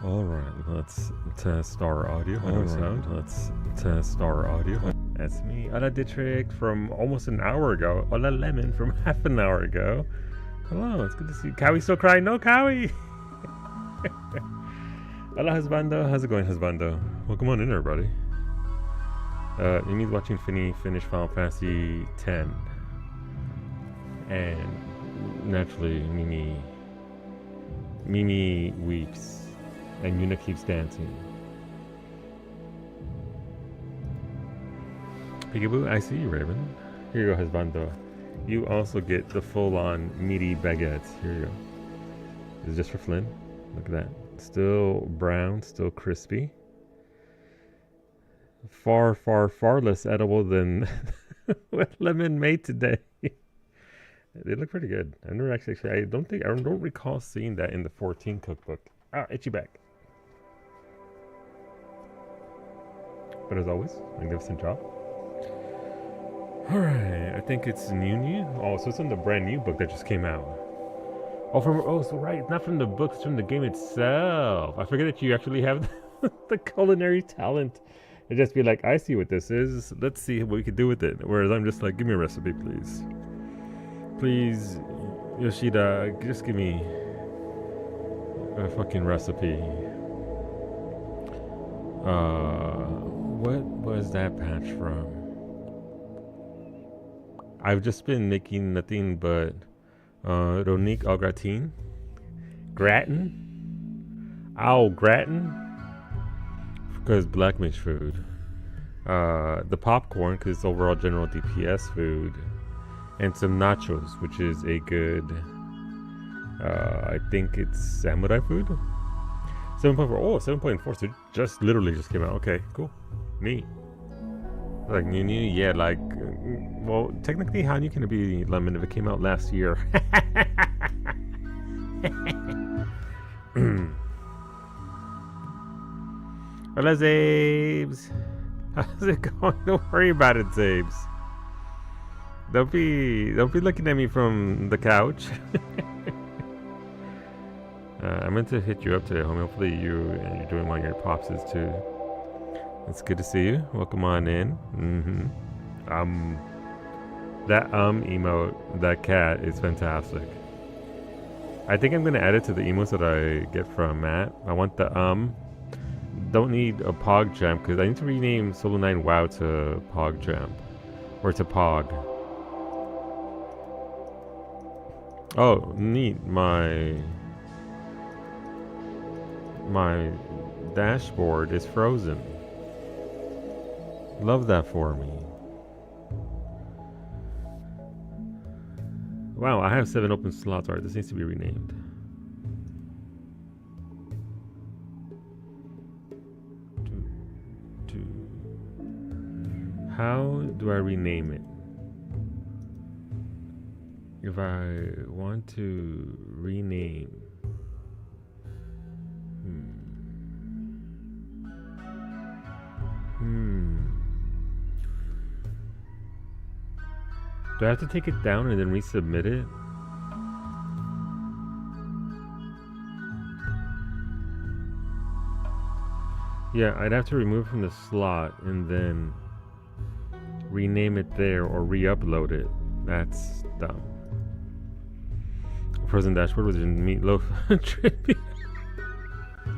Alright, let's test our audio. How do we sound? Let's test our audio. That's me, Ola Dietrich from almost an hour ago. Ola Lemon from half an hour ago. Hello, it's good to see you. Cowie still crying? No, Cowie! Hola, Husbando. How's it going, Husbando? Welcome on in, everybody. Mimi's watching Finny finish Final Fantasy X. And naturally, Mimi weeps. And Yuna keeps dancing. Peekaboo, I see you, Raven. Here you go, Husbando. You also get the full-on meaty baguettes. Here you go. This is just for Flynn. Look at that. Still brown, still crispy. Far, far, far less edible than what Lemon made today. They look pretty good. I never actually, I don't recall seeing that in the 14 cookbook. Ah, itchy back. But as always, magnificent job. Alright, I think it's new. Oh, so it's in the brand new book that just came out. So right, it's not from the book, it's from the game itself. I forget that you actually have the culinary talent. And just be like, I see what this is. Let's see what we can do with it. Whereas I'm just like, give me a recipe, please. Please, Yoshida, just give me a fucking recipe. What was that patch from? I've just been making nothing but Ronique au gratin. Gratin? Au gratin? Because black makes food. The popcorn, because it's overall general DPS food. And some nachos, which is a good, I think it's samurai food? 7.4, oh, 7.4, so it just literally just came out. Okay, cool. Neat. Like new, yeah, like, well, technically how new can it be, Lemon, if it came out last year? Hola, Zabes. How's it going? Don't worry about it, Zabes. Don't be looking at me from the couch. I meant to hit you up today, homie. Hopefully you and you're doing well, your pops is too. It's good to see you. Welcome on in. That emote, that cat is fantastic. I think I'm gonna add it to the emotes that I get from Matt. I want the don't need a Pog Jam because I need to rename Solo 9 WoW to Pog Jam or to Pog. Oh, neat. My dashboard is frozen. Love that for me. Wow, I have 7 open slots. Alright, this needs to be renamed. How do I rename it? If I want to rename, do I have to take it down and then resubmit it? Yeah, I'd have to remove it from the slot and then rename it there or re-upload it. That's dumb. Frozen dashboard with your meatloaf tribute.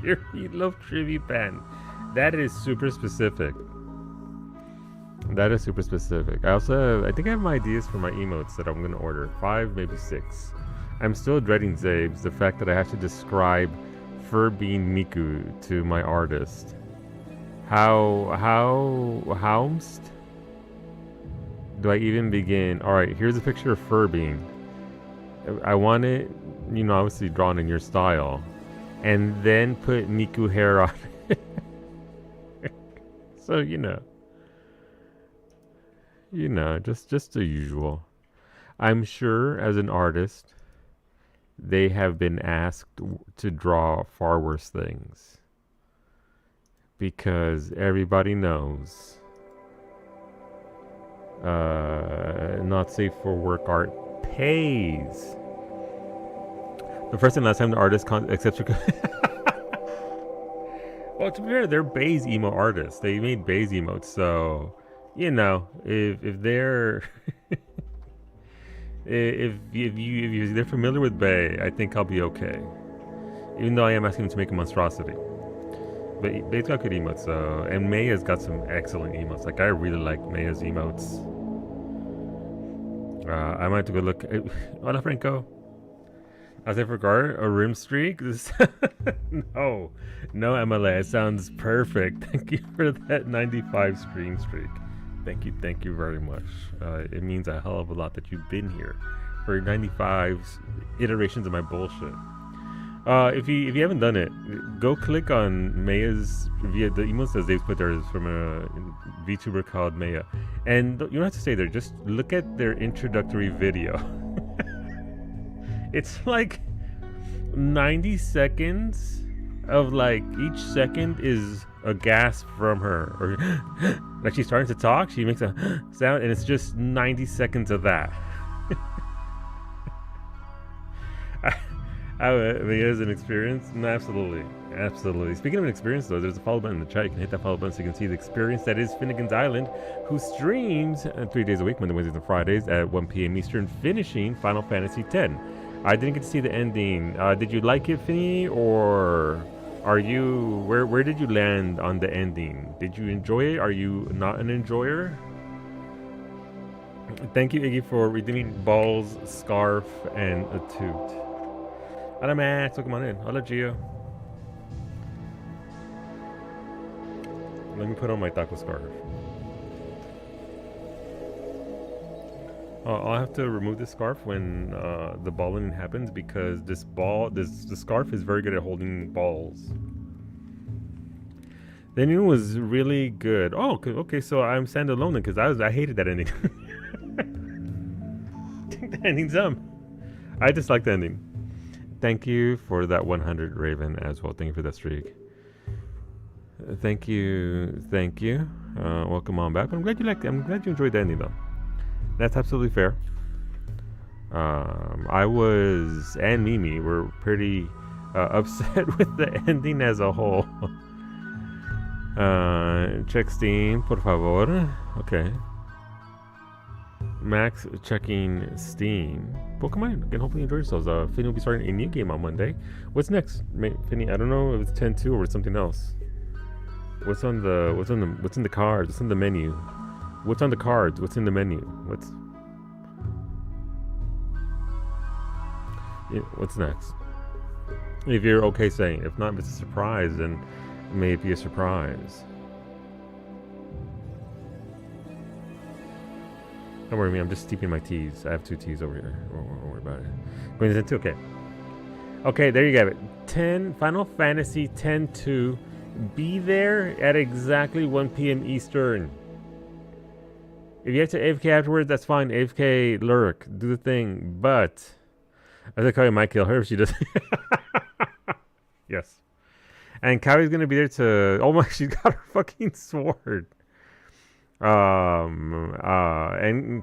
Your meatloaf tribute band. That is super specific. That is super specific. I think I have my ideas for my emotes that I'm gonna order. 5, maybe 6. I'm still dreading Zabes, the fact that I have to describe Furbean Miku to my artist. How'st do I even begin? Alright, here's a picture of Furbean. I want it, obviously drawn in your style. And then put Miku hair on it. So, just the usual. I'm sure as an artist, they have been asked to draw far worse things. Because everybody knows not safe for work art pays. The first and last time the artist accepts your Well, to be fair, they're Bae's emo artists. They made Bae's emotes, so you know, if they're if they're familiar with Bae, I think I'll be okay. Even though I am asking them to make a monstrosity. But Bae's got good emotes, and Maya's got some excellent emotes. Like, I really like Maya's emotes. I might have to go look. Hola, Franco. As I forgot, a rim streak? No, MLA. It sounds perfect. Thank you for that 95 stream streak. Thank you very much. It means a hell of a lot that you've been here for 95 iterations of my bullshit. If you haven't done it, go click on Maya's the emotes that they've put there is from a VTuber called Maya, and you don't have to stay there. Just look at their introductory video. It's like 90 seconds of like each second is a gasp from her, or like she's starting to talk, she makes a sound, and it's just 90 seconds of that. There's an experience? No, absolutely. Speaking of an experience, though, there's a follow button in the chat. You can hit that follow button so you can see the experience that is Finnegan's Island, who streams 3 days a week, Monday, Wednesdays, and Fridays at 1 p.m. Eastern, finishing Final Fantasy X. I didn't get to see the ending. Did you like it, Finny, or are you where did you land on the ending? Did you enjoy it? Are you not an enjoyer? Thank you, Iggy, for redeeming balls, scarf, and a toot. Hola, Max. Welcome on in. Hola, Gio. Let me put on my taco scarf. I'll have to remove this scarf when the balling happens, because the scarf is very good at holding balls. The ending was really good. Oh, okay. So I'm standalone then, because I hated that ending. I think the ending's dumb. I just like the ending. Thank you for that 100, Raven, as well. Thank you for that streak. Thank you. Welcome on back. But I'm glad you enjoyed the ending, though. That's absolutely fair. I was, and Mimi were pretty upset with the ending as a whole. Check Steam, por favor. Okay. Max checking Steam. Pokemon, again, hopefully you enjoy yourselves. Finny will be starting a new game on Monday. What's next, Finny? I don't know if it's 10-2 or something else. What's in the cards? What's in the menu? What's on the cards? What's in the menu? What's next? If you're okay saying. If not, if it's a surprise, then it may be a surprise. Don't worry, I'm just steeping my teas. I have 2 teas over here. Don't worry about it. Going to 10-2, okay. Okay, there you have it. Final Fantasy X-2. Be there at exactly 1 p.m. Eastern. If you have to AFK afterwards, that's fine. AFK, lurk, do the thing. But I think Kawi might kill her if she does. Yes. And Kawi's gonna be there to. Oh my! She's got her fucking sword. And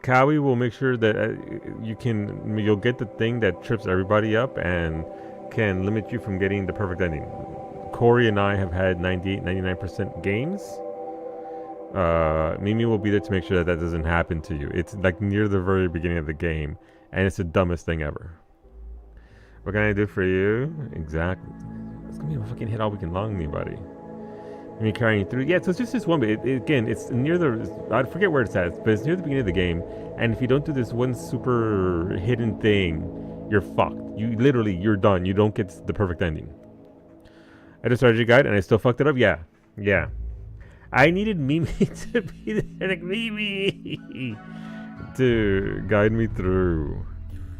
Kawi will make sure that you'll get the thing that trips everybody up and can limit you from getting the perfect ending. Corey and I have had 99% games. Mimi will be there to make sure that doesn't happen to you. It's like near the very beginning of the game, and it's the dumbest thing ever. What can I do for you? Exactly. It's gonna be a fucking hit all weekend long, me, buddy. Me carrying you through. Yeah, so it's just this one, but again, it's near I forget where it's at, but it's near the beginning of the game. And if you don't do this one super hidden thing, you're fucked. You're done. You don't get the perfect ending. I just started your guide and I still fucked it up. Yeah. I needed Mimi to be there, like Mimi, to guide me through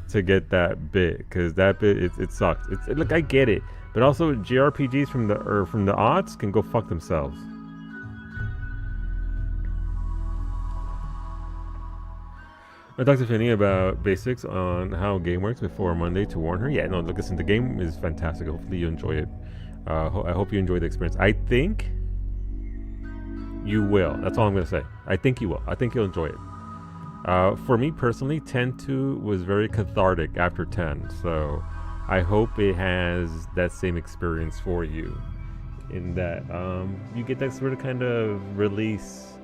to get that bit, because that bit it sucks. Look, I get it, but also JRPGs from the aughts can go fuck themselves. I talked to Finny about basics on how a game works before Monday to warn her. Yeah, no, look, listen, the game is fantastic. Hopefully you enjoy it. I hope you enjoy the experience. I think you will. That's all I'm going to say. I think you will. I think you'll enjoy it. For me personally, 10-2 was very cathartic after 10. So I hope it has that same experience for you. in that you get that sort of kind of release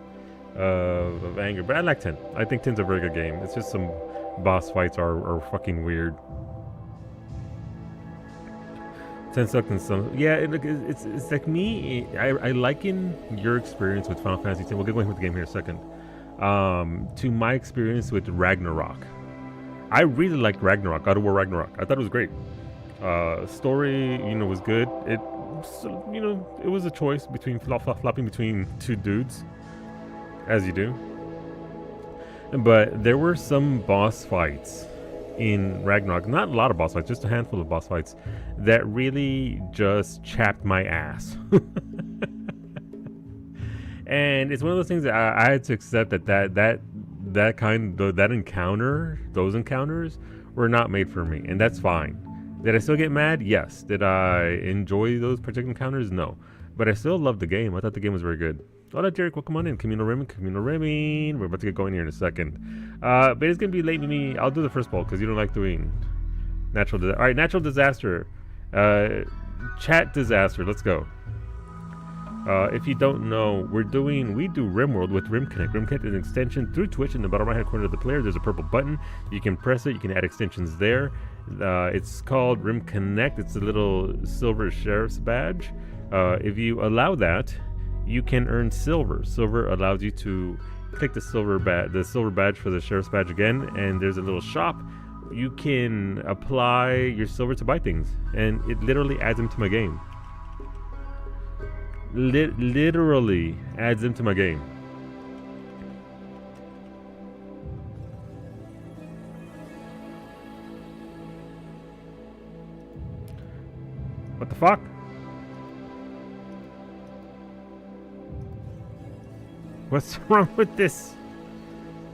of anger. But I like 10. I think 10's a very good game. It's just some boss fights are fucking weird. 10 sucked and some. Yeah, it's like me. I liken your experience with Final Fantasy X. We'll get going with the game here in a second. To my experience with Ragnarok. I really liked Ragnarok, God of War Ragnarok. I thought it was great. Story, was good. It was a choice between flopping between two dudes, as you do. But there were some boss fights in Ragnarok, not a lot of boss fights, just a handful of boss fights that really just chapped my ass. And it's one of those things that I had to accept that those encounters were not made for me, and that's fine. Did I still get mad? Yes. Did I enjoy those particular encounters? No. But I still loved the game. I thought the game was very good. Hola, Derek. Welcome on in. Communal Rimming. We're about to get going here in a second. But it's going to be late to me. I'll do the first poll because you don't like doing natural disaster. All right, natural disaster. Chat disaster. Let's go. If you don't know, we do RimWorld with RimConnect. RimConnect is an extension through Twitch. In the bottom right hand corner of the player, there's a purple button. You can press it. You can add extensions there. It's called RimConnect. It's a little silver sheriff's badge. If you allow that, you can earn silver. Silver allows you to click the silver badge for the sheriff's badge again, and there's a little shop. You can apply your silver to buy things, and it literally adds them to my game. Literally adds them to my game. What the fuck? What's wrong with this?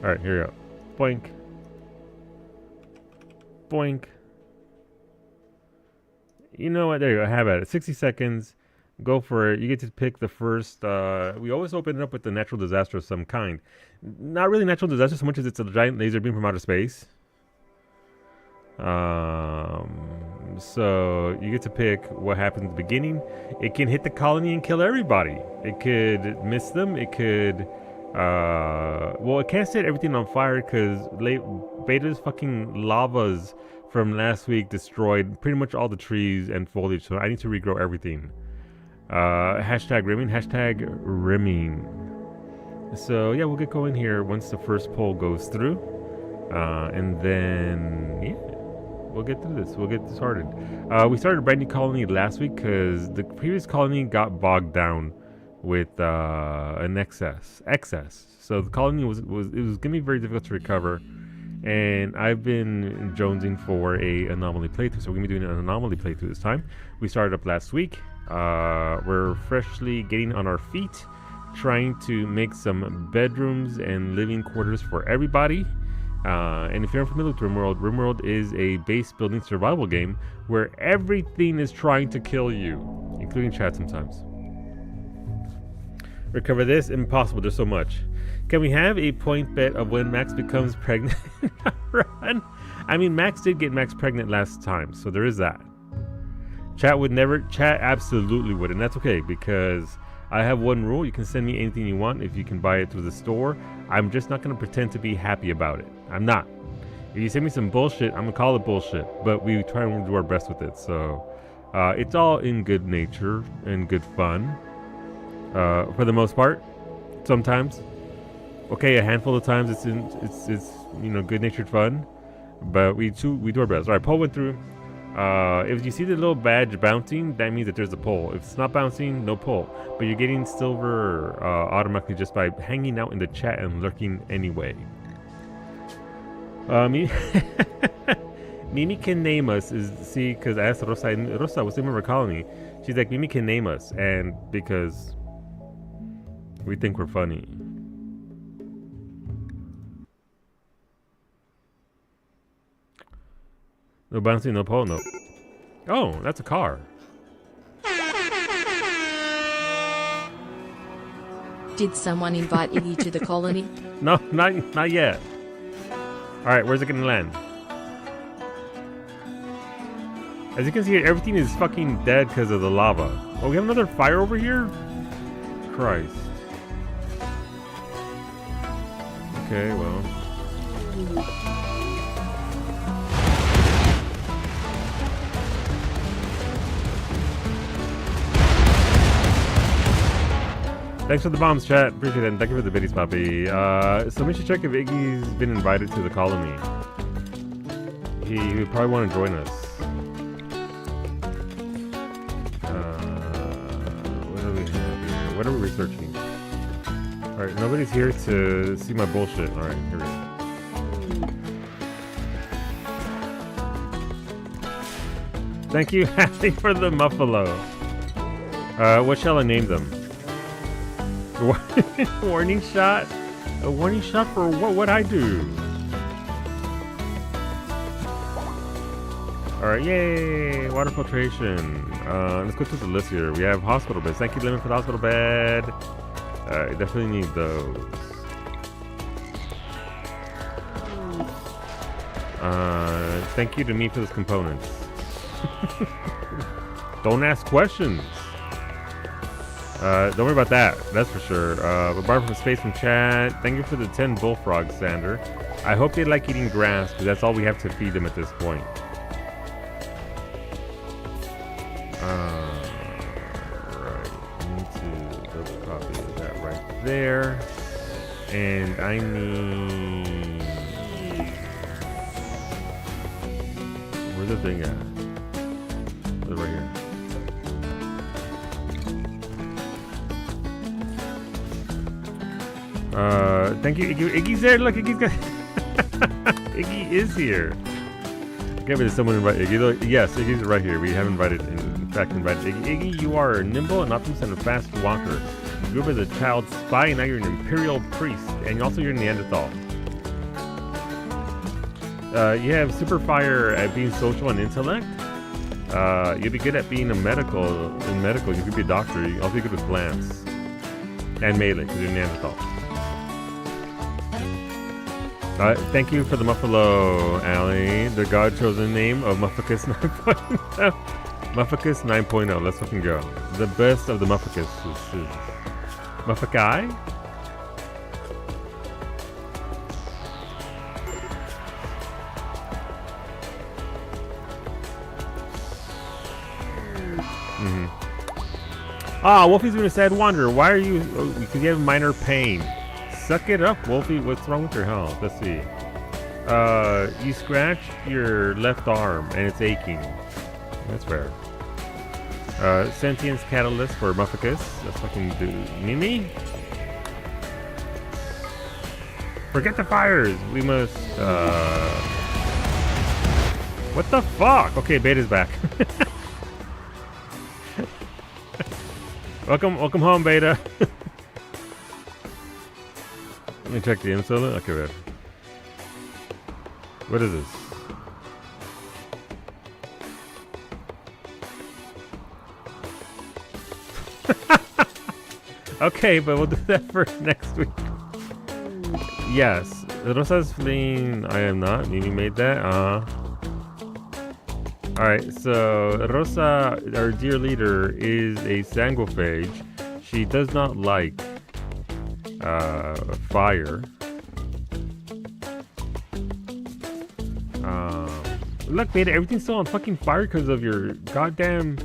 Alright, here we go. Boink. Boink. You know what? There you go. Have at it. 60 seconds. Go for it. You get to pick the first. We always open it up with the natural disaster of some kind. Not really natural disaster so much as it's a giant laser beam from outer space. So you get to pick what happens at the beginning. It can hit the colony and kill everybody. It could miss them. It could. Well, it can't set everything on fire because Beta's fucking lavas from last week destroyed pretty much all the trees and foliage. So I need to regrow everything. Hashtag rimming. So yeah, we'll get going here once the first poll goes through, and then yeah, we'll get through this. We'll get this started. We started a brand new colony last week because the previous colony got bogged down with an excess. So the colony was gonna be very difficult to recover, and I've been jonesing for a anomaly playthrough. So we're gonna be doing an anomaly playthrough this time. We started up last week. We're freshly getting on our feet, trying to make some bedrooms and living quarters for everybody. And if you're unfamiliar with RimWorld, RimWorld is a base building survival game where everything is trying to kill you, including chat sometimes. Recover this? Impossible, there's so much. Can we have a point bet of when Max becomes pregnant? Run. I mean, Max did get Max pregnant last time, so there is that. Chat absolutely would, and that's okay because I have one rule. You can send me anything you want if you can buy it through the store. I'm just not going to pretend to be happy about it. I'm not. If you send me some bullshit, I'm going to call it bullshit, but we try and do our best with it. So it's all in good nature and good fun for the most part. Sometimes, okay, a handful of times it's good natured fun, but we do our best. All right, poll went through. If you see the little badge bouncing, that means that there's a poll. If it's not bouncing, no poll. But you're getting silver automatically just by hanging out in the chat and lurking anyway. Mimi can name us because I asked Rosa, what's the name of our colony? She's like, Mimi can name us, and because we think we're funny. No bouncing, no pole, no. Oh, that's a car. Did someone invite Iggy to the colony? No, not yet. All right, where's it gonna land? As you can see, everything is fucking dead because of the lava. Oh, we have another fire over here? Christ. Okay, well. Thanks for the bombs, chat. Appreciate it. And thank you for the biddies, Poppy. So we should check if Iggy's been invited to the colony. He would probably want to join us. What do we have here? What are we researching? Alright, nobody's here to see my bullshit. Alright, here we go. Thank you, Hattie, for the muffalo. What shall I name them? Warning shot? A warning shot for what would I do? Alright, yay! Water filtration. Let's go through the list here. We have hospital beds. Thank you, Lemon, for the hospital bed. Definitely need those. Thank you to me for those components. Don't ask questions. Don't worry about that. That's for sure. But Barbara from Space from chat. Thank you for the 10 bullfrogs, Sander. I hope they like eating grass because that's all we have to feed them at this point. Right. I need to double copy that right there. And I need... Where's the thing at? Right here. Thank you, Iggy. Iggy's there. Look, Iggy's got. Iggy is here. Okay, but there's someone invite Iggy. Look, yes, Iggy's right here. We have invited, in fact, invited Iggy. Iggy, you are nimble and optimist and a fast walker. You grew up as a child spy, and now you're an imperial priest, and also you're a Neanderthal. You have super fire at being social and intellect. You'll be good at being in medical. You could be a doctor. You'll also be good with plants and melee because you're Neanderthal. Thank you for the muffalo, Allie. The god-chosen name of Mufficus 9.0. Mufficus 9.0. Let's fucking go. The best of the Mufficus is Muffici? Ah, Wolfie's been a sad wanderer. Why are you... Oh, because you have minor pain. Suck it up, Wolfie. What's wrong with your health? Let's see. You scratched your left arm and it's aching. That's rare. Sentience catalyst for Mufficus. Let's fucking do... Mimi? Forget the fires. We must... What the fuck? Okay, Beta's back. Welcome home, Beta. Let me check the info. Okay, good. What is this? Okay, but we'll do that for next week. Yes, Rosa's fleeing. I am not. Mimi made that. Alright, so Rosa, our dear leader, is a sanguiphage. She does not like fire. Look, Beta, everything's still on fucking fire because of your goddamn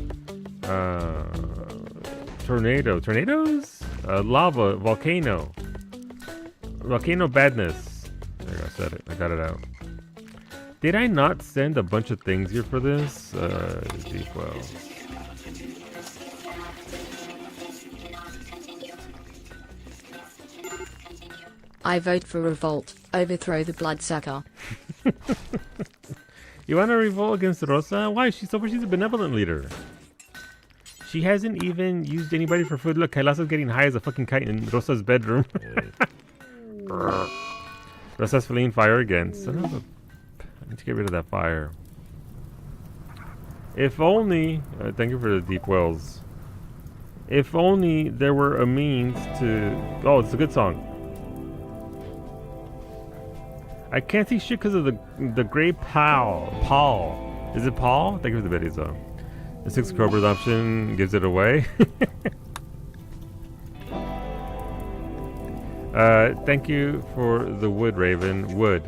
tornado. Tornadoes? Lava, volcano. Volcano badness. There, I said it. I got it out. Did I not send a bunch of things here for this? Deep well. I vote for revolt. Overthrow the bloodsucker. You want to revolt against Rosa? Why? She's a benevolent leader. She hasn't even used anybody for food. Look, Kailasa's getting high as a fucking kite in Rosa's bedroom. Rosa's fleeing fire again. Son of a... I need to get rid of that fire. If only... thank you for the deep wells. If only there were a means to... Oh, it's a good song. I can't see shit because of the gray Paul. Is it Paul? Thank you for the videos though. The 6 Cobras option gives it away. Thank you for the wood, Raven. Wood.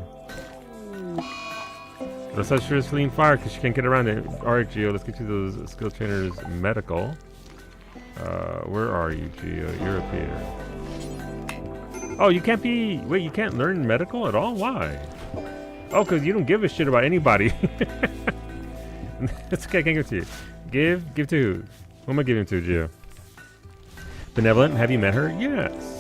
That's sure is fleeing fire because she can't get around it. Alright, Geo, let's get you those skill trainers medical. Where are you, Geo? You're up here. Oh, you can't be... Wait, you can't learn medical at all? Why? Oh, because you don't give a shit about anybody. It's okay, I can't give it to you. Give to who? Who am I giving to, Gio? Benevolent, have you met her? Yes.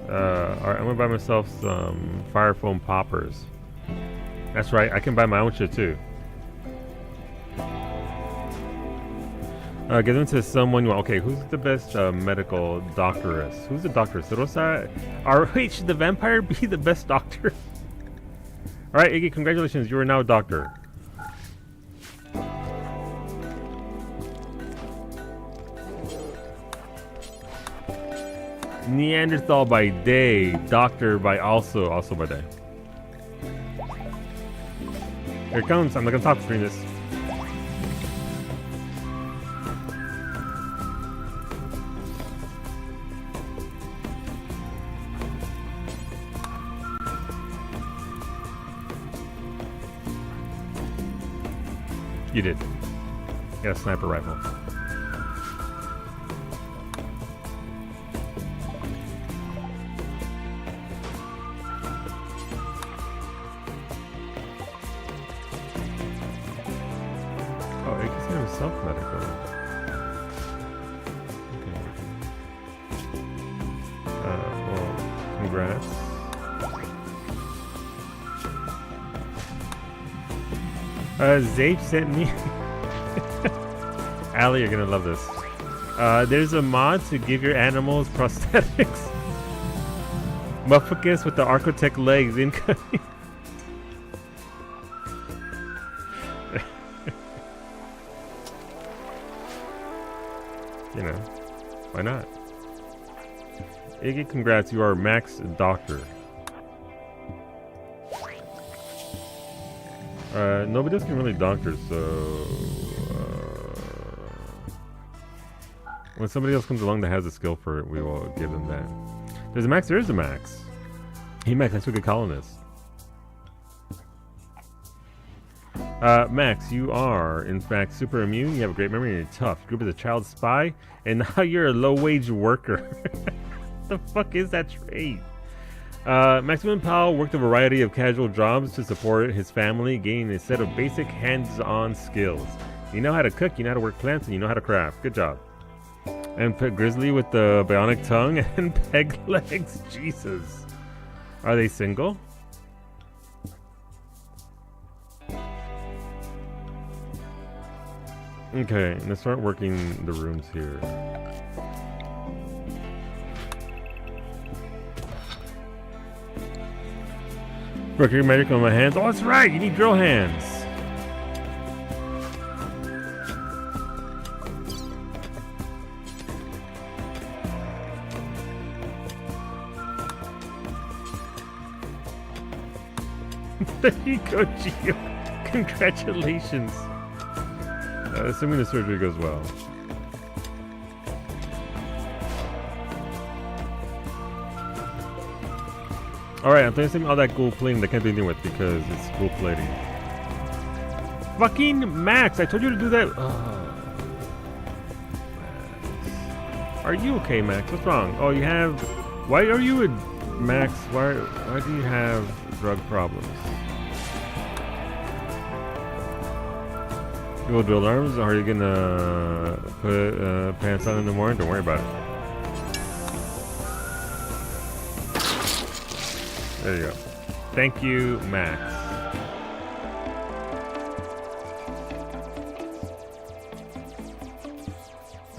Alright, I'm gonna buy myself some fire foam poppers. That's right, I can buy my own shit too. Give them to someone you want. Okay, who's the best medical doctoress? Who's the doctoress? Rosa? Wait, should the vampire be the best doctor? Alright, Iggy, congratulations. You are now a doctor. Neanderthal by day, doctor by also by day. Here it comes. I'm not gonna talk during this. You did. You got a sniper rifle. Oh, it can himself medical. Okay. Well, congrats. Zape sent me. Allie, you're gonna love this. There's a mod to give your animals prosthetics. Muffucus with the Architect legs incoming. You know, why not? Iggy, congrats, you are Max Doctor. Nobody else can really doctor, so when somebody else comes along that has a skill for it, we will give them that. There's a Max, there is a Max. Hey Max, that's a good colonist. Max, you are in fact super immune, you have a great memory, and you're tough. Group is a child spy, and now you're a low-wage worker. The fuck is that trait? Maximum Powell worked a variety of casual jobs to support his family, gaining a set of basic hands-on skills. You know how to cook, you know how to work plants, and you know how to craft. Good job. And Pet Grizzly with the bionic tongue and peg legs. Jesus. Are they single? Okay, let's start working the rooms here. Mercury magic on my hands. Oh, that's right. You need drill hands. There you go, Gio. Congratulations. Assuming the surgery goes well. Alright, I'm finishing all that gold plating that I can't do anything with because it's gold plating. Fucking Max! I told you to do that! Oh. Max. Are you okay, Max? What's wrong? Oh, you have... Why are you a... Max, why do you have drug problems? You will drill arms? Are you gonna put pants on in the morning? Don't worry about it. There you go. Thank you, Max.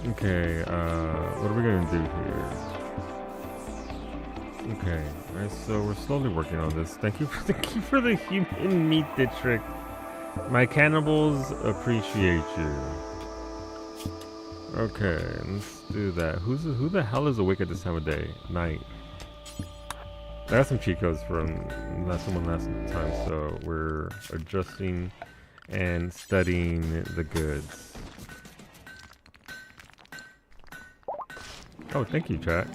Okay, what are we gonna do here? Okay, alright, so we're slowly working on this. Thank you for the human meat district. My cannibals appreciate you. Okay, let's do that. Who the hell is awake at this time of day? Night. I got some cheat codes from last time, so we're adjusting and studying the goods. Oh, thank you, chat.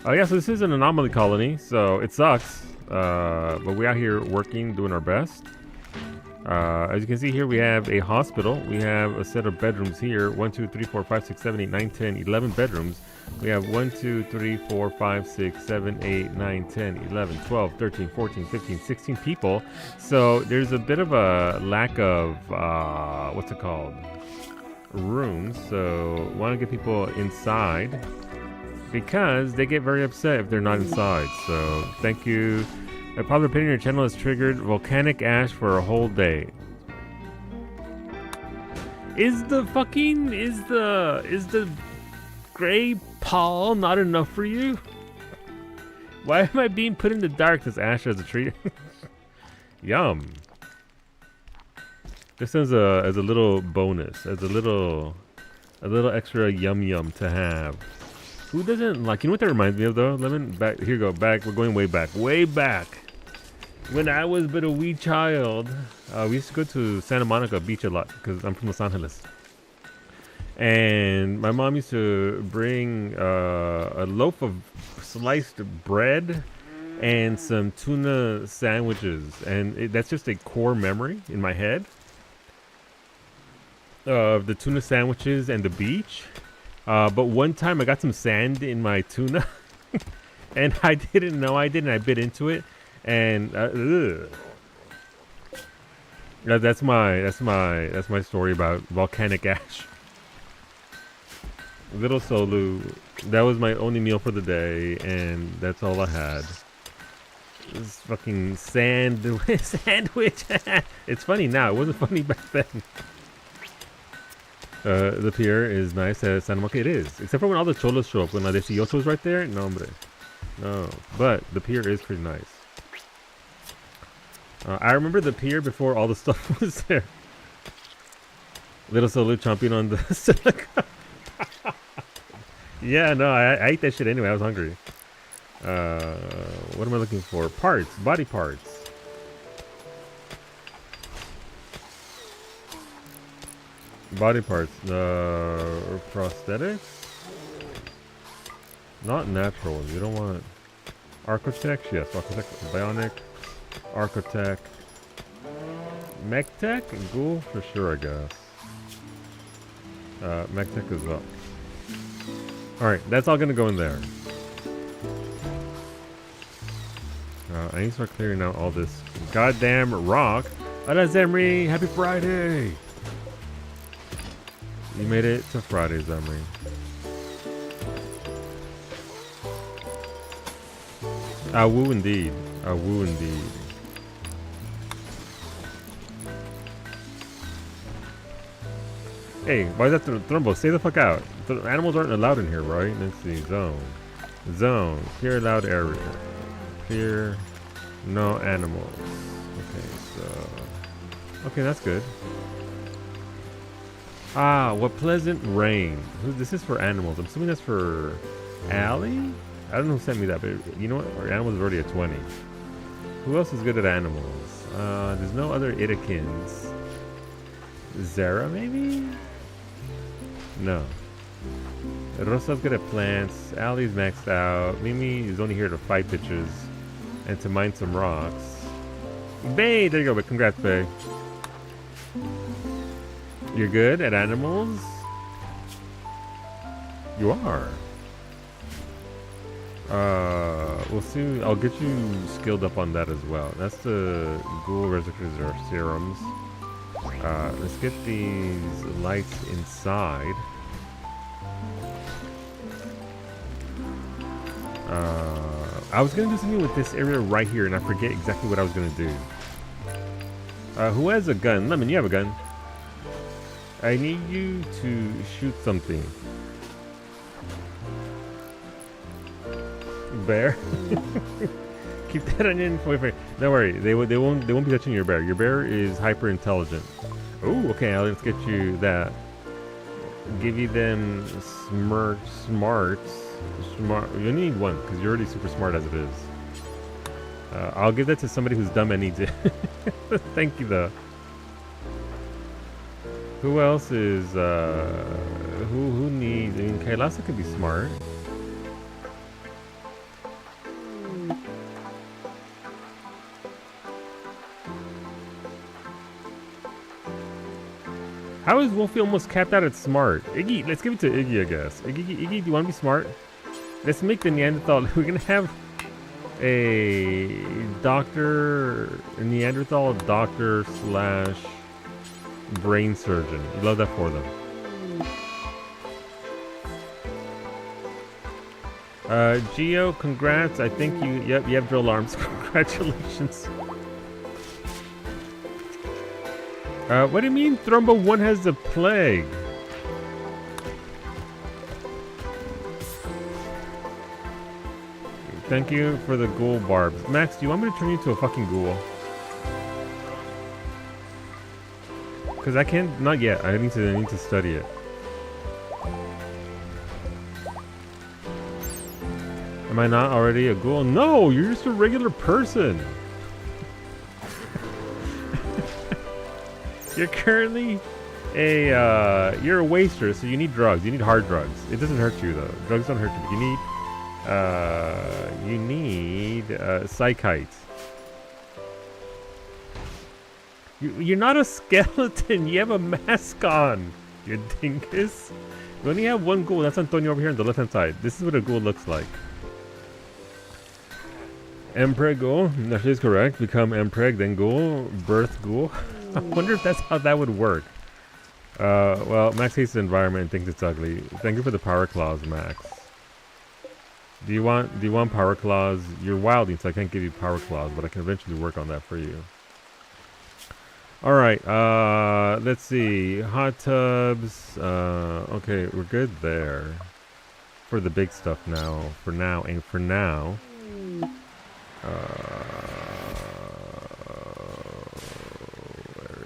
Oh yeah, so this is an anomaly colony, so it sucks, but we're out here working, doing our best. As you can see here, we have a hospital. We have a set of bedrooms here. 1, 2, 3, 4, 5, 6, 7, 8, 9, 10, 11 bedrooms. We have 1, 2, 3, 4, 5, 6, 7, 8, 9, 10, 11, 12, 13, 14, 15, 16 people. So there's a bit of a lack of, what's it called? Rooms. So want to get people inside because they get very upset if they're not inside. So thank you. A popular opinion on your channel has triggered volcanic ash for a whole day. Is the gray pall not enough for you? Why am I being put in the dark? This ash as a tree. Yum. This is as a little bonus, as a little extra yum yum to have. Who doesn't like? You know what that reminds me of though? Lemon. Back here. Go back. We're going way back. Way back. When I was but a wee child, we used to go to Santa Monica Beach a lot because I'm from Los Angeles. And my mom used to bring a loaf of sliced bread and some tuna sandwiches. And that's just a core memory in my head of the tuna sandwiches and the beach. But one time I got some sand in my tuna and I didn't know I did, and I bit into it. And that's my story about volcanic ash. Little Solu, that was my only meal for the day, and that's all I had. This fucking sandwich. It's funny now. It wasn't funny back then. The pier is nice at Santa Monica. It is, except for when all the cholos show up. When they see yochos right there, no, hombre. No. But the pier is pretty nice. I remember the pier before all the stuff was there. Little Solu chomping on the silica. Yeah, no, I ate that shit anyway. I was hungry. What am I looking for? Parts, body parts. Body parts. Prosthetics? Not natural. You don't want... Architect? Yes, architect. Bionic. Architect. Mech-tech? Ghoul? For sure, I guess. Mech-tech as well. Alright, that's all gonna go in there. I need to start clearing out all this goddamn rock. Hola, Zemri! Happy Friday! You made it to Friday, Zemri. I woo indeed. I woo indeed. Hey, why is that Thrumbo? Stay the fuck out. The animals aren't allowed in here, right? Let's see. Zone. Zone. Clear allowed area. Clear. No animals. Okay, so... Okay, that's good. Ah, what pleasant rain. This is for animals. I'm assuming that's for Allie? I don't know who sent me that, but you know what? Our animals is already at 20. Who else is good at animals? There's no other Itakins. Zara, maybe? No. Rosa's good at plants. Allie's maxed out. Mimi is only here to fight bitches and to mine some rocks. Bay! There you go, but congrats, Bay. You're good at animals? You are. We'll see. I'll get you skilled up on that as well. That's the Ghoul Resurrector Serums. Let's get these lights inside. I was gonna do something with this area right here, and I forget exactly what I was gonna do. Who has a gun? Lemon, you have a gun. I need you to shoot something. Bear. Keep that on your info. Don't worry, they won't be touching your bear. Your bear is hyper intelligent. Oh, okay. Let's get you that. Give you them smarts. Smart. You only need one because you're already super smart as it is. I'll give that to somebody who's dumb and needs it. Thank you, though. Who else is, who needs, I mean, Kailasa could be smart. How is Wolfie almost capped out at smart? Iggy, let's give it to Iggy, I guess. Iggy, do you want to be smart? Let's make the Neanderthal. We're gonna have a Neanderthal doctor slash brain surgeon. You love that for them. Geo, congrats. I think you have drill arms. Congratulations. What do you mean Thrumbo 1 has the plague? Thank you for the ghoul barbs. Max, do you want me to turn you into a fucking ghoul? Because I can't, not yet. I need to study it. Am I not already a ghoul? No, you're just a regular person. You're currently you're a waster, so you need drugs. You need hard drugs. It doesn't hurt you though. Drugs don't hurt you. But you need psychite. You're not a skeleton. You have a mask on. You dingus. You only have one ghoul. That's Antonio over here on the left-hand side. This is what a ghoul looks like. Empreg ghoul. That is correct. Become Empreg, then ghoul. Birth ghoul. I wonder if that's how that would work. Well, Max hates the environment and thinks it's ugly. Thank you for the power claws, Max. Do you want power claws? You're wilding, so I can't give you power claws, but I can eventually work on that for you. All right. Let's see. Hot tubs. Okay, we're good there. For the big stuff now. For now. Where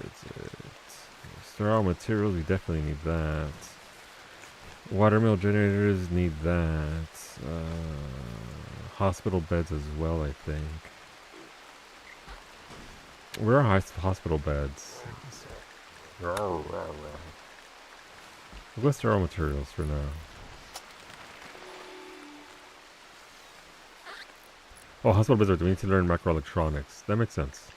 is it? Sterile materials, we definitely need that. Watermill generators, need that. Hospital beds as well, I think. Where are hospital beds? We'll go sterile materials for now. Oh, hospital beds we need to learn microelectronics. That makes sense.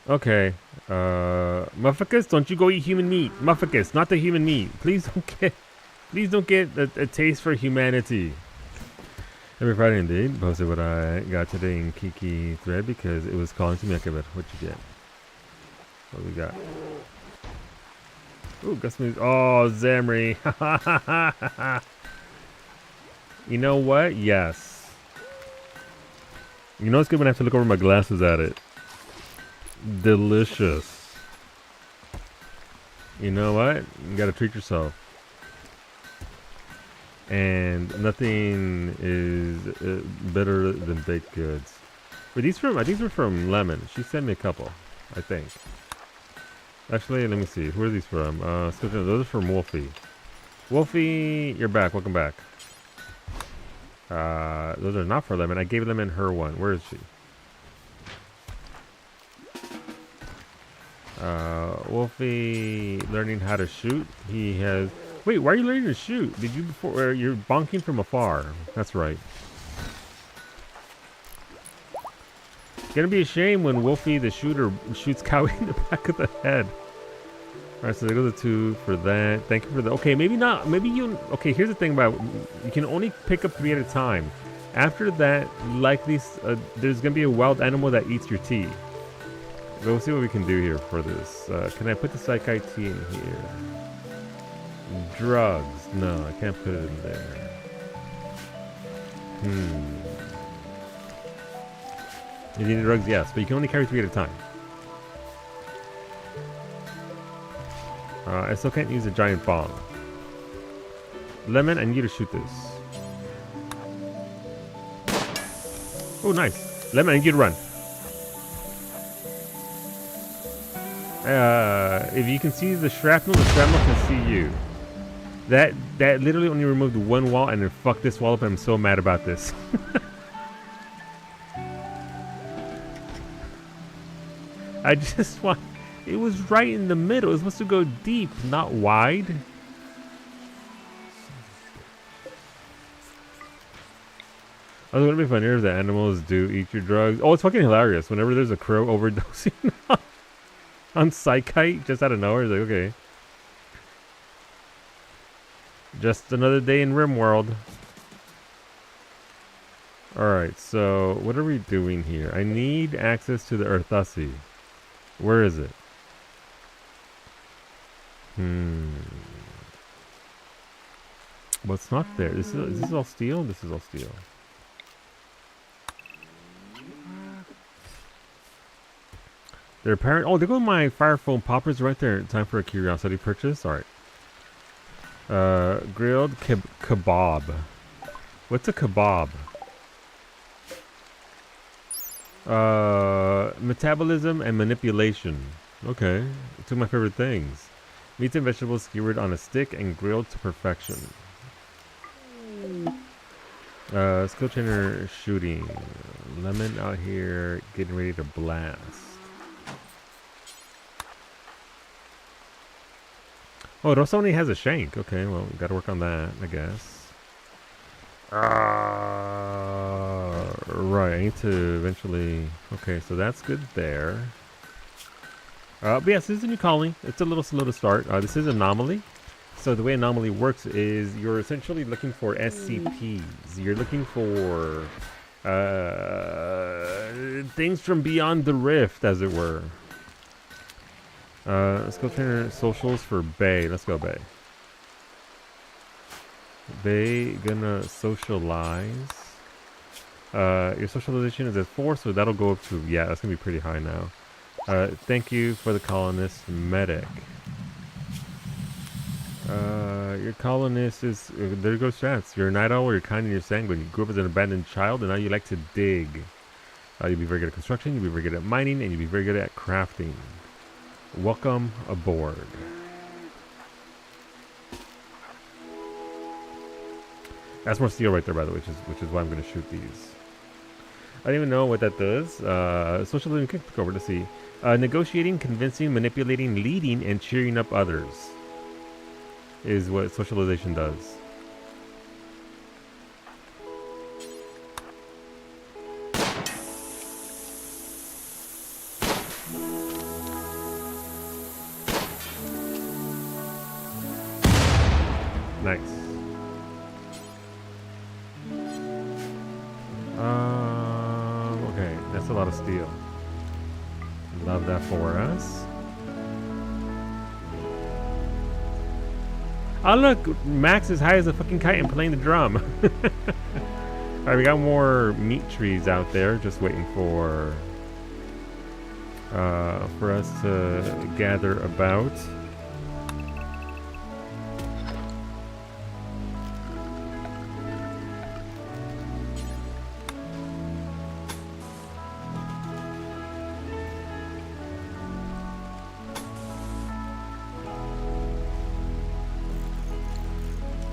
Okay. Mufficus, don't you go eat human meat. Mufficus, not the human meat. Please don't get a taste for humanity. Every Friday indeed. Posted what I got today in Kiki thread because it was calling to me. Okay, but what'd you get? What do we got? Ooh, Gus Moves. Oh, Zamri. You know what? Yes. You know it's good when I have to look over my glasses at it. Delicious. You know what? You gotta treat yourself. And nothing is better than baked goods. Were these from? I think they're from Lemon. She sent me a couple. I think. Actually, let me see. Who are these from? Those are from Wolfie. Wolfie, you're back. Welcome back. Those are not for Lemon. I gave Lemon her one. Where is she? Wolfie learning how to shoot. He has. Wait, why are you learning to shoot? Did you before? You're bonking from afar. That's right. It's gonna be a shame when Wolfie the shooter shoots Cowie in the back of the head. Alright, so there goes the 2 for that. Thank you for the. Okay, maybe not. Maybe you. Okay, here's the thing about. You can only pick up 3 at a time. After that, likely there's gonna be a wild animal that eats your tea. We'll see what we can do here for this. Can I put the psychite tea in here? Drugs. No, I can't put it in there. You need drugs? Yes, but you can only carry 3 at a time. I still can't use a giant bomb. Lemon, I need you to shoot this. Oh, nice. Lemon, I need you to run. If you can see the shrapnel can see you. That literally only removed one wall and it fucked this wall up, and I'm so mad about this. I just want... It was right in the middle. It was supposed to go deep, not wide. Oh, it would be funnier if the animals do eat your drugs. Oh, it's fucking hilarious. Whenever there's a crow overdosing on Psychite, just out of nowhere, it's like, okay. Just another day in RimWorld. Alright, so what are we doing here? I need access to the Earthussie. Where is it? Well, it's not there. Is this all steel? This is all steel. They're apparent. Oh, there go my fire foam poppers right there. Time for a curiosity purchase. Alright. Grilled kebab. What's a kebab? Metabolism and manipulation. Okay. Two of my favorite things. Meats and vegetables skewered on a stick and grilled to perfection. Skill trainer shooting. Lemon out here getting ready to blast. Oh, it also only has a shank. Okay, well, we gotta work on that, I guess. Right, I need to eventually... Okay, so that's good there. But yes, this is a new colony. It's a little slow to start. This is Anomaly. So the way Anomaly works is you're essentially looking for SCPs. You're looking for things from beyond the rift, as it were. Let's go trainer socials for Bay. Let's go Bay. Bay gonna socialize. Your socialization is at 4, so that'll go up to, yeah, that's gonna be pretty high now. Thank you for the colonist medic. Your colonist is, there goes stats. You're a night owl, you're kind and you're sanguine. You grew up as an abandoned child and now you like to dig. You'll be very good at construction, you'll be very good at mining, and you'll be very good at crafting. Welcome aboard. That's more steel right there, by the way, which is why I'm going to shoot these. I don't even know what that does. Socialism, click over to see. Negotiating, convincing, manipulating, leading, and cheering up others is what socialization does. Nice. Okay, that's a lot of steel. Love that for us. Oh look, Max is high as a fucking kite and playing the drum. Alright, we got more meat trees out there, just waiting for us to gather about.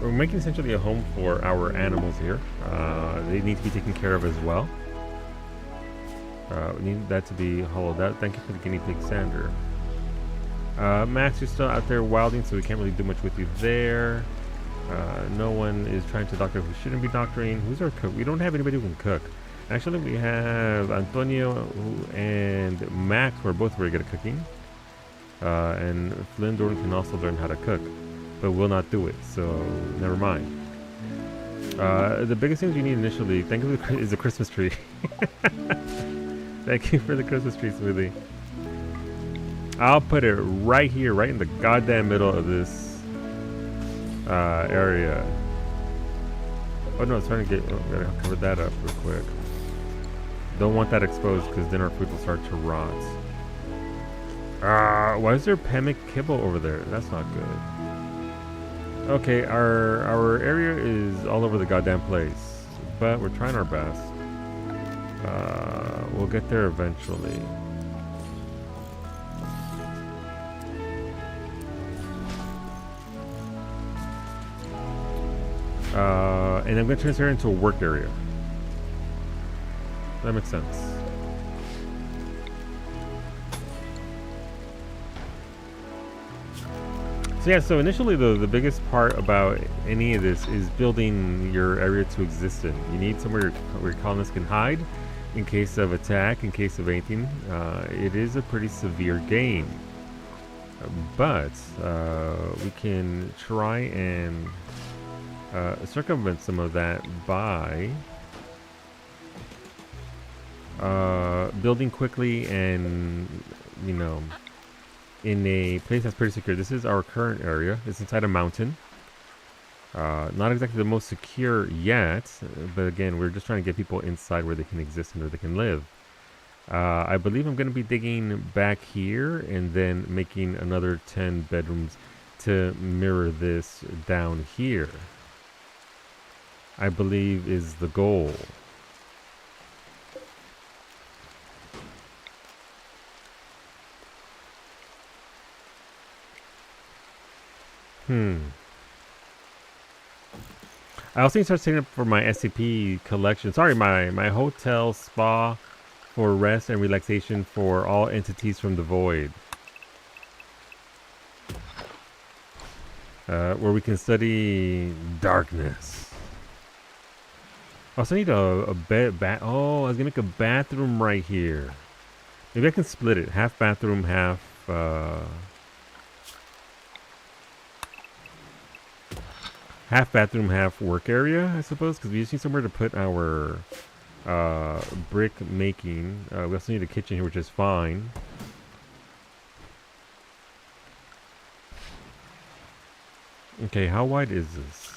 We're making essentially a home for our animals here. They need to be taken care of as well. We need that to be hollowed out. Thank you for the guinea pig, Sander. Max, you're still out there wilding, so we can't really do much with you there. No one is trying to doctor who shouldn't be doctoring. Who's our cook? We don't have anybody who can cook. Actually, we have Antonio and Max, who are both very good at cooking. And Flynn Dorn can also learn how to cook, but will not do it, so never mind. The biggest things you need initially, thank you, is a Christmas tree. Thank you for the Christmas tree, Smoothie. I'll put it right here, right in the goddamn middle of this area. Oh no, it's starting to get, we gotta cover that up real quick. Don't want that exposed because then our food will start to rot. Why is there pemic kibble over there? That's not good. Okay, our area is all over the goddamn place, but we're trying our best. We'll get there eventually. And I'm going to turn this area into a work area. That makes sense. So yeah, so initially the biggest part about any of this is building your area to exist in. You need somewhere where your colonists can hide in case of attack, in case of anything. It is a pretty severe game. But we can try and circumvent some of that by building quickly and, you know, in a place that's pretty secure. This is our current area. It's inside a mountain. Not exactly the most secure yet, but again, we're just trying to get people inside where they can exist and where they can live. I believe I'm going to be digging back here and then making another 10 bedrooms to mirror this down here, I believe is the goal. I also need to start setting up for my SCP collection. Sorry, my hotel spa for rest and relaxation for all entities from the void. Where we can study darkness. I also need a bed. Oh, I was gonna make a bathroom right here. Maybe I can split it. Half bathroom, half half bathroom, half work area, I suppose, because we just need somewhere to put our brick making. We also need a kitchen here, which is fine. Okay, how wide is this?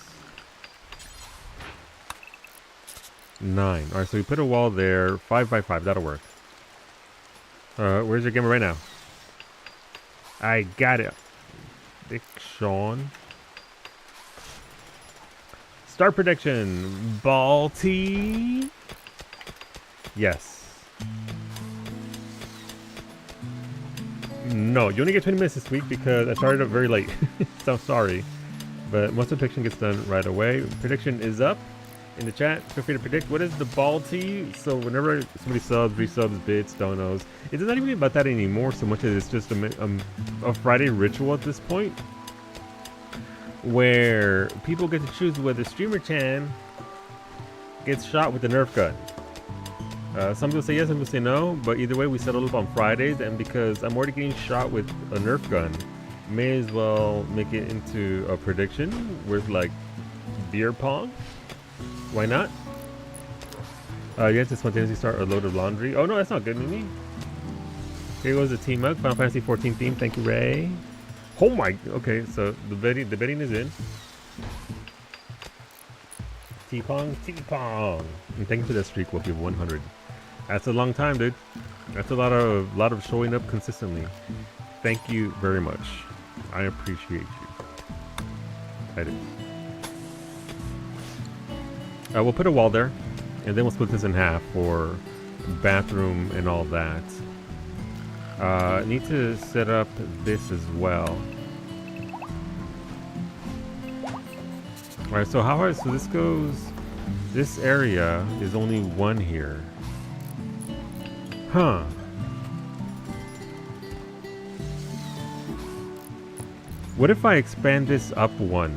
9. Alright, so we put a wall there. 5 by 5, that'll work. Where's your gamer right now? I got it. Dick Sean. Start prediction. Balti. Yes. No, you only get 20 minutes this week because I started up very late. So I'm sorry. But most of the prediction gets done right away. Prediction is up in the chat. Feel free to predict. What is the Balti? So whenever somebody subs, resubs, bits, donos, it's not even about that anymore so much as it's just a Friday ritual at this point, where people get to choose whether Streamer Chan gets shot with a Nerf gun. Some people say yes, some people say no, but either way we settle up on Fridays, and because I'm already getting shot with a Nerf gun, may as well make it into a prediction with like beer pong. Why not? You have to spontaneously start a load of laundry. Oh no, that's not good, Mimi. Here goes the team mug, Final Fantasy 14 theme. Thank you, Ray. Oh my, okay, so the betting is in. T-Pong. And thank you for that streak, Wolfie, of 100. That's a long time, dude. That's a lot of showing up consistently. Thank you very much. I appreciate you. I do. We'll put a wall there, and then we'll split this in half for bathroom and all that. Need to set up this as well. Alright, so so this goes, this area is only 1 here. Huh. What if I expand this up 1?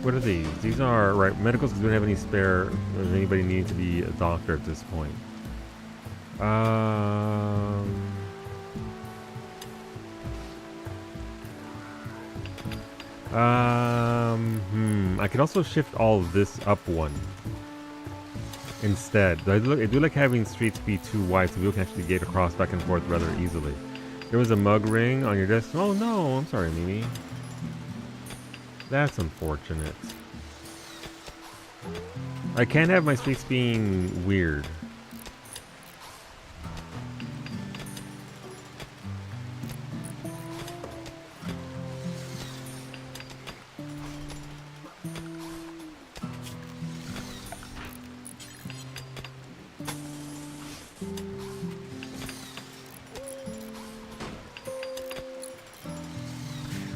What are these? These are, right, medicals, because we don't have any spare, or anybody needing to be a doctor at this point. I can also shift all of this up 1 instead. I do like having streets be too wide so people can actually get across back and forth rather easily. There was a mug ring on your desk. Oh no, I'm sorry, Mimi. That's unfortunate. I can't have my streets being weird.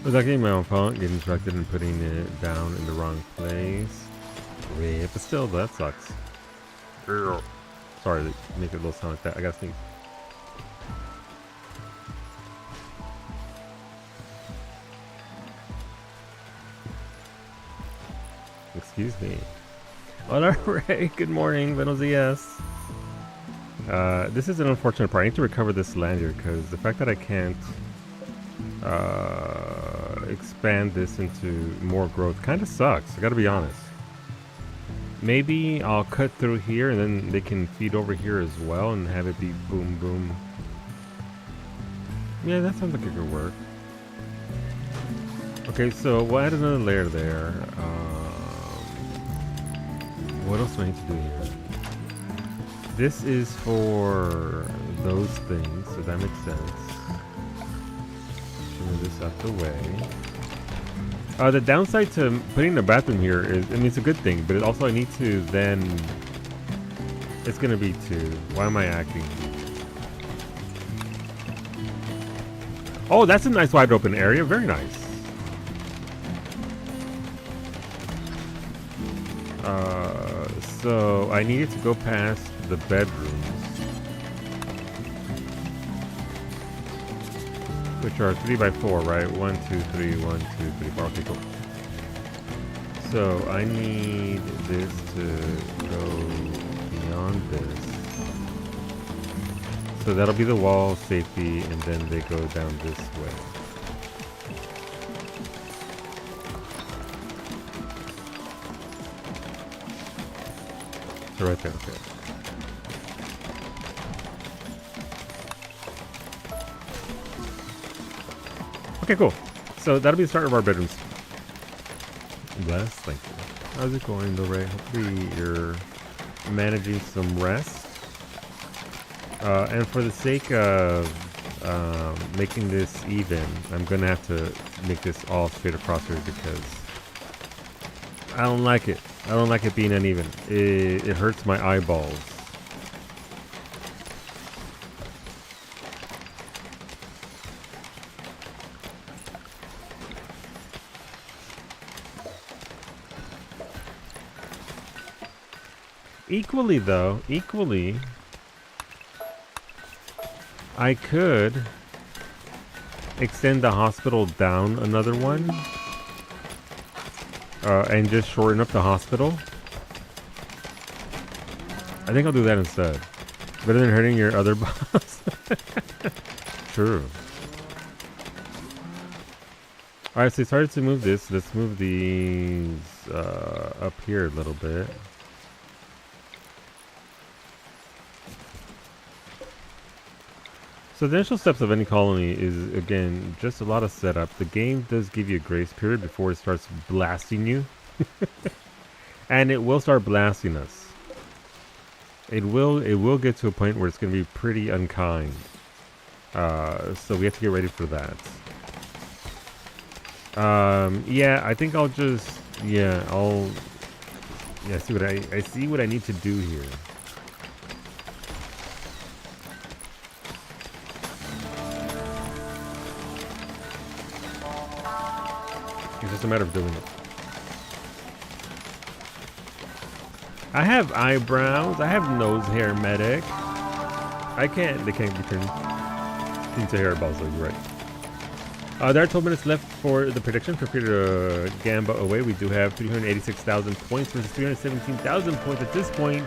Without getting my own phone, getting distracted and putting it down in the wrong place. Rip, but still, that sucks. Sorry to make it a little sound like that. I gotta sneeze. Excuse me. Alright, good morning, buenos dias. This is an unfortunate part. I need to recover this lanyard because the fact that I can't expand this into more growth kind of sucks. I gotta be honest. Maybe I'll cut through here and then they can feed over here as well and have it be boom boom. Yeah, that sounds like it could work. Okay, so we'll add another layer there. What else do I need to do here? This is for those things, so that makes sense. Move this out the way. The downside to putting a bathroom here is, I mean, it's a good thing, but also I need to then, it's gonna be 2. Why am I acting? Oh, that's a nice wide open area. Very nice. So I needed to go past the bedrooms, which are 3 by 4, right? 1, 2, 3, 1, 2, 3, 4. Okay, cool. So I need this to go beyond this. So that'll be the wall safety, and then they go down this way. So right there, okay. Okay, cool. So that'll be the start of our bedrooms. Bless, thank you. How's it going, though, Ray? Hopefully you're managing some rest. And for the sake of making this even, I'm gonna have to make this all straight across here because I don't like it. I don't like it being uneven. It hurts my eyeballs. Equally, though, I could extend the hospital down another one. And just shorten up the hospital. I think I'll do that instead. Better than hurting your other boss. True. Alright, so I started to move this. Let's move these up here a little bit. So the initial steps of any colony is, again, just a lot of setup. The game does give you a grace period before it starts blasting you. And it will start blasting us. It will get to a point where it's going to be pretty unkind. So we have to get ready for that. Yeah, I think I'll just, see what I need to do here. It's just a matter of doing it. I have eyebrows. I have nose hair medic. They can't be turned into hairballs, so you're right. There are 12 minutes left for the prediction. Feel free to gamba away. We do have 386,000 points versus 317,000 points at this point.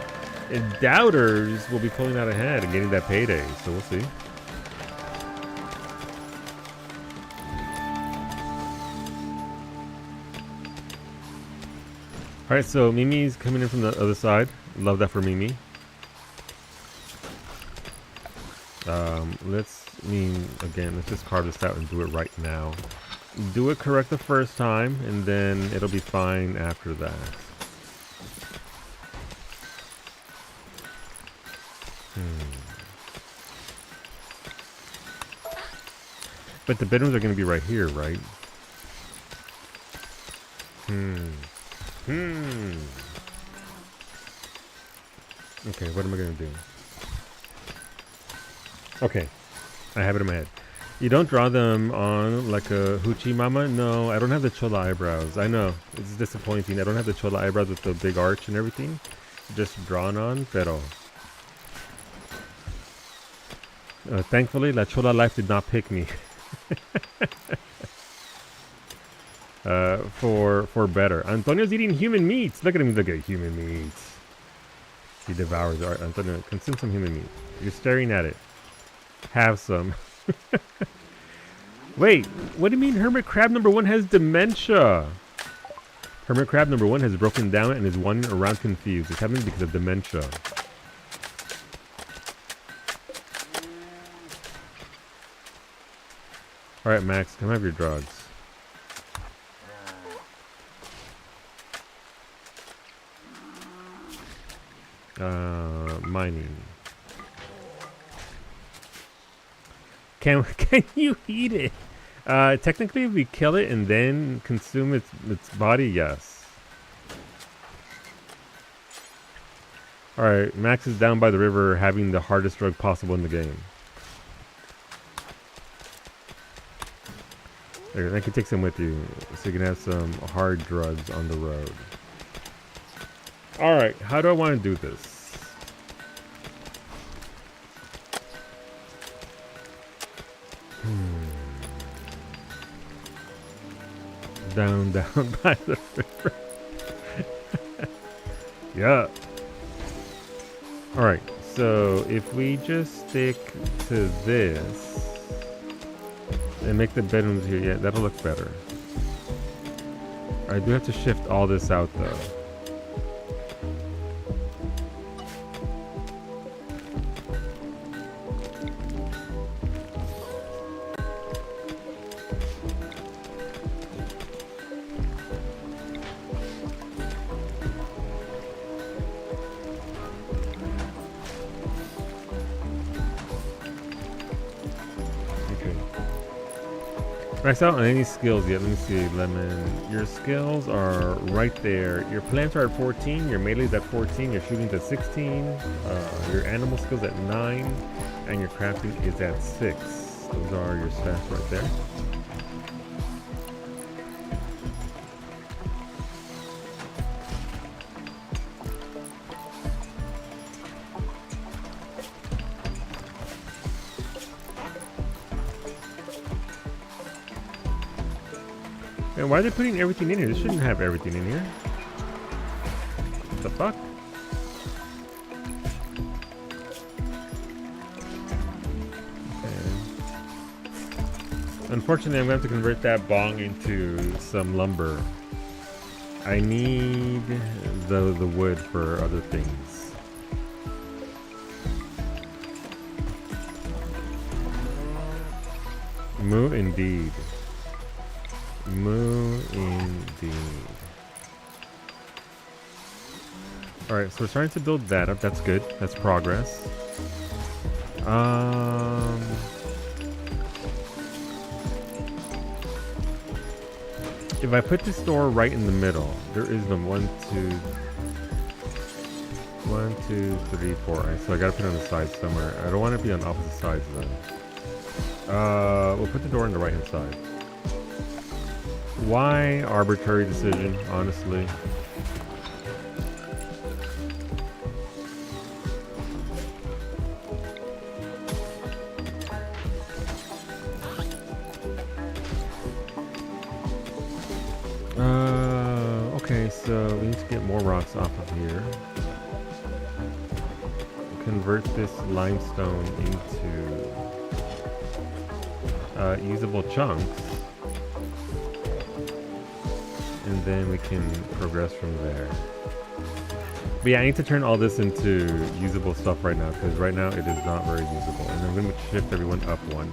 And doubters will be pulling out ahead and getting that payday. So we'll see. Alright, so Mimi's coming in from the other side. Love that for Mimi. Let's just carve this out and do it right now. Do it correct the first time, and then it'll be fine after that. But the bedrooms are going to be right here, right? Okay, what am I going to do? Okay, I have it in my head. You don't draw them on like a hoochie mama? No, I don't have the chola eyebrows. I know, it's disappointing. I don't have the chola eyebrows with the big arch and everything. Just drawn on, pero... thankfully, La Chola Life did not pick me. For better. Antonio's eating human meats. Look at him, look at human meats. He devours art. Antonio, consume some human meat. You're staring at it. Have some. Wait, what do you mean Hermit Crab number 1 has dementia? Hermit Crab number 1 has broken down and is wandering around confused. It's happening because of dementia. Alright, Max, come have your drugs. Mining. Can you eat it? Technically, if we kill it and then consume its body, yes. Alright, Max is down by the river having the hardest drug possible in the game. There, I can take some with you so you can have some hard drugs on the road. Alright, how do I want to do this? Down by the river. Yeah. Alright, so if we just stick to this and make the bedrooms here, yeah, that'll look better. I do have to shift all this out though. Max out on any skills yet. Let me see, Lemon. Your skills are right there. Your plants are at 14. Your melee's at 14. Your shooting's at 16. Your animal skills at 9. And your crafting is at 6. Those are your stats right there. And why are they putting everything in here? This shouldn't have everything in here. What the fuck? Okay. Unfortunately, I'm going to have to convert that bong into some lumber. I need the wood for other things. Moo indeed. Moo indeed. Alright, so we're starting to build that up. That's good. That's progress. If I put this door right in the middle, there is the 1, 2, 3, 4. Alright, so I gotta put it on the side somewhere. I don't want it to be on opposite sides though. We'll put the door on the right hand side. Why arbitrary decision, honestly? Okay, so we need to get more rocks off of here. Convert this limestone into usable chunks. And then we can progress from there. But yeah, I need to turn all this into usable stuff right now, because right now it is not very usable. And I'm going to shift everyone up 1.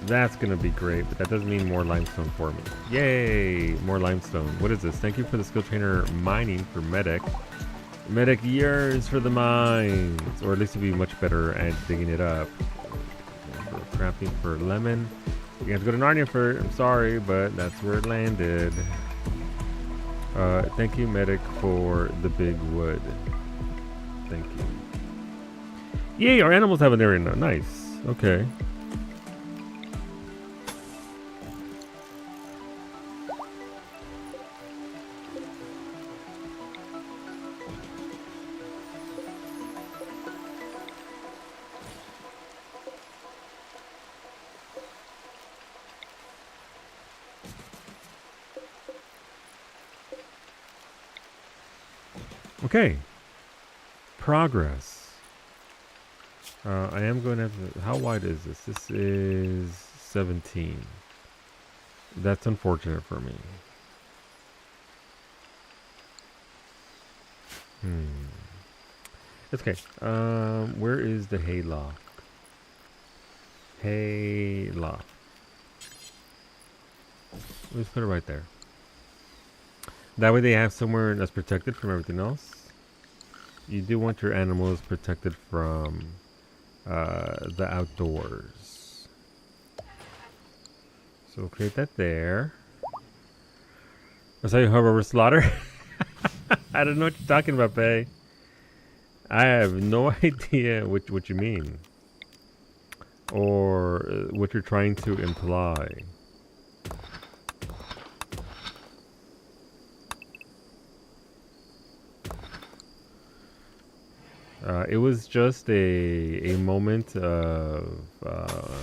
That's going to be great, but that does mean more limestone for me. Yay! More limestone. What is this? Thank you for the skill trainer mining for medic. Medic years for the mines. Or at least it'll be much better at digging it up. For crafting for lemon. You have to go to Narnia for it. I'm sorry, but that's where it landed. Thank you, medic, for the big wood. Thank you. Yay, our animals have an area now. Nice. Okay. Okay. Progress. I am going to have to... How wide is this? This is 17. That's unfortunate for me. It's okay. Where is the hayloft? Hayloft. Let's put it right there. That way they have somewhere that's protected from everything else. You do want your animals protected from the outdoors. So we'll create that there. That's how you hover over slaughter. I don't know what you're talking about, Bay. I have no idea what you mean. Or what you're trying to imply. It was just a moment of,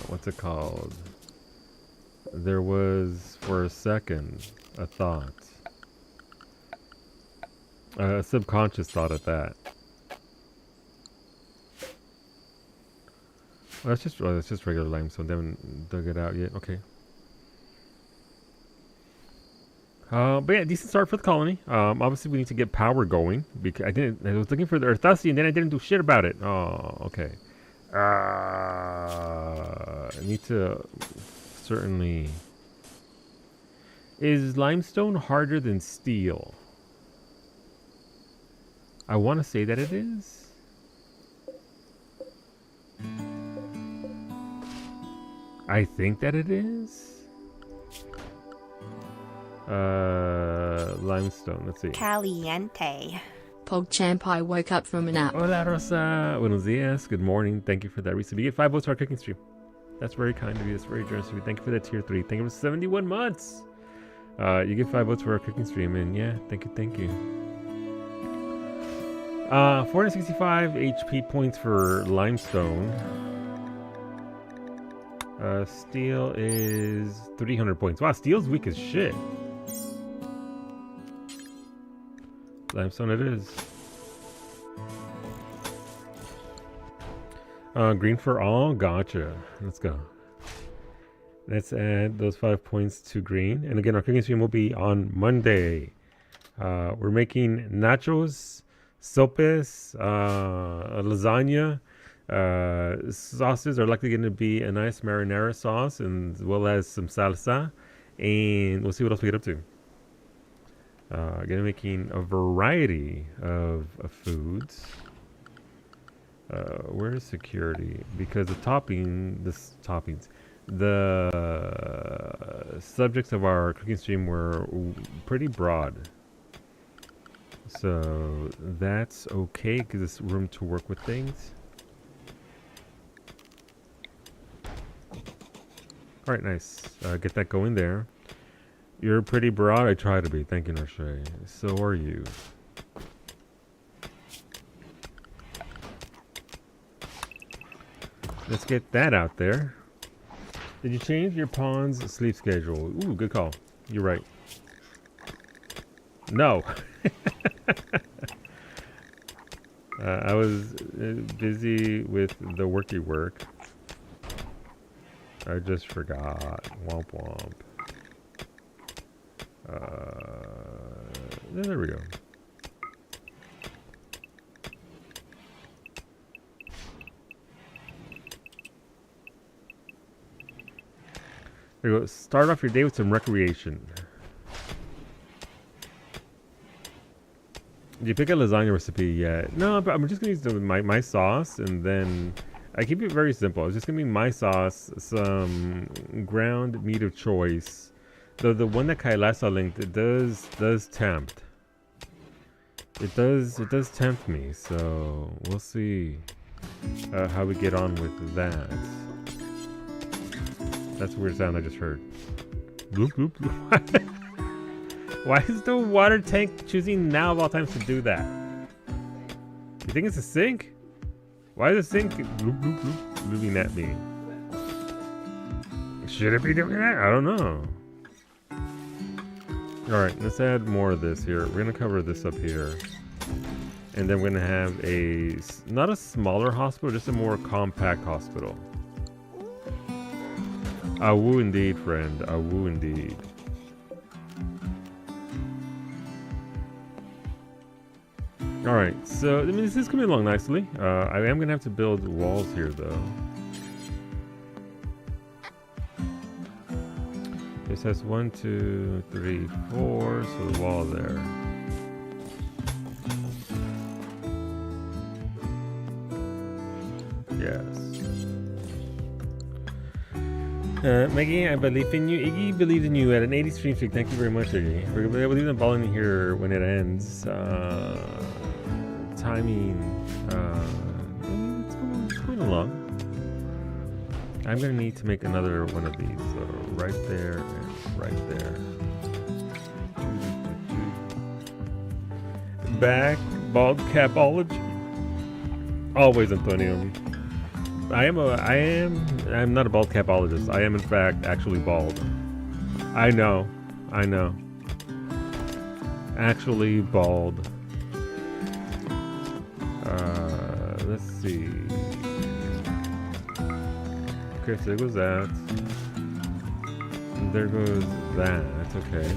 what's it called? There was, for a second, a thought. A subconscious thought at that. Well, that's just regular limestone. They haven't dug it out yet. Okay. But yeah, decent start for the colony. Obviously we need to get power going because I was looking for the Earthusty and then I didn't do shit about it. Oh, okay. I need to certainly. Is limestone harder than steel? I want to say that it is. I think that it is. Limestone. Let's see. Caliente. PogChamp, I woke up from a nap. Hola, Rosa. Buenos dias. Good morning. Thank you for that resub. You get 5 votes for our cooking stream. That's very kind of you. That's very generous of you. Thank you for that tier 3. Thank you for 71 months. You get 5 votes for our cooking stream. And yeah, thank you. Thank you. 465 HP points for limestone. Steel is 300 points. Wow, steel's weak as shit. Limestone it is. Green for all? Gotcha. Let's go. Let's add those 5 points to green. And again, our cooking stream will be on Monday. We're making nachos, sopes, lasagna. Sauces are likely going to be a nice marinara sauce and as well as some salsa. And we'll see what else we get up to. Again, making a variety of foods. Where is security? Because the subjects of our cooking stream were pretty broad. So that's okay, because it's room to work with things. Alright, nice. Get that going there. You're pretty broad. I try to be. Thank you, Narshay. So are you. Let's get that out there. Did you change your pawn's sleep schedule? Ooh, good call. You're right. No. I was busy with the worky work. I just forgot. Womp womp. There we go. There you go. Start off your day with some recreation. Did you pick a lasagna recipe yet? No, but I'm just gonna use my sauce, and then I keep it very simple. It's just gonna be my sauce, some ground meat of choice. Though the one that Kailasa linked, it does tempt. It does tempt me. So we'll see how we get on with that. That's a weird sound I just heard. Bloop, bloop, bloop. Why is the water tank choosing now of all times to do that? You think it's a sink? Why is the sink bloop, bloop, bloop, looking at me? Should it be doing that? I don't know. Alright, let's add more of this here. We're going to cover this up here. And then we're gonna have not a smaller hospital, just a more compact hospital. A woo indeed, friend. A woo indeed. Alright, so I mean, this is coming along nicely. I am gonna have to build walls here though. This has 1, 2, 3, 4, so the wall there. Yes. Maggie, I believe in you. Iggy believed in you at an 80 stream streak. Thank you very much, Iggy. We're gonna be able to leave ball in here when it ends. Timing. It's going along. I'm gonna need to make another one of these. So right there and right there. Back bald capology. Always, Antonio. I'm not a bald capologist. I am in fact actually bald. I know. Actually bald. Let's see. Okay, so there goes that. And there goes that. Okay.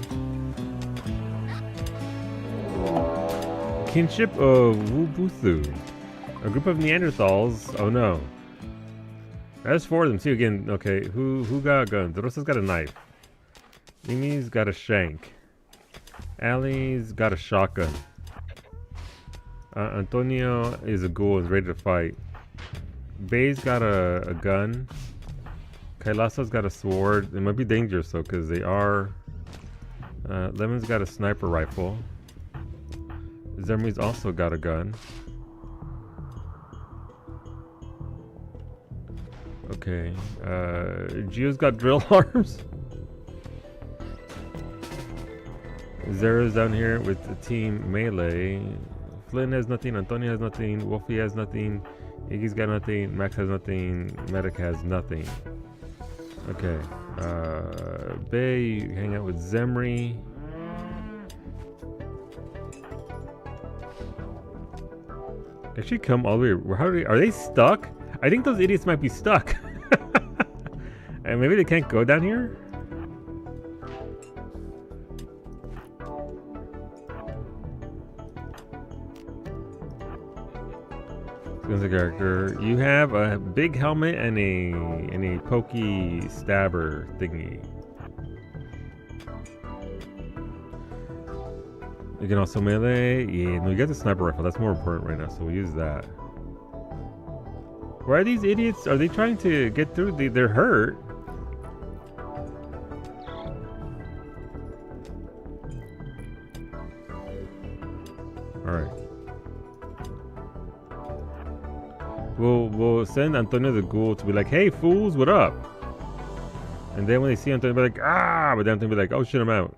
Kinship of Wubuthu. A group of Neanderthals. Oh no. There's 4 of them. See again. Okay, who got guns? Rosa's got a knife. Mimi's got a shank. Allie's got a shotgun. Antonio is a ghoul, is ready to fight. Bay's got a gun. Kailasa's got a sword. It might be dangerous though, because they are. Lemon's got a sniper rifle. Zermi's also got a gun. Okay. Gio's got drill arms. Zera's down here with the team melee. Flynn has nothing, Antonio has nothing, Wolfie has nothing, Iggy's got nothing, Max has nothing, Medic has nothing. Okay. Bay, you hang out with Zemri. Actually come all the way. Are they stuck? I think those idiots might be stuck. And maybe they can't go down here? As a character, you have a big helmet and a pokey stabber thingy. You can also melee. Yeah, no, you got the sniper rifle. That's more important right now, so we'll use that. Why are these idiots? Are they trying to get through? They're hurt. All right. We'll send Antonio the Ghoul to be like, hey fools, what up? And then when they see Antonio, they'll be like, ah! But then Antonio will be like, oh shit, I'm out.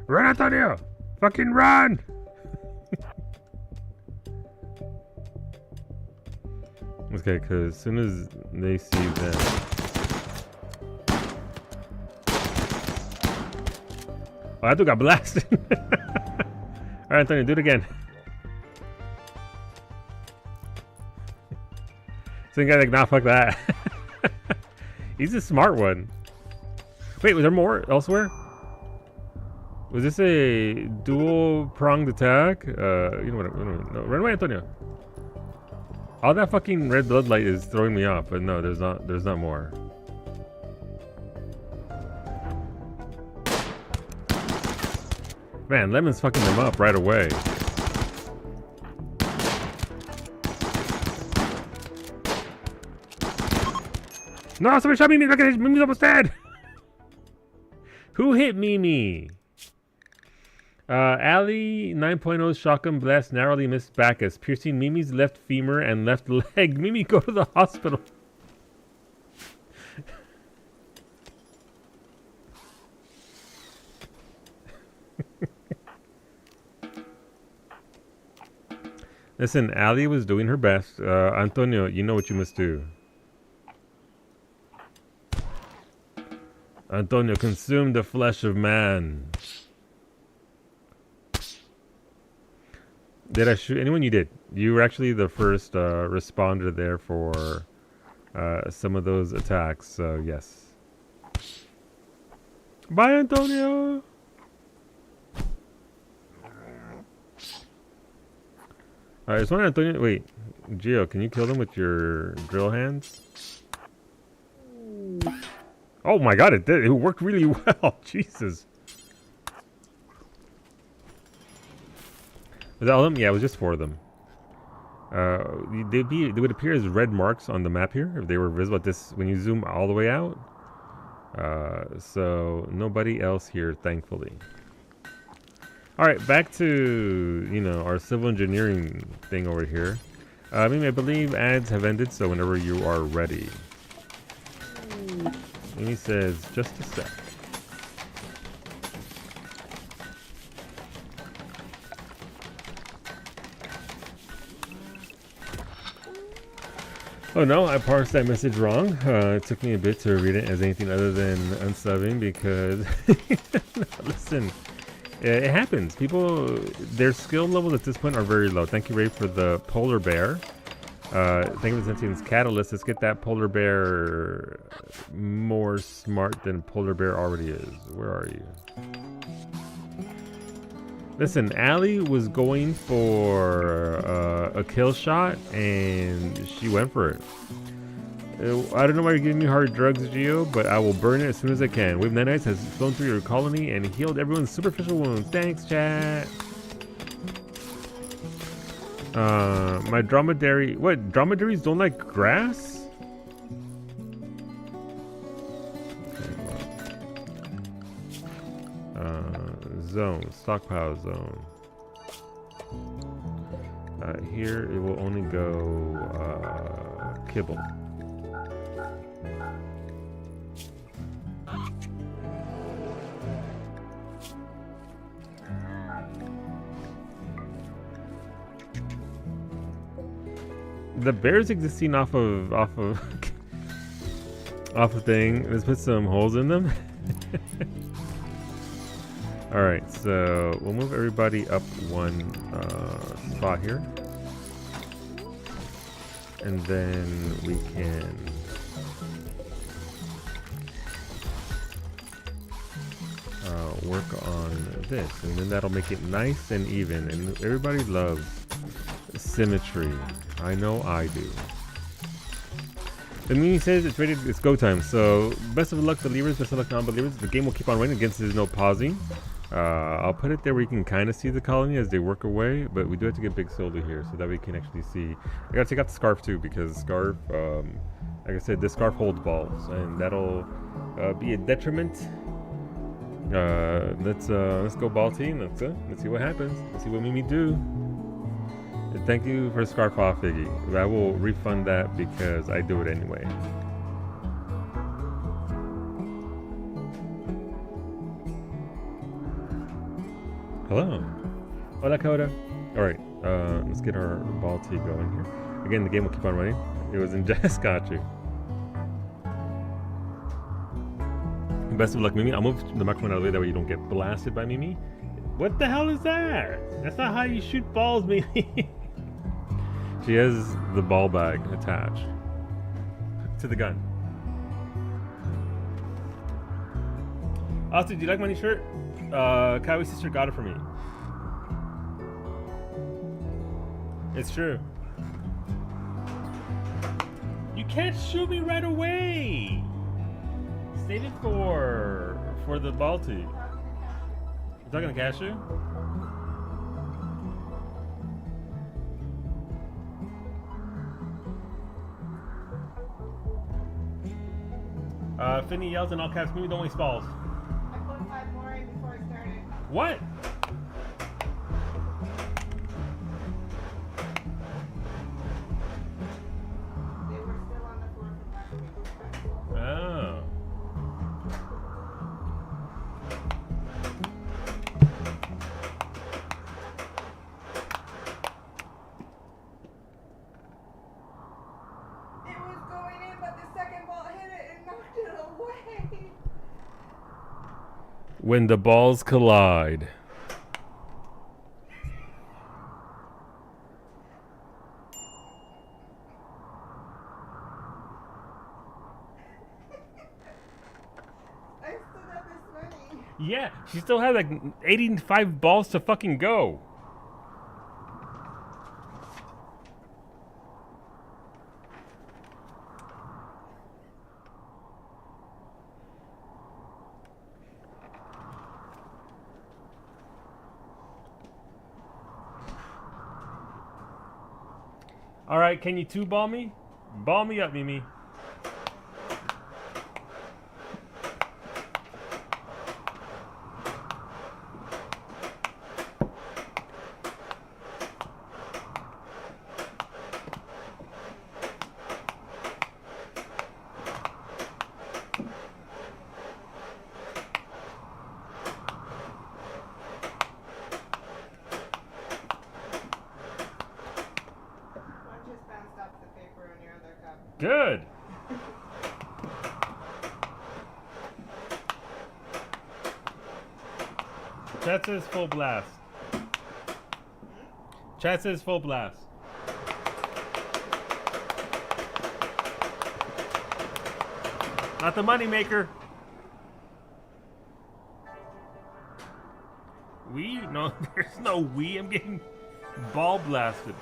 Run, Antonio! Fucking run! Okay, because as soon as they see them. Oh, that dude got blasted. Alright, Antonio, do it again. So you guys like, nah, fuck that. He's a smart one. Wait, was there more elsewhere? Was this a dual pronged attack? You know what? No, run away, Antonio. All that fucking red bloodlight is throwing me off, but no, there's not more. Man, Lemon's fucking them up right away. No, somebody shot Mimi! Look at it! Mimi's almost dead! Who hit Mimi? Ali 9.0's shotgun blast narrowly missed Bacchus, piercing Mimi's left femur and left leg. Mimi, go to the hospital. Listen, Ali was doing her best. Antonio, you know what you must do. Antonio, consume the flesh of man. Did I shoot anyone? You did. You were actually the first responder there for some of those attacks, so yes. Bye, Antonio! Alright, just one Antonio. Wait, Gio, can you kill them with your drill hands? Oh my god, it did. It worked really well. Jesus. Was that all of them? Yeah, it was just 4 of them. They would appear as red marks on the map here if they were visible at this when you zoom all the way out. So nobody else here, thankfully. All right, back to our civil engineering thing over here. I believe ads have ended, so whenever you are ready. Amy says, just a sec. Oh no, I parsed that message wrong. It took me a bit to read it as anything other than unsubbing because, listen, it happens. People, their skill levels at this point are very low. Thank you, Ray, for the polar bear. Thank you for sending this catalyst. Let's get that polar bear more smart than polar bear already is. Where are you? Listen, Allie was going for a kill shot, and she went for it. I don't know why you're giving me hard drugs, Gio, but I will burn it as soon as I can. Wave Nanites has flown through your colony and healed everyone's superficial wounds. Thanks, chat. My dromedary... What? Dromedaries don't like grass? Zone. Stockpile zone. Here it will only go kibble. The bear's existing off of thing. Let's put some holes in them. Alright, so we'll move everybody up 1 spot here. And then we can work on this. And then that'll make it nice and even. And everybody loves symmetry. I know I do. The meme says it's ready. It's go time. So best of luck, believers. Best of luck, non-believers. The game will keep on running against there's no pausing. I'll put it there where you can kind of see the colony as they work away, but we do have to get big solar here so that we can actually see. I gotta take out the scarf too because scarf, like I said, this scarf holds balls, and that'll be a detriment. Let's go ball team. Let's see what happens. Let's see what Mimi do. Thank you for scarf off, Iggy. I will refund that because I do it anyway. Hello. Hola, Coda. Alright, let's get our ball tee going here. Again, the game will keep on running. It was in Jess got you. Best of luck, Mimi. I'll move the microphone out of the way that way you don't get blasted by Mimi. What the hell is that? That's not how you shoot balls, Mimi. She has the ball bag attached to the gun. Austin, do you like my new shirt? Kaiwi's sister got it for me. It's true. You can't shoot me right away. Save it for the ball tee. You talking to Cashew? Finney yells in all caps, Mimi, don't waste balls. I put 5 more in before I started. What? They were still on the floor from last week. Oh. It was going in, but the second ball hit it and knocked it away. When the balls collide. I stood up this morning. Yeah, she still had like 85 balls to fucking go. All right, can you two ball me? Ball me up, Mimi. One just bounced off the paper on your other cup. Good. Chat says full blast. Chat says full blast. Not the money maker. We? No, there's no we. I'm getting ball blasted.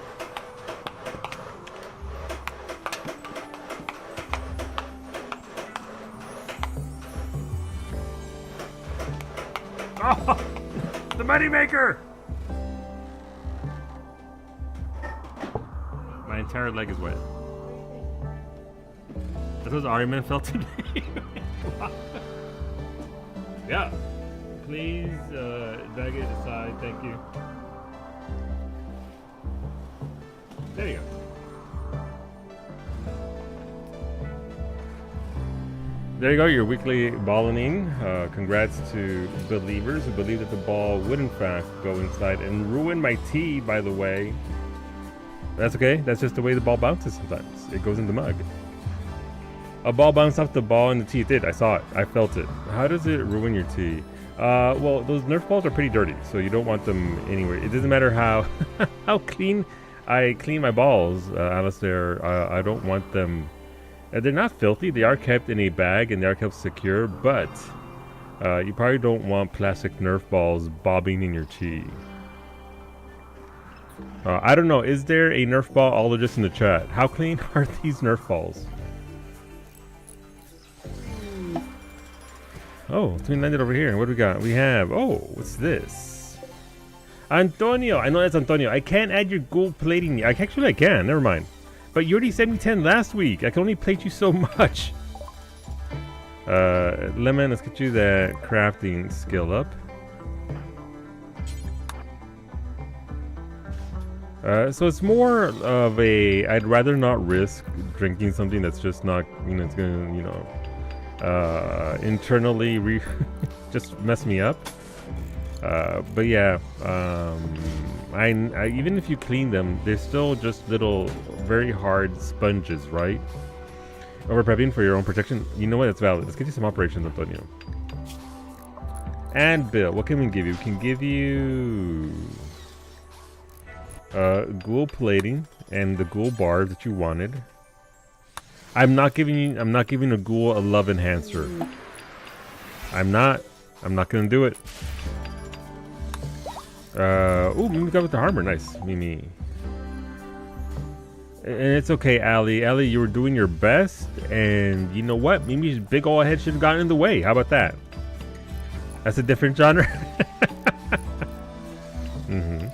Oh, the money maker. My entire leg is wet. That's what Ariman felt today. Yeah. Please drag it aside. Thank you. There you go. There you go, your weekly balloning. Congrats to believers who believe that the ball would in fact go inside and ruin my tea, by the way. That's okay. That's just the way the ball bounces sometimes. It goes in the mug. A ball bounced off the ball and the tea. It did. I saw it. I felt it. How does it ruin your tea? Well, those Nerf balls are pretty dirty, so you don't want them anywhere. It doesn't matter how how clean I clean my balls, Alistair. I don't want them. They're not filthy. They are kept in a bag and they are kept secure, but you probably don't want plastic Nerf balls bobbing in your tea. I don't know. Is there a Nerf ball ologist in the chat? How clean are these Nerf balls? Oh, it's been landed over here. What do we got? We have, oh, what's this? Antonio. I know that's Antonio. I can't add your gold plating. Actually, I can. Never mind. But you already sent me 10 last week. I can only plate you so much. Lemon, let's get you that crafting skill up. So it's more of a, I'd rather not risk drinking something that's just not, you know, it's gonna, you know, internally just mess me up. But yeah, I even if you clean them, they're still just little, very hard sponges, right? Over prepping for your own protection. You know what? That's valid. Let's get you some operations, Antonio. And Bill, what can we give you? We can give you ghoul plating and the ghoul bars that you wanted. I'm not giving a ghoul a love enhancer. I'm not gonna do it. Ooh, Mimi got with the armor. Nice, Mimi. And it's okay, Allie. Allie, you were doing your best, and you know what? Mimi's big old head should have gotten in the way. How about that? That's a different genre. Mm-hmm.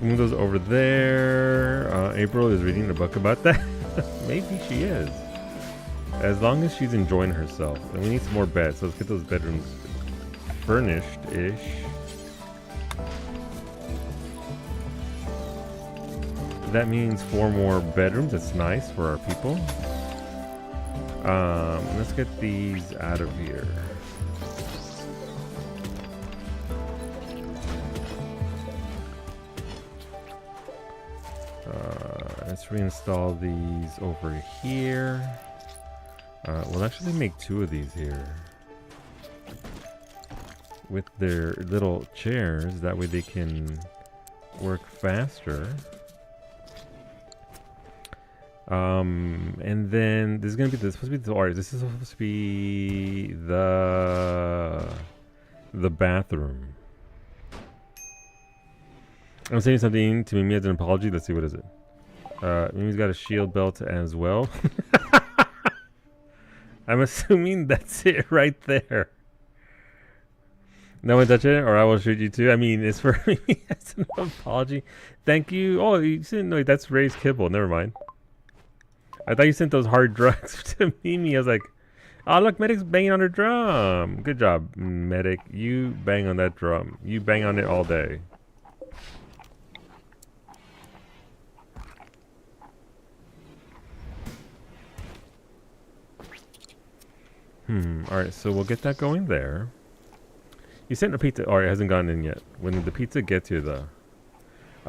Move those over there. April is reading a book about that. Maybe she is. As long as she's enjoying herself. And we need some more beds. So let's get those bedrooms furnished-ish. That means 4 more bedrooms. That's nice for our people. Let's get these out of here. Let's reinstall these over here. We'll actually make 2 of these here. With their little chairs, that way they can work faster. And then this is gonna be supposed to be the art. This is supposed to be the bathroom. I'm saying something to Mimi as an apology. Let's see, what is it? Mimi's got a shield belt as well. I'm assuming that's it right there. No one touch it, or I will shoot you too. I mean, it's for Mimi as an apology. Thank you. Oh, you said no. That's Ray's kibble. Never mind. I thought you sent those hard drugs to Mimi. I was like, oh, look, Medic's banging on her drum. Good job, Medic. You bang on that drum. You bang on it all day. Alright, so we'll get that going there. You sent a pizza. Oh, it hasn't gotten in yet. When did the pizza get to though?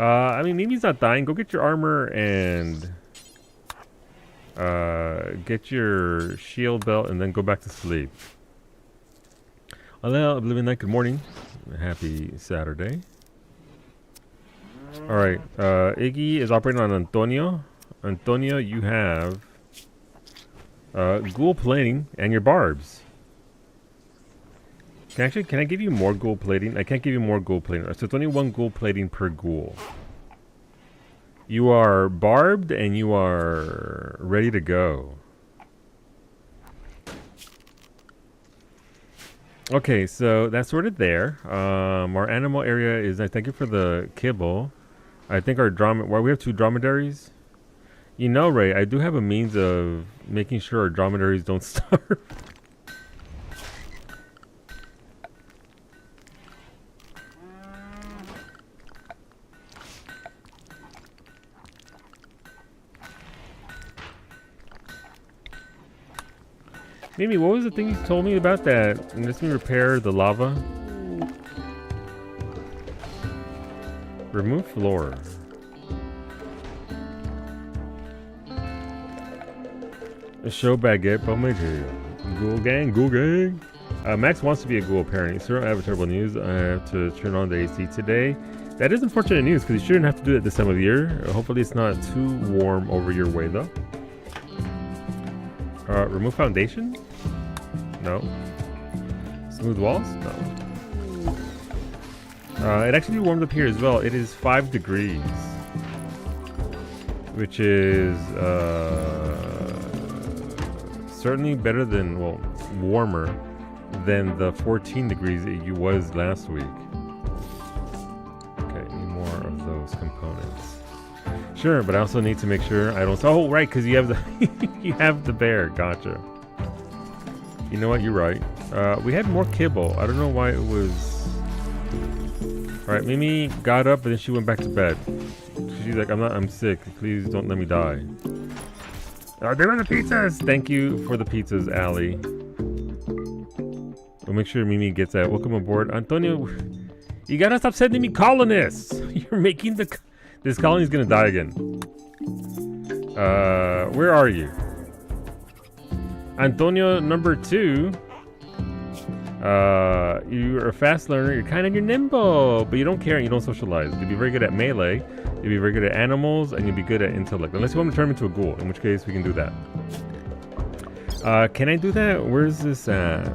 I mean, Mimi's not dying. Go get your armor and get your shield belt and then go back to sleep. Hello, Oblivion Knight. Good morning. Happy Saturday. Alright, Iggy is operating on Antonio. Antonio, you have ghoul plating and your barbs. Can I give you more ghoul plating? I can't give you more ghoul plating. So it's only 1 ghoul plating per ghoul. You are barbed and you are ready to go. Okay, so that's sorted there. Our animal area is, I thank you for the kibble. I think our we have 2 dromedaries. You know, Ray, I do have a means of making sure our dromedaries don't starve. Mimi, what was the thing you told me about that? Let me repair the lava. Remove floor. Show baguette, but material. Ghoul gang, ghoul gang. Max wants to be a ghoul apparently. Sir, I have terrible news. I have to turn on the AC today. That is unfortunate news because you shouldn't have to do it this time of year. Hopefully it's not too warm over your way though. Remove foundation? No. Smooth walls? No. It actually warmed up here as well. It is 5 degrees. Which is certainly better than, well, warmer than the 14 degrees it was last week. Okay, need more of those components. Sure, but I also need to make sure I don't. Oh, right, because you have the you have the bear. Gotcha. You know what? You're right. We had more kibble. I don't know why it was. All right, Mimi got up and then she went back to bed. She's like, I'm sick. Please don't let me die. They're on the pizzas. Thank you for the pizzas, Allie. We'll make sure Mimi gets that. Welcome aboard, Antonio. You gotta stop sending me colonists. You're making this colony's gonna die again. Where are you? Antonio number 2. You're a fast learner. You're nimble, but you don't care and you don't socialize. You'll be very good at melee. You'll be very good at animals, and you'll be good at intellect. Unless you want to turn him into a ghoul, in which case we can do that. Can I do that? Where's this at?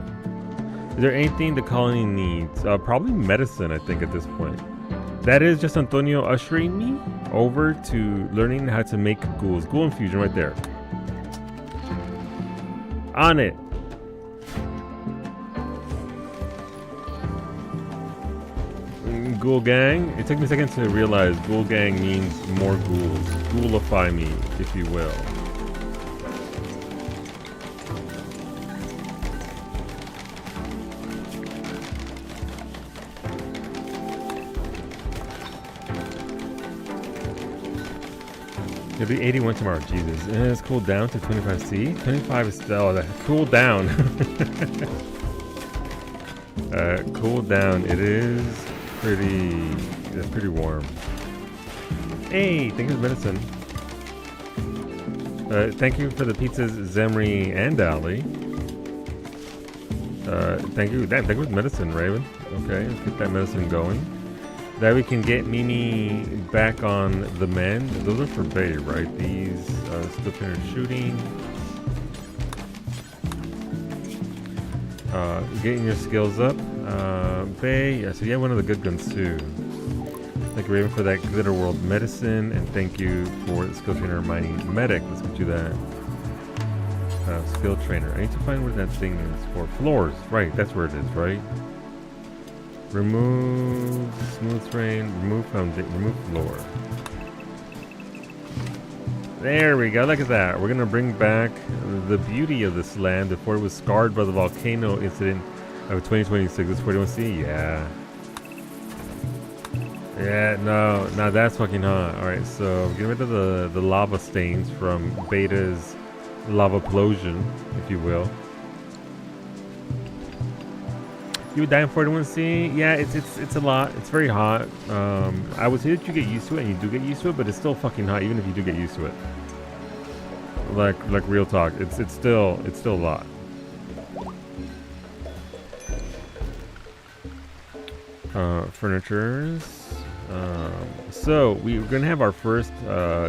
Is there anything the colony needs? Probably medicine, I think, at this point. That is just Antonio ushering me over to learning how to make ghouls. Ghoul infusion right there. On it. Ghoul gang. It took me a second to realize ghoul gang means more ghouls. Ghoulify me, if you will. It'll be 81 tomorrow. Jesus. It's cooled down to 25C. 25 is still cooled down. Cooled down. It is pretty warm. Hey, think of medicine. Thank you for the pizzas, Zemri and Ali. Thank you. Thank you for the medicine, Raven. Okay, let's get that medicine going. That we can get Mimi back on the mend. Those are for Bay, right? These still finished shooting. Getting your skills up. Bay, yeah, so you have one of the good guns too. Thank you, Raven, for that Glitter World medicine, and thank you for the skill trainer mining medic. Let's get you that skill trainer. I need to find where that thing is for floors. Right, that's where it is, right? Remove smooth terrain, remove foundation, remove floor. There we go, look at that. We're gonna bring back the beauty of this land before it was scarred by the volcano incident of 2026. This 41C, yeah. Yeah, no, now that's fucking hot. Alright, so get rid of the lava stains from Beta's lava implosion, if you will. You would die in 41C? Yeah, it's a lot. It's very hot. I would say that you get used to it, and you do get used to it, but it's still fucking hot, even if you do get used to it. Like real talk, it's still a lot. Furnitures. So we're gonna have our first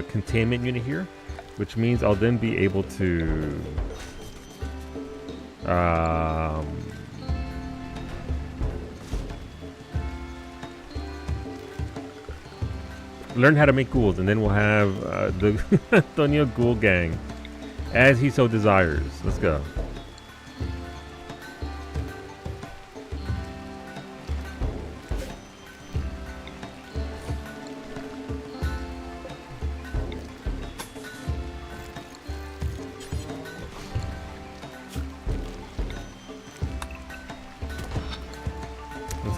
containment unit here, which means I'll then be able to learn how to make ghouls, and then we'll have the Antonio Ghoul Gang as he so desires. Let's go.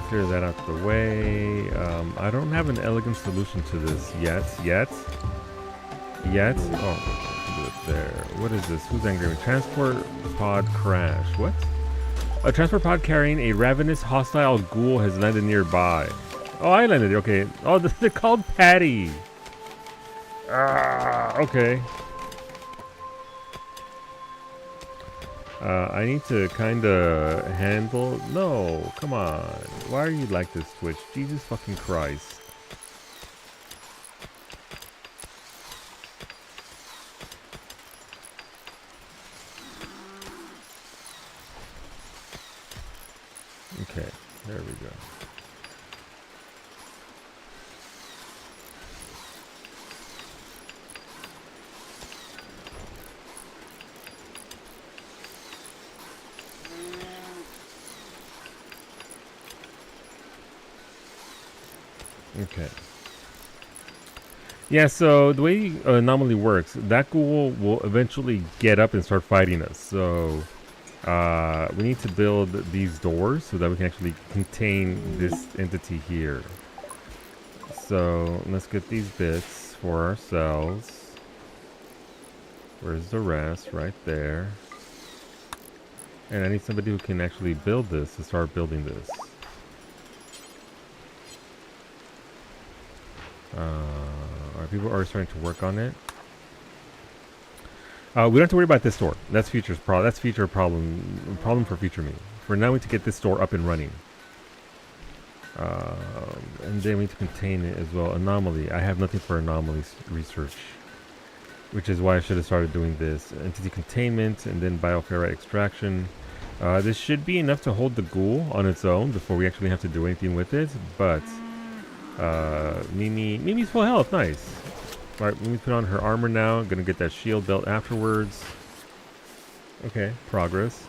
Clear that out the way. I don't have an elegant solution to this yet. Oh, do it there. What is this? Who's angry? Transport pod crash. What? A transport pod carrying a ravenous hostile ghoul has landed nearby. Oh, I landed. Okay. Oh, they're called Patty. Okay. I need to kind of handle... No, come on. Why are you like this, Twitch? Jesus fucking Christ. Okay, there we go. Okay. Yeah, so the way anomaly works, that ghoul will eventually get up and start fighting us. So we need to build these doors so that we can actually contain this entity here. So let's get these bits for ourselves. Where's the rest? Right there. And I need somebody who can actually build this to start building this. People are starting to work on it. We don't have to worry about this door. That's future's problem. That's future problem for future me. For now, we need to get this door up and running. And then we need to contain it as well. Anomaly. I have nothing for anomaly research, which is why I should have started doing this. Entity containment and then bioferrite extraction. This should be enough to hold the ghoul on its own before we actually have to do anything with it, but Mimi's full health, nice. Alright, Mimi put on her armor now. Gonna get that shield belt afterwards. Okay, progress.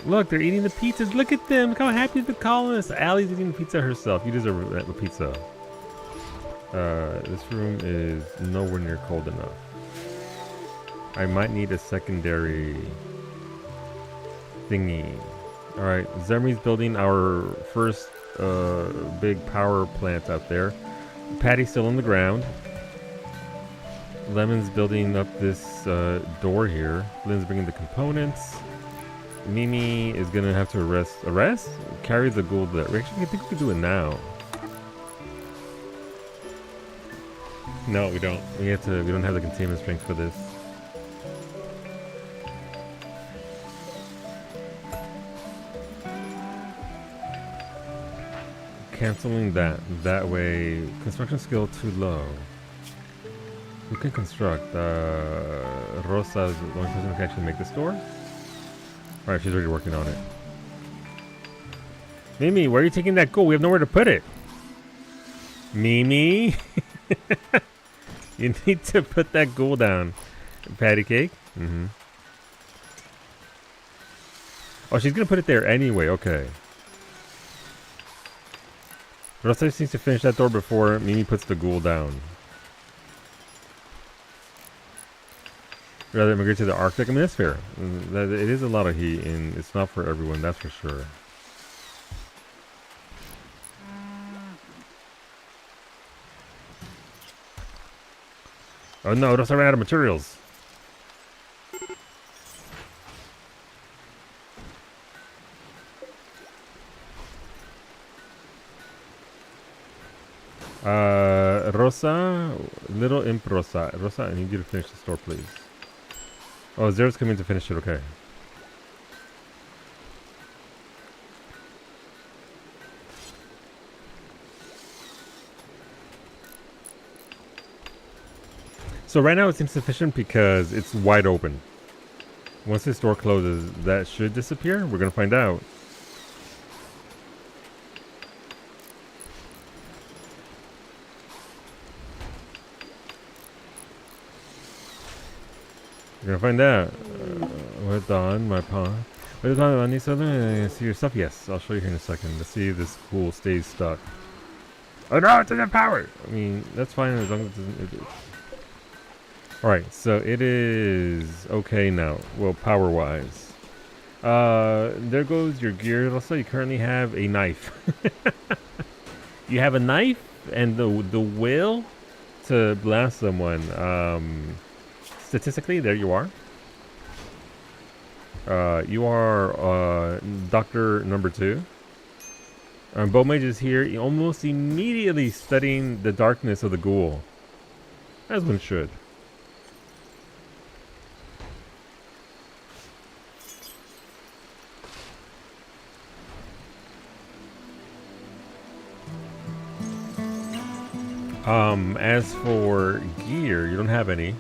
Look, they're eating the pizzas. Look at them. Look how happy the colonists. Allie's eating the pizza herself. You deserve a pizza. This room is nowhere near cold enough. I might need a secondary thingy. Alright, Zemri's building our first big power plant out there. Patty's still on the ground. Lemon's building up this door here. Lynn's bringing the components. Mimi is gonna have to arrest? Carry the ghoul there. Actually, I think we could do it now. No, we don't. We have to. We don't have the containment strength for this. Canceling that. That way, construction skill too low. Who can construct? Rosa is the only person who can actually make this door. All right, she's already working on it. Mimi, where are you taking that gold? We have nowhere to put it. Mimi, you need to put that gold down. Patty cake. Mm-hmm. Oh, she's gonna put it there anyway. Okay. Rosa just needs to finish that door before Mimi puts the ghoul down. Rather immigrate to the Arctic Hemisphere. It is a lot of heat, and it's not for everyone. That's for sure. Oh no, Rosa ran out of materials. Rosa, little imp Rosa. Rosa, I need you to finish the store, please. Oh, Zero's coming to finish it, okay. So right now it's insufficient because it's wide open. Once this door closes, that should disappear. We're gonna find out. We're gonna find out. We're done, my pawn. Wait on these other see your stuff? Yes, I'll show you here in a second. Let's see if this ghoul stays stuck. Oh no, it doesn't have power! I mean, that's fine as long as it doesn't. Alright, so it is okay now. Well, power-wise. There goes your gear. Also, you currently have a knife. You have a knife and the will to blast someone. Statistically, there you are. You are Doctor Number 2. Bowmage is here, almost immediately studying the darkness of the ghoul, as one should. As for gear, you don't have any.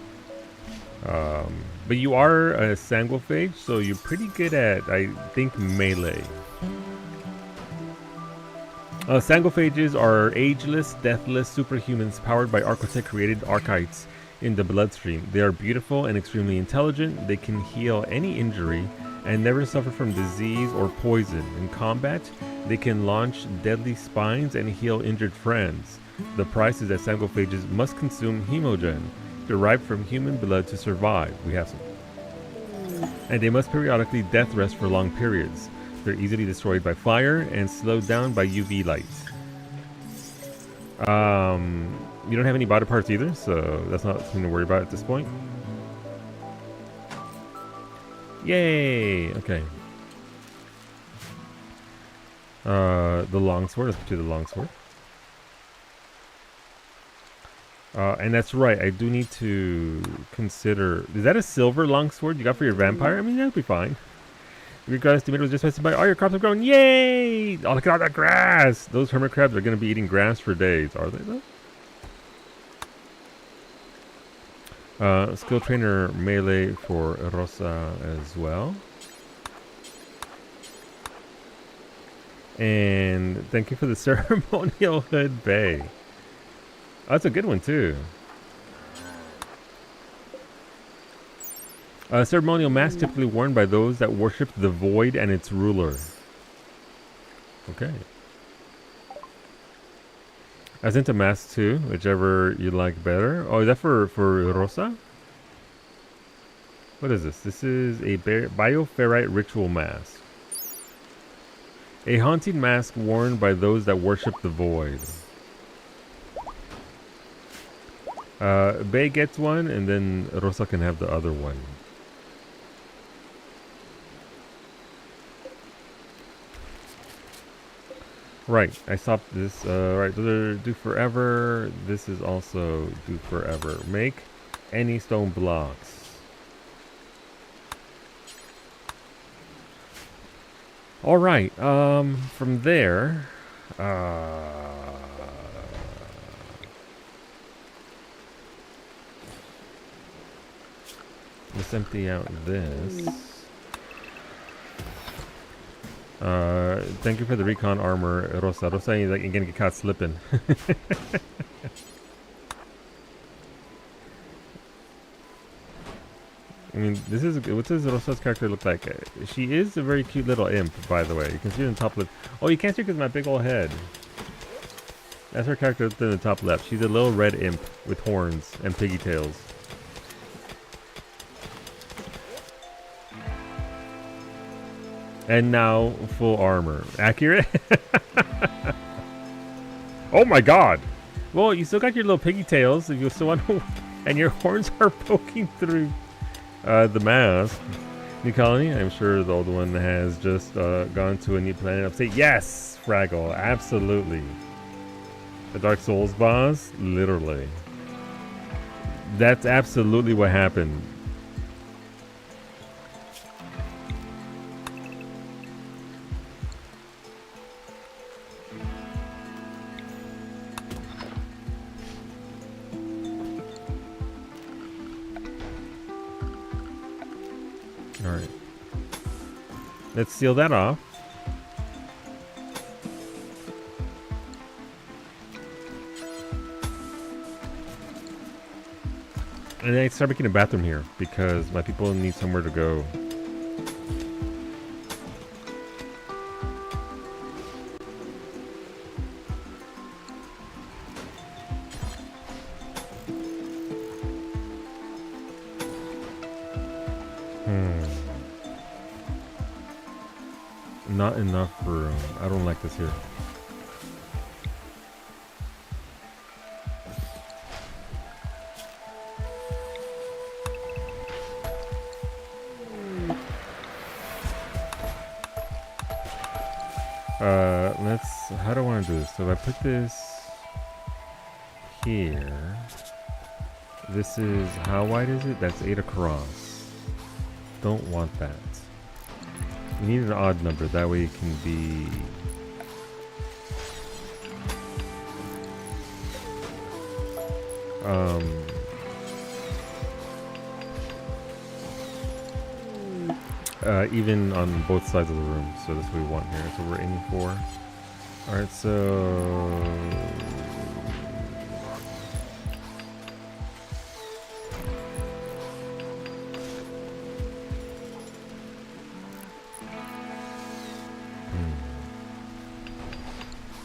But you are a sanguiphage, so you're pretty good at, I think, melee. Sanguiphages are ageless, deathless superhumans powered by Architect-created archites in the bloodstream. They are beautiful and extremely intelligent. They can heal any injury and never suffer from disease or poison. In combat, they can launch deadly spines and heal injured friends. The price is that sanguiphages must consume hemogen, derived from human blood, to survive. We have some. And they must periodically death rest for long periods. They're easily destroyed by fire and slowed down by UV light. You don't have any body parts either, so that's not something to worry about at this point. Yay! Okay. The longsword. Let's do the longsword. And that's right, I do need to consider... Is that a silver longsword you got for your vampire? I mean, that'd be fine. Your guys' tomato was just specified. All your crops have grown. Yay! Oh, look at all that grass! Those hermit crabs are going to be eating grass for days. Are they, though? Skill trainer melee for Rosa as well. And thank you for the ceremonial hood bay. Oh, that's a good one, too. Ceremonial mask typically worn by those that worship the void and its ruler. Okay. As into mask too, whichever you like better. Oh, is that for Rosa? What is this? This is a bioferrite ritual mask. A haunting mask worn by those that worship the void. Bay gets one, and then Rosa can have the other one. Right, I stopped this. Right, those are do forever. This is also do forever. Make any stone blocks. All right. From there, let's empty out this. Thank you for the recon armor, Rosa. Rosa, you're like, gonna get caught slipping. I mean, this is what does Rosa's character look like? She is a very cute little imp, by the way. You can see it in the top left. Oh, you can't see because of my big old head. That's her character up in the top left. She's a little red imp with horns and piggy tails. And now full armor. Accurate? Oh my god! Well, you still got your little piggy tails if you still want to, and your horns are poking through the mask. New colony? I'm sure the old one has just gone to a new planet upstate. Yes! Fraggle, absolutely. The Dark Souls boss? Literally. That's absolutely what happened. Alright. Let's seal that off. And then I start making a bathroom here because my people need somewhere to go. Not enough room. I don't like this here. How do I want to do this? So if I put this here, this is, how wide is it? That's 8 across. Don't want that. We need an odd number, that way it can be... even on both sides of the room, so that's what we want here. So we're aiming for. Alright, so...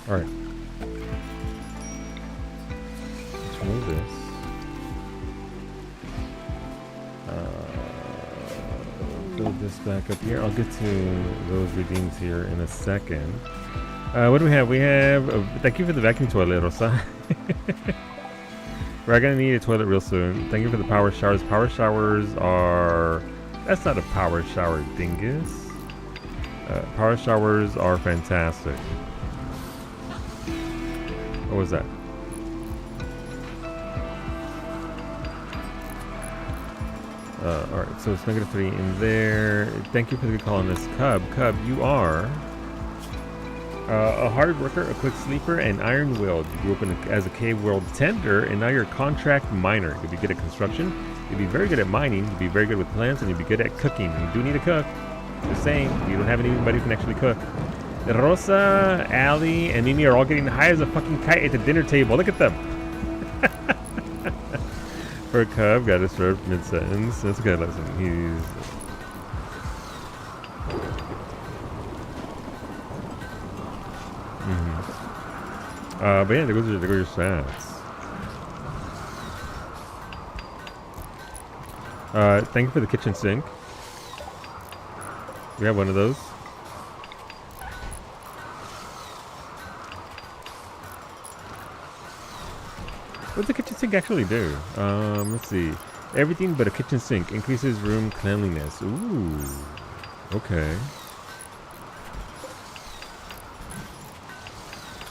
Alright. Let's remove this. Build this back up here. I'll get to those redeems here in a second. What do we have? We have... thank you for the vacuum toilet, Rosa. We're gonna need a toilet real soon. Thank you for the power showers. Power showers are... That's not a power shower, dingus. Power showers are fantastic. What was that? Alright, so it's -3 in there. Thank you for the good call on this. Cub, you are a hard worker, a quick sleeper, and iron-willed. You grew up as a cave world tender, and now you're a contract miner. You'll be good at construction, you'll be very good at mining, you'll be very good with plants, and you'll be good at cooking. And you do need a cook. Just saying, you don't have anybody who can actually cook. Rosa, Ali, and Mimi are all getting high as a fucking kite at the dinner table. Look at them. For a cub, got to serve mid-sentence. That's a good lesson. He's... but yeah, there goes your stats. Thank you for the kitchen sink. We have one of those. What does the kitchen sink actually do? Let's see. Everything but a kitchen sink increases room cleanliness. Ooh. Okay.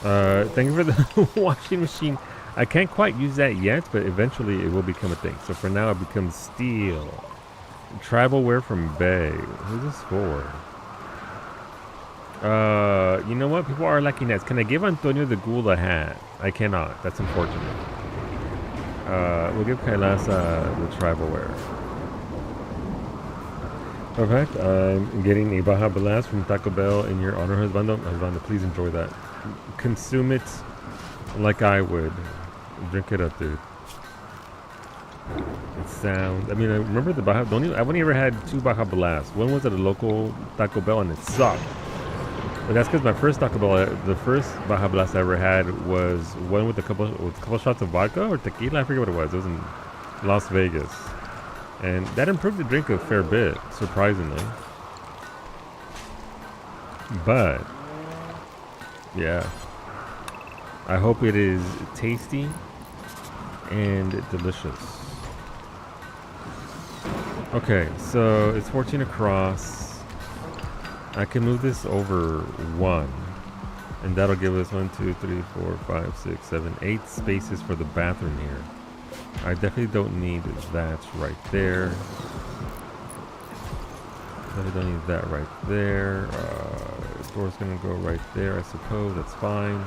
Thank you for the washing machine. I can't quite use that yet, but eventually it will become a thing. So for now, it becomes steel. Tribal wear from Bay. Who's this for? You know what? People are liking that. Can I give Antonio the Ghoul a hat? I cannot. That's unfortunate. We'll give Kailasa the tribal wear. Perfect. I'm getting a Baja Blast from Taco Bell in your honor, Husbando. Husbando, please enjoy that. Consume it like I would. Drink it up, dude. It sounds... I mean, I remember the Baja... I've only ever had 2 Baja Blasts. One was at a local Taco Bell and it sucked. But that's because my first Taco Bell, the first Baja Blast I ever had was one with a couple shots of vodka or tequila. I forget what it was. It was in Las Vegas. And that improved the drink a fair bit, surprisingly. But, yeah. I hope it is tasty and delicious. Okay, so it's 14 across. I can move this over 1. And that'll give us 1, 2, 3, 4, 5, 6, 7, 8 spaces for the bathroom here. I definitely don't need that right there. Definitely don't need that right there. Door's gonna go right there, I suppose. That's fine.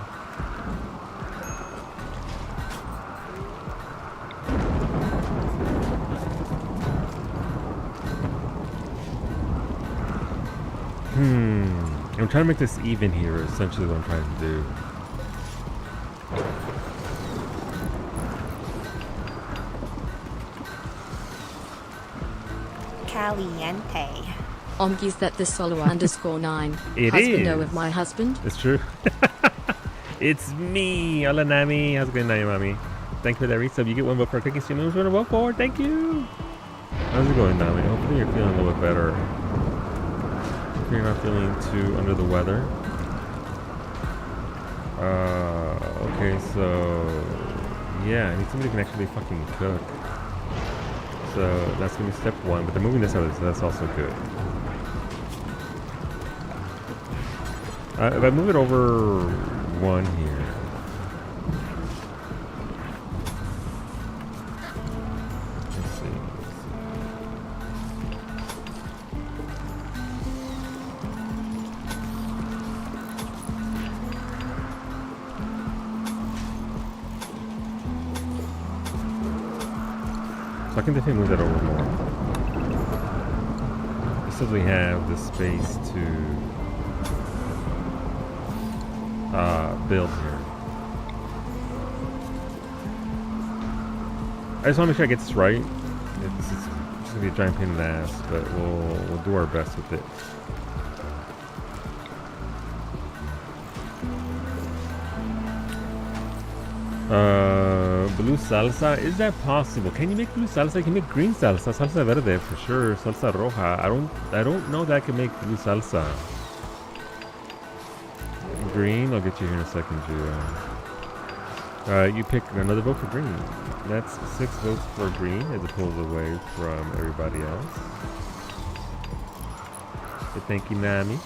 I'm trying to make this even here, essentially what I'm trying to do. Caliente. Is that the solo _9? It Husbando is. of my husband? It's true. It's me. Hola, Nami. How's it going, Nami? Thank you for that resub. You get 1 vote for a cooking stream. Who's going to vote for? Thank you. How's it going, Nami? Hopefully you're feeling a little bit better. Hopefully you're not feeling too under the weather. Okay, so... yeah, I need somebody who can actually fucking cook. So that's going to be step 1, but they're moving this out, so that's also good. If I move it over 1 here. Let's see. So I can definitely move that over more. Just so we have the space to build here. I just want to make sure I get this right. This is just gonna be a giant pain in the ass, but we'll do our best with it. Blue salsa, is that possible? Can you make blue salsa? You can make green salsa, salsa verde for sure, salsa roja. I don't know that I can make blue salsa. Green, I'll get you here in a second, Ju. You pick another vote for green. That's 6 votes for green as opposed away from everybody else. So thank you, Nami.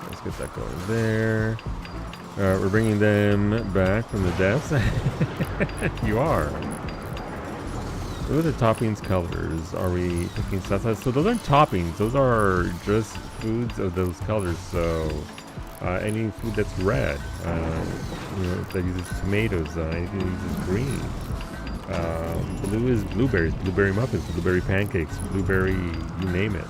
Let's get that going there. We're bringing them back from the depths. You are. What are the toppings colors? Are we picking salsa? So those aren't toppings. Those are just foods of those colors. So any food that's red, that uses tomatoes, anything that uses green. Blue is blueberries, blueberry muffins, blueberry pancakes, blueberry, you name it.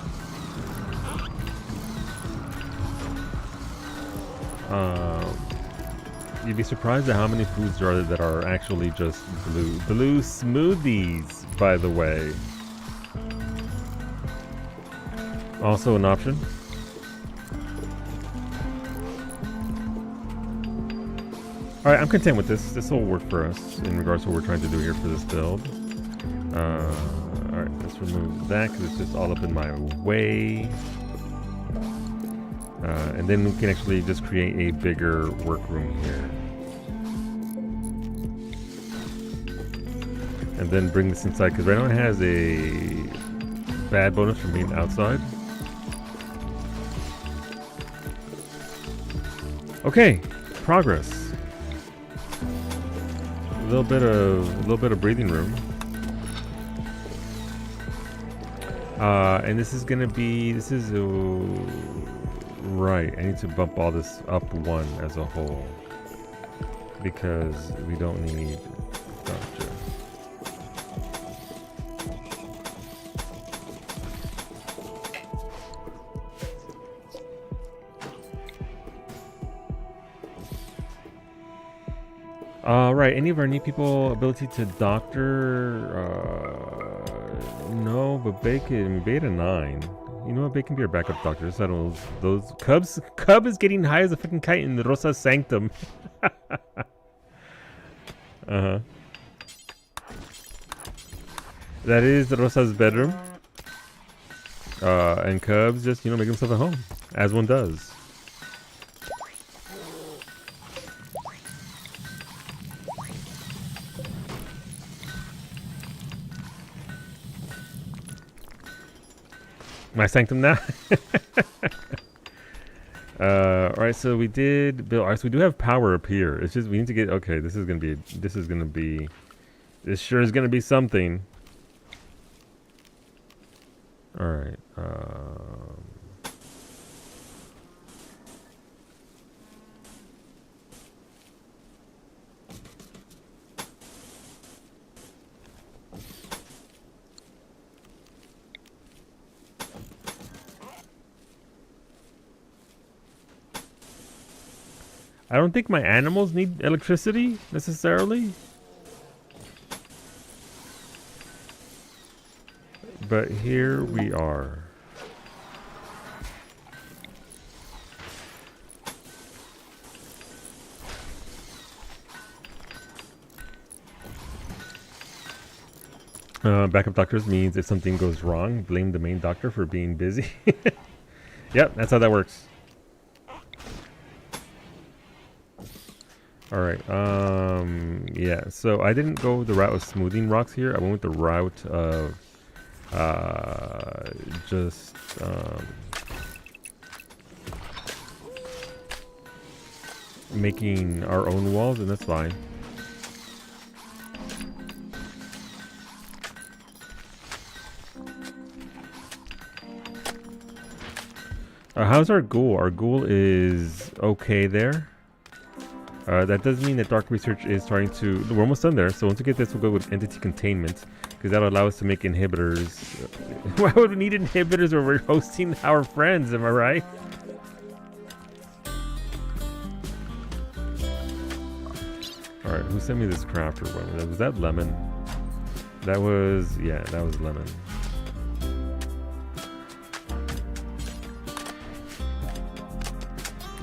You'd be surprised at how many foods there are that are actually just blue. Blue smoothies, by the way. Also an option. Alright, I'm content with this. This will work for us in regards to what we're trying to do here for this build. Alright, let's remove that because it's just all up in my way. And then we can actually just create a bigger workroom here. And then bring this inside, because right now it has a bad bonus from being outside. Okay, progress. A little bit of breathing room. And this is gonna be, right, I need to bump all this up 1 as a whole. Because we don't need, gotcha. Right, any of our new people ability to doctor, no, but Bacon, Beta 9. You know what, Bacon be our backup doctor. Just I don't know, those Cub is getting high as a fucking kite in the Rosa's sanctum. Uh-huh. That is the Rosa's bedroom. And Cubs just, make himself at home, as one does. My sanctum now. Alright, so we did build. Alright, so we do have power up here. It's just we need to get. Okay, this sure is gonna be something. Alright. I don't think my animals need electricity necessarily. But here we are. Backup doctors means if something goes wrong, blame the main doctor for being busy. Yep, that's how that works. Alright, yeah, so I didn't go the route of smoothing rocks here. I went with the route of just making our own walls, and that's fine. How's our ghoul? Our ghoul is okay there. That does mean that dark research is starting to... We're almost done there, so once we get this, we'll go with entity containment, because that'll allow us to make inhibitors. Why would we need inhibitors when we're hosting our friends, am I right? Alright, who sent me this crafter one? Was that Lemon? That was... yeah, that was Lemon.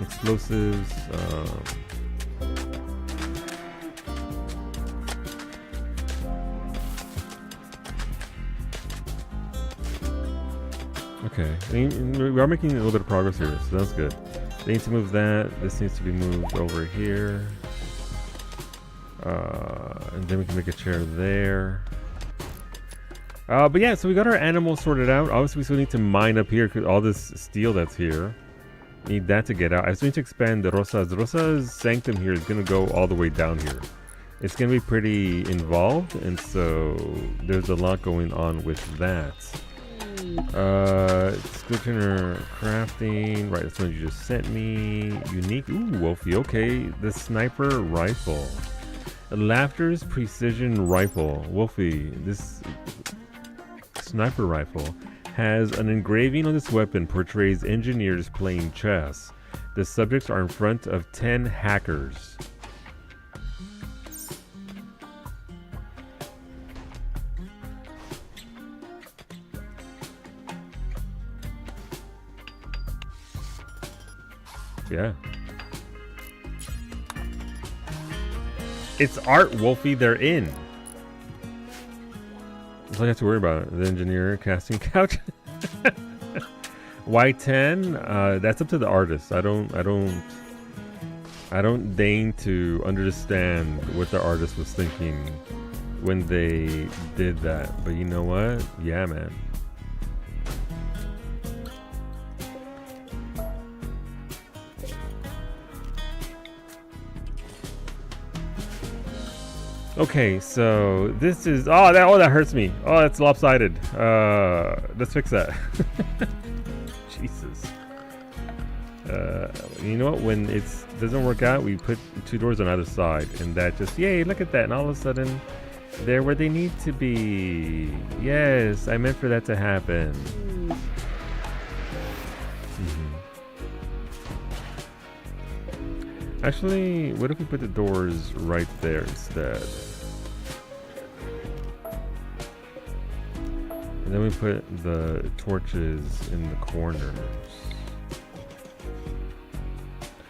Explosives, okay, we are making a little bit of progress here, so that's good. They need to move that. This needs to be moved over here. And then we can make a chair there. But yeah, so we got our animals sorted out. Obviously, we still need to mine up here because all this steel that's here. Need that to get out. I still need to expand the Rosa's. The Rosa's sanctum here is going to go all the way down here. It's going to be pretty involved, and so there's a lot going on with that. Skill trainer crafting. Right, that's one you just sent me. Unique. Ooh, Wolfie. Okay, the sniper rifle. Laughter's precision rifle. Wolfie, this sniper rifle has an engraving on this weapon portrays engineers playing chess. The subjects are in front of 10 hackers. Yeah. It's art, Wolfie, they're in. That's all you have to worry about. The engineer casting couch. Y10, that's up to the artist. I don't deign to understand what the artist was thinking when they did that. But you know what? Yeah, man. Okay, so this is that hurts me. Oh, that's lopsided. Let's fix that. Jesus. You know what? When it doesn't work out, we put 2 doors on either side, and that just yay! Look at that! And all of a sudden, they're where they need to be. Yes, I meant for that to happen. Actually, what if we put the doors right there instead? And then we put the torches in the corners.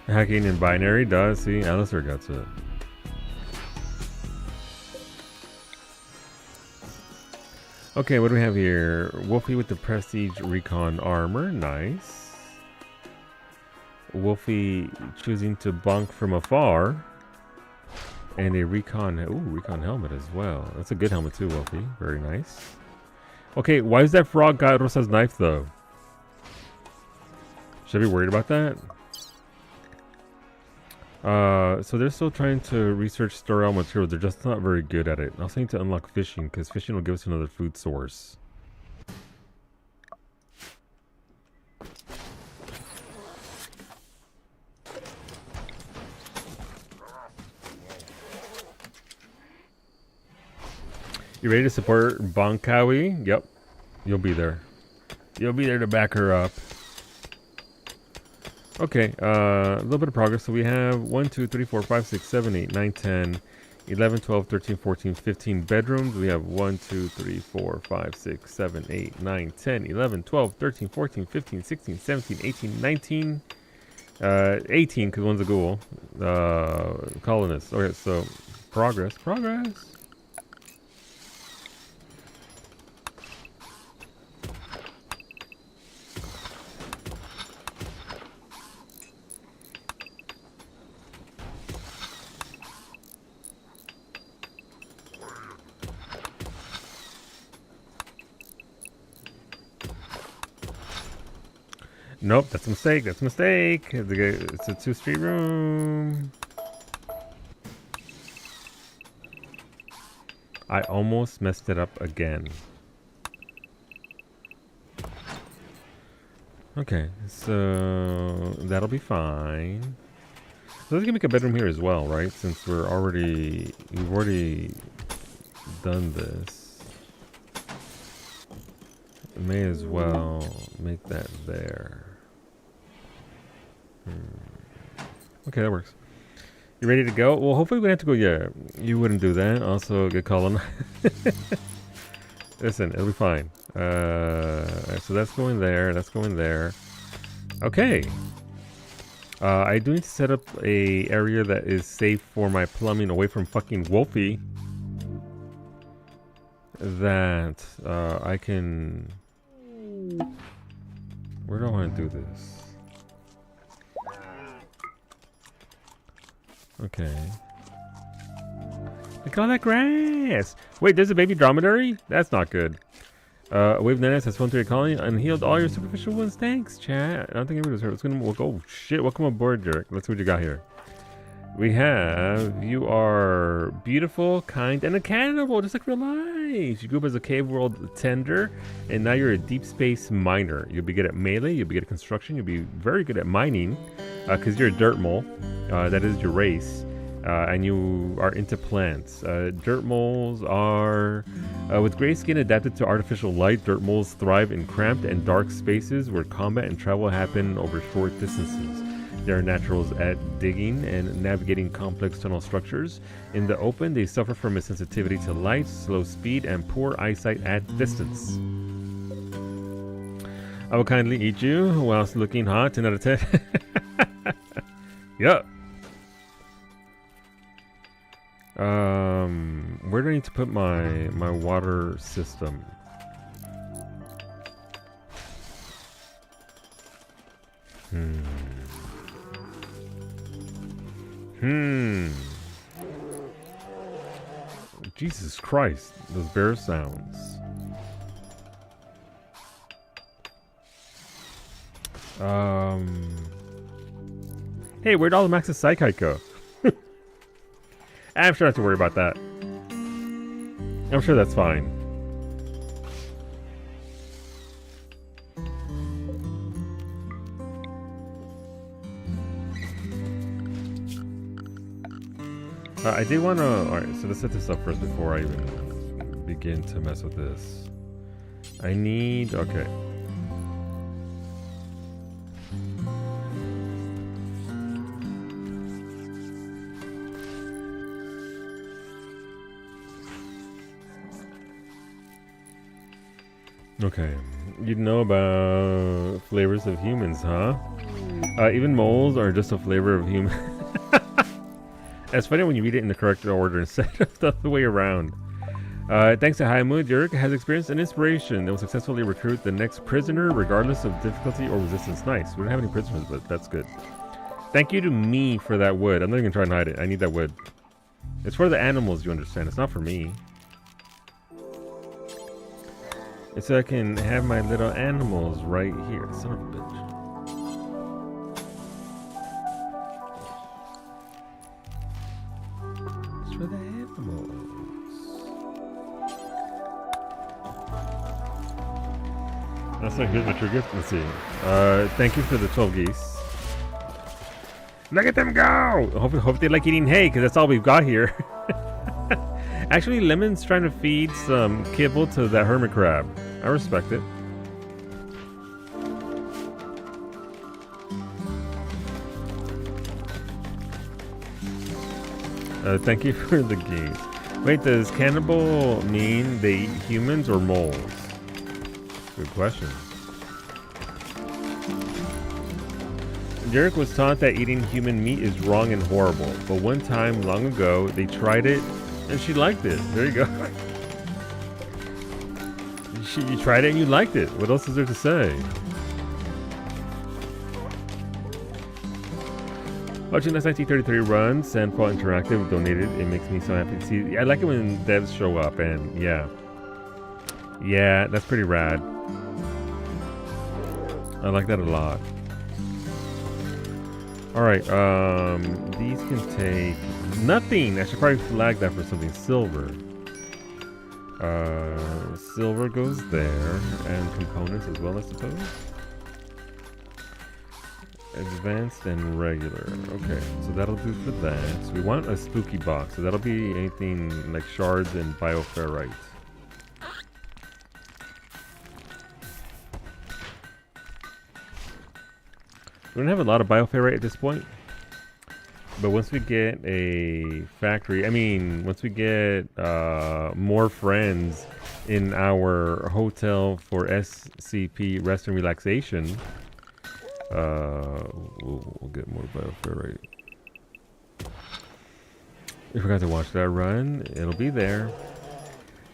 Hacking in binary does, see, Alistair gets it. Okay, what do we have here? Wolfie with the Prestige Recon armor, nice. Wolfie choosing to bonk from afar. And a recon helmet as well. That's a good helmet too, Wolfie. Very nice. Okay, why is that frog got Rosa's knife though? Should I be worried about that? So they're still trying to research sterile material. They're just not very good at it. I was saying to unlock fishing, because fishing will give us another food source. You ready to support Bonkawi? Yep. You'll be there. You'll be there to back her up. Okay, a little bit of progress. So we have 1, 2, 3, 4, 5, 6, 7, 8, 9, 10, 11, 12, 13, 14, 15 bedrooms. We have 1, 2, 3, 4, 5, 6, 7, 8, 9, 10, 11, 12, 13, 14, 15, 16, 17, 18, 19, 18, because one's a ghoul. Colonists. Okay, so progress. Nope, that's a mistake. It's a 2-street room. I almost messed it up again. Okay, so that'll be fine. So let's make a bedroom here as well, right? Since we've already done this. May as well make that there. Okay, that works. You ready to go? Well, hopefully we don't have to go yet. You wouldn't do that. Also, get colonized. Listen, it'll be fine. So that's going there. That's going there. Okay. I do need to set up a area that is safe for my plumbing away from fucking Wolfie. That I can... Where do I want to do this? Okay. Look at all that grass! Wait, there's a baby dromedary? That's not good. Wave Nanas has flown through your colony and healed all your superficial wounds. Thanks, chat. I don't think anybody was hurt. Let's go. Oh, shit. Welcome aboard, Derek. Let's see what you got here. We have, you are beautiful, kind, and a cannibal, just like real life. You grew up as a cave world tender, and now you're a deep space miner. You'll be good at melee, you'll be good at construction, you'll be very good at mining, because you're a dirt mole. That is your race, and you are into plants. Dirt moles are, with gray skin adapted to artificial light, dirt moles thrive in cramped and dark spaces where combat and travel happen over short distances. They are naturals at digging and navigating complex tunnel structures. In the open, they suffer from a sensitivity to light, slow speed, and poor eyesight at distance. I will kindly eat you whilst looking hot. 10 out of 10. Yup. Where do I need to put my water system? Jesus Christ, those bear sounds. Hey, where'd all the Max's Psychite go? I'm sure I have to worry about that. I'm sure that's fine. I did want to... Alright, so let's set this up first before I even begin to mess with this. I need... Okay. Okay. You know about flavors of humans, huh? Even moles are just a flavor of human. It's funny when you read it in the correct order instead of the other way around. Thanks to high mood, Jurek has experienced an inspiration that will successfully recruit the next prisoner regardless of difficulty or resistance. Nice. We don't have any prisoners, but that's good. Thank you to me for that wood. I'm not even trying to hide it. I need that wood. It's for the animals, you understand. It's not for me. It's so I can have my little animals right here. Son of a bitch. It's for the animals. That's like, here's my true gift. Let's see. Thank you for the 12 geese. Look at them go! Hope they like eating hay, because that's all we've got here. Actually, Lemon's trying to feed some kibble to that hermit crab. I respect it. Thank you for the geese. Wait, does cannibal mean they eat humans or moles? Good question. Derek was taught that eating human meat is wrong and horrible, but one time long ago they tried it and she liked it. There you go. You tried it and you liked it. What else is there to say? Watching this 1933 run, Sandfall Interactive donated. It makes me so happy to see. I like it when devs show up, and yeah. Yeah, that's pretty rad. I like that a lot. Alright, these can take nothing. I should probably flag that for something. Silver. Silver goes there, and components as well, I suppose. Advanced and regular. Okay, so that'll do for that. So we want a spooky box. So that'll be anything like shards and bioferrite. We don't have a lot of bioferrite at this point. But once we get a factory, I mean, once we get more friends in our hotel for SCP, Rest and Relaxation, we'll get more bioferrite. You forgot to watch that run. It'll be there.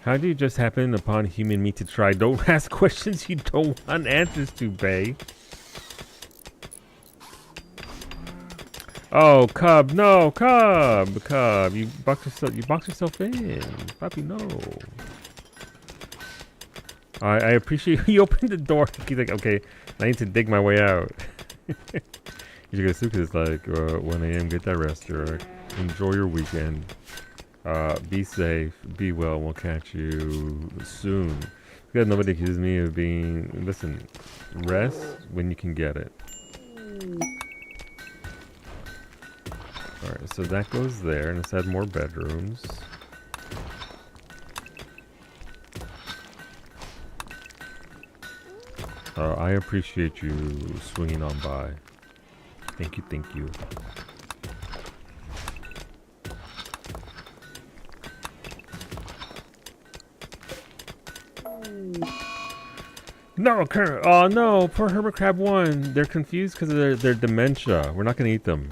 How do you just happen upon human meat to try? Don't ask questions you don't want answers to, bae. Oh, Cub, no, Cub, you boxed yourself in, Papi, no. I appreciate you opened the door. He's like, okay, I need to dig my way out. You should go soup because it's like 1 a.m. Get that rest, Jurek. Enjoy your weekend. Be safe, be well. We'll catch you soon. Because nobody accuses me of being. Listen, rest when you can get it. Alright, so that goes there, and let's add more bedrooms. I appreciate you swinging on by. Thank you, thank you. No, oh no, poor Hermit Crab 1. They're confused because of their dementia. We're not going to eat them.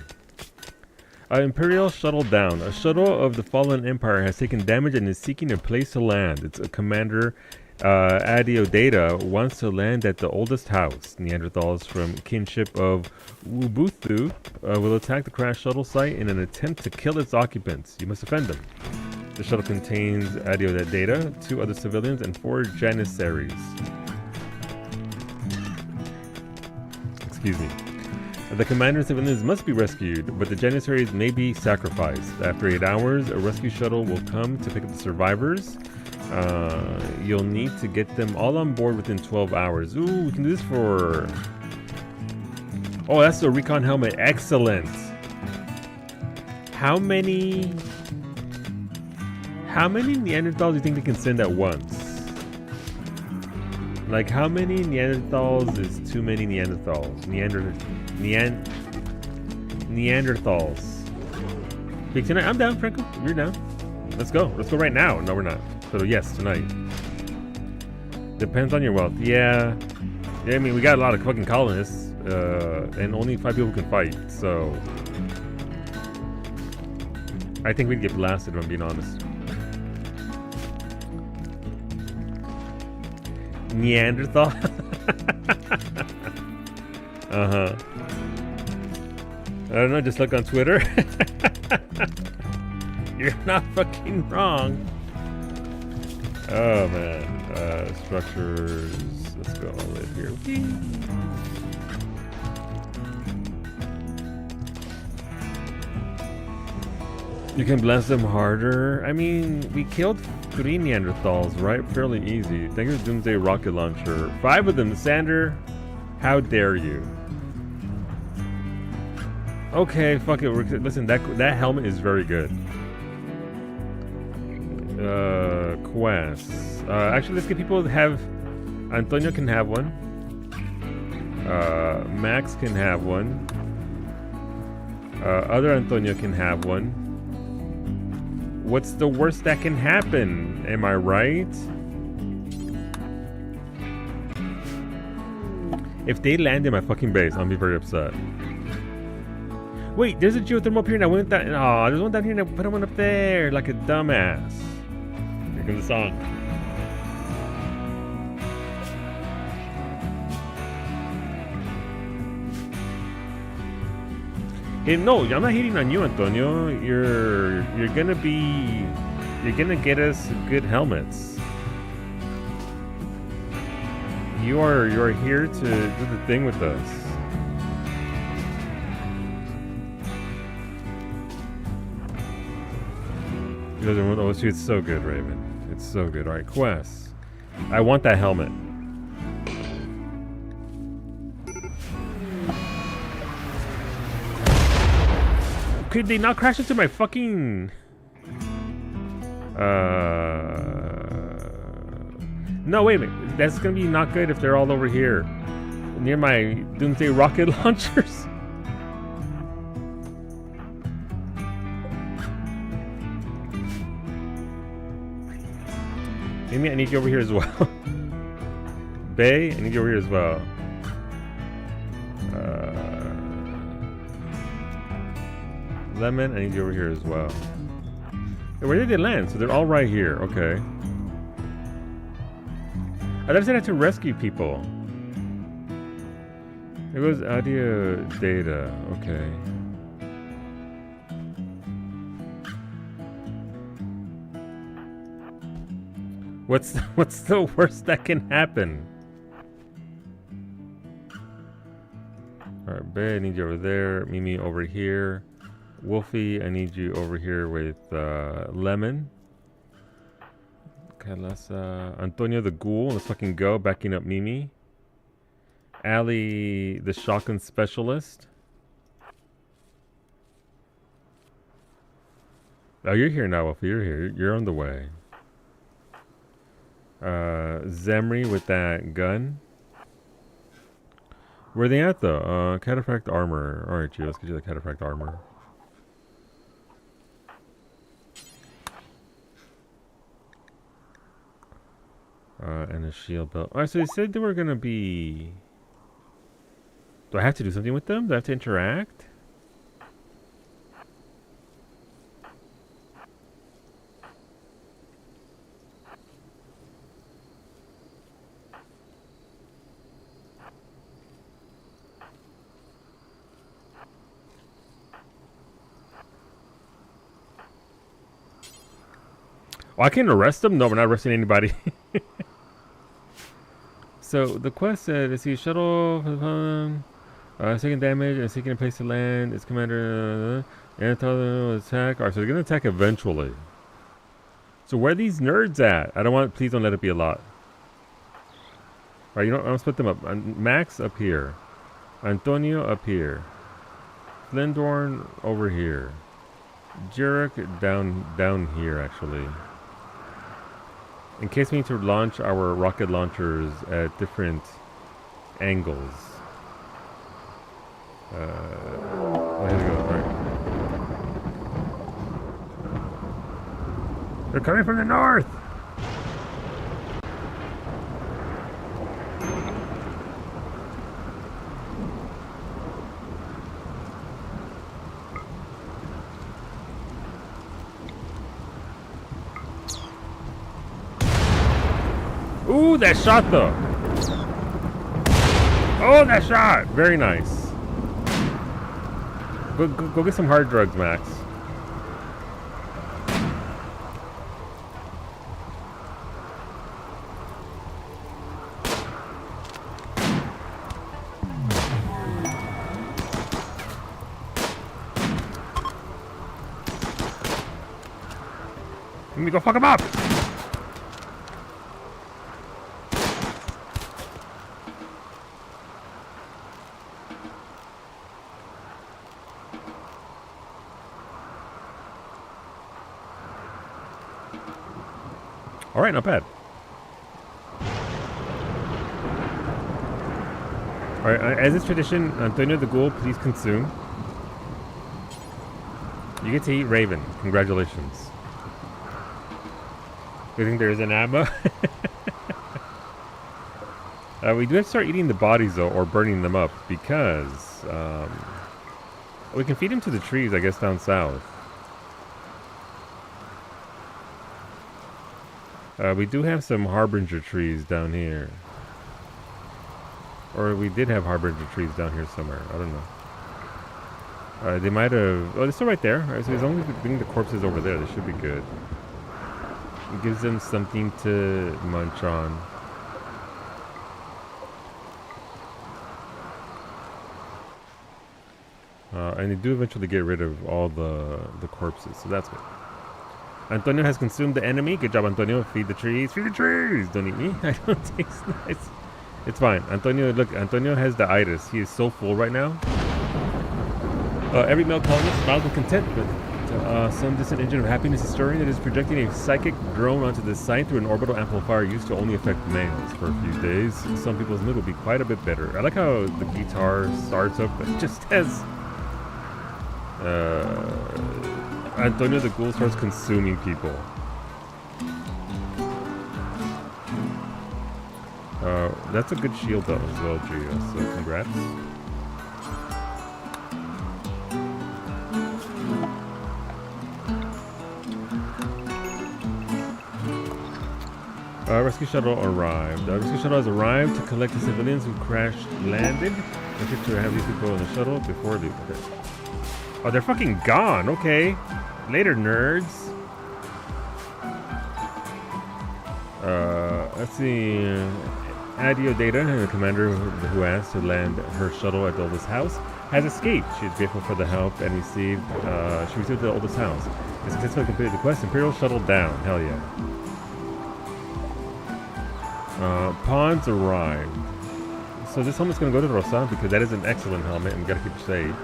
Imperial shuttle down. A shuttle of the fallen empire has taken damage and is seeking a place to land. Its commander, Adiodata, wants to land at the oldest house. Neanderthals from kinship of Wubuthu will attack the crashed shuttle site in an attempt to kill its occupants. You must defend them. The shuttle contains Adiodata, 2 other civilians, and 4 janissaries. Excuse me. The commander and civilians must be rescued, but the janissaries may be sacrificed. After 8 hours, a rescue shuttle will come to pick up the survivors. You'll need to get them all on board within 12 hours. Ooh, we can do this for... Oh, that's the recon helmet. Excellent. How many Neanderthals do you think they can send at once? Like, how many Neanderthals is too many Neanderthals? Neanderthals. Big tonight. I'm down, Franco. You're down. Let's go. Let's go right now. No, we're not. So yes, tonight. Depends on your wealth. Yeah. Yeah, I mean, we got a lot of fucking colonists, and only 5 people can fight. So I think we'd get blasted, if I'm being honest. Neanderthal. Uh-huh. I don't know, just look on Twitter. You're not fucking wrong. Oh man. Structures. Let's go live here. You can blast them harder. I mean, we killed 3 Neanderthals, right? Fairly easy. Thank you, Doomsday Rocket Launcher. 5 of them, Sander. How dare you? Okay, fuck it. Listen, that helmet is very good. Quests. Actually, let's get people to have... Antonio can have one. Max can have one. Other Antonio can have one. What's the worst that can happen? Am I right? If they land in my fucking base, I'll be very upset. Wait, there's a geothermal up here and I went down. Oh, there's one down here and I put one up there like a dumbass. Here comes the song. Hey, no, I'm not hating on you, Antonio. You're gonna get us good helmets. You are here to do the thing with us. Oh, it's so good, Raven. It's so good. All right, quests. I want that helmet. Could they not crash into my fucking... No, wait a minute. That's gonna be not good if they're all over here. Near my Doomsday rocket launchers. Amy, I need you over here as well. Bay, I need you over here as well. Lemon, I need you over here as well. Hey, where did they land? So they're all right here. Okay. I thought I said I had to rescue people. It goes audio data. Okay. What's the worst that can happen? All right, Bay, I need you over there. Mimi over here. Wolfie, I need you over here with Lemon. Okay, let's Antonio the Ghoul, let's fucking go. Backing up Mimi. Ali the Shotgun Specialist. Oh, you're here now, Wolfie. You're here. You're on the way. Zemri with that gun. Where are they at though? Cataphract armor. Alright, Gio, let's get you the cataphract armor. And a shield belt. Alright, so they said they were gonna be... Do I have to do something with them? Do I have to interact? Oh, I can arrest them? No, we're not arresting anybody. So the quest said, "Is he shuttle for the fun? Taking damage and seeking a place to land. Its commander and tell them to attack." Alright, so they're gonna attack eventually. So where are these nerds at? I don't want. Please don't let it be a lot. All right, you know, I'll split them up. Max up here, Antonio up here, Flindorn over here, Jurek down here actually. In case we need to launch our rocket launchers at different angles. Oh, here we go. All right. They're coming from the north. Ooh, that shot though. Oh, that shot. Very nice. Go get some hard drugs, Max. Let me go fuck him up. All right, not bad. All right, as is tradition, Antonio the Ghoul, please consume. You get to eat Raven. Congratulations. You think there's an ammo? We do have to start eating the bodies though, or burning them up, because we can feed them to the trees, I guess, down south. We do have some Harbinger trees down here. Or we did have Harbinger trees down here somewhere. I don't know. They might have... Oh, they're still right there. Right, so as long as we bring the corpses over there, they should be good. It gives them something to munch on. And they do eventually get rid of all the corpses, so that's good. Antonio has consumed the enemy. Good job, Antonio. Feed the trees. Feed the trees. Don't eat me. I don't taste nice. It's fine. Antonio, look. Antonio has the itis. He is so full right now. Every male colonist smiles with content, but some distant engine of happiness is stirring. It is projecting a psychic drone onto the site through an orbital amplifier used to only affect males for a few days. Some people's mood will be quite a bit better. I like how the guitar starts up and just as Antonio the Ghoul starts consuming people. That's a good shield though as well, Gio, so congrats. Rescue shuttle arrived. Rescue shuttle has arrived to collect the civilians who crashed landed. Make sure to have these people in the shuttle before they... Okay. Oh, they're fucking gone. Okay. Later, nerds. Let's see. Adio Data, the commander who asked to land her shuttle at the oldest house, has escaped. She is grateful for the help and received. She received the oldest house. They successfully completed the quest. Imperial shuttle down. Hell yeah. Pawns arrived. So this helmet's gonna go to Rosa because that is an excellent helmet and we gotta keep it safe.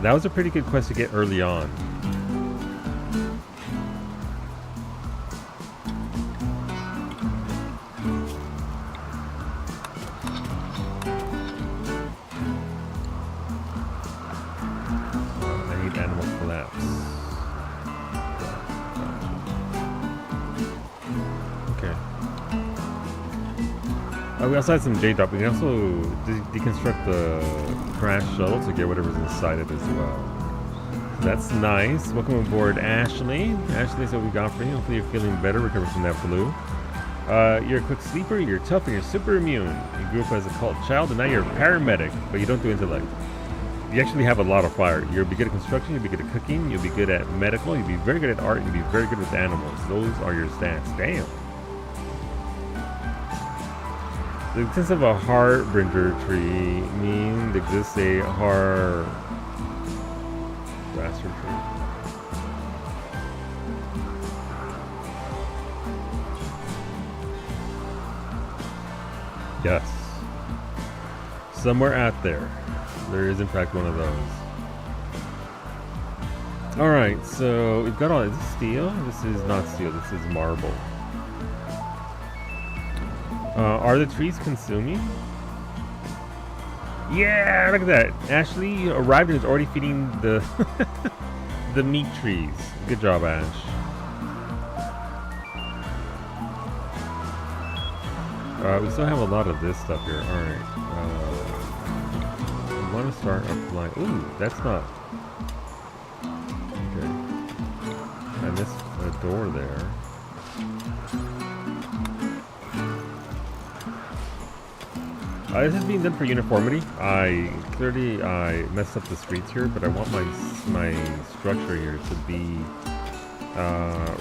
That was a pretty good quest to get early on. I need animal collapse. Okay. We also had some J-Drop. We can also deconstruct the crash shuttle to get whatever's inside it as well. So that's nice. Welcome aboard, Ashley. Ashley, so what we got for you. Hopefully you're feeling better, recovering from that flu. You're a quick sleeper, you're tough, and you're super immune. You grew up as a cult child, and now you're a paramedic, but you don't do intellect. You actually have a lot of fire. You'll be good at construction, you'll be good at cooking, you'll be good at medical, you'll be very good at art, you'll be very good with animals. Those are your stats. Damn. The existence of a Harbinger tree means there exists a bastard tree. Yes. Somewhere out there is in fact one of those. Alright, so we've got all. Is this steel? This is not steel, this is marble. Are the trees consuming? Yeah, look at that. Ashley arrived and is already feeding the the meat trees. Good job, Ash. We still have a lot of this stuff here. Alright. I want to start applying. Ooh, that's not. Okay. I missed a door there. This is being done for uniformity. I messed up the streets here, but I want my structure here to be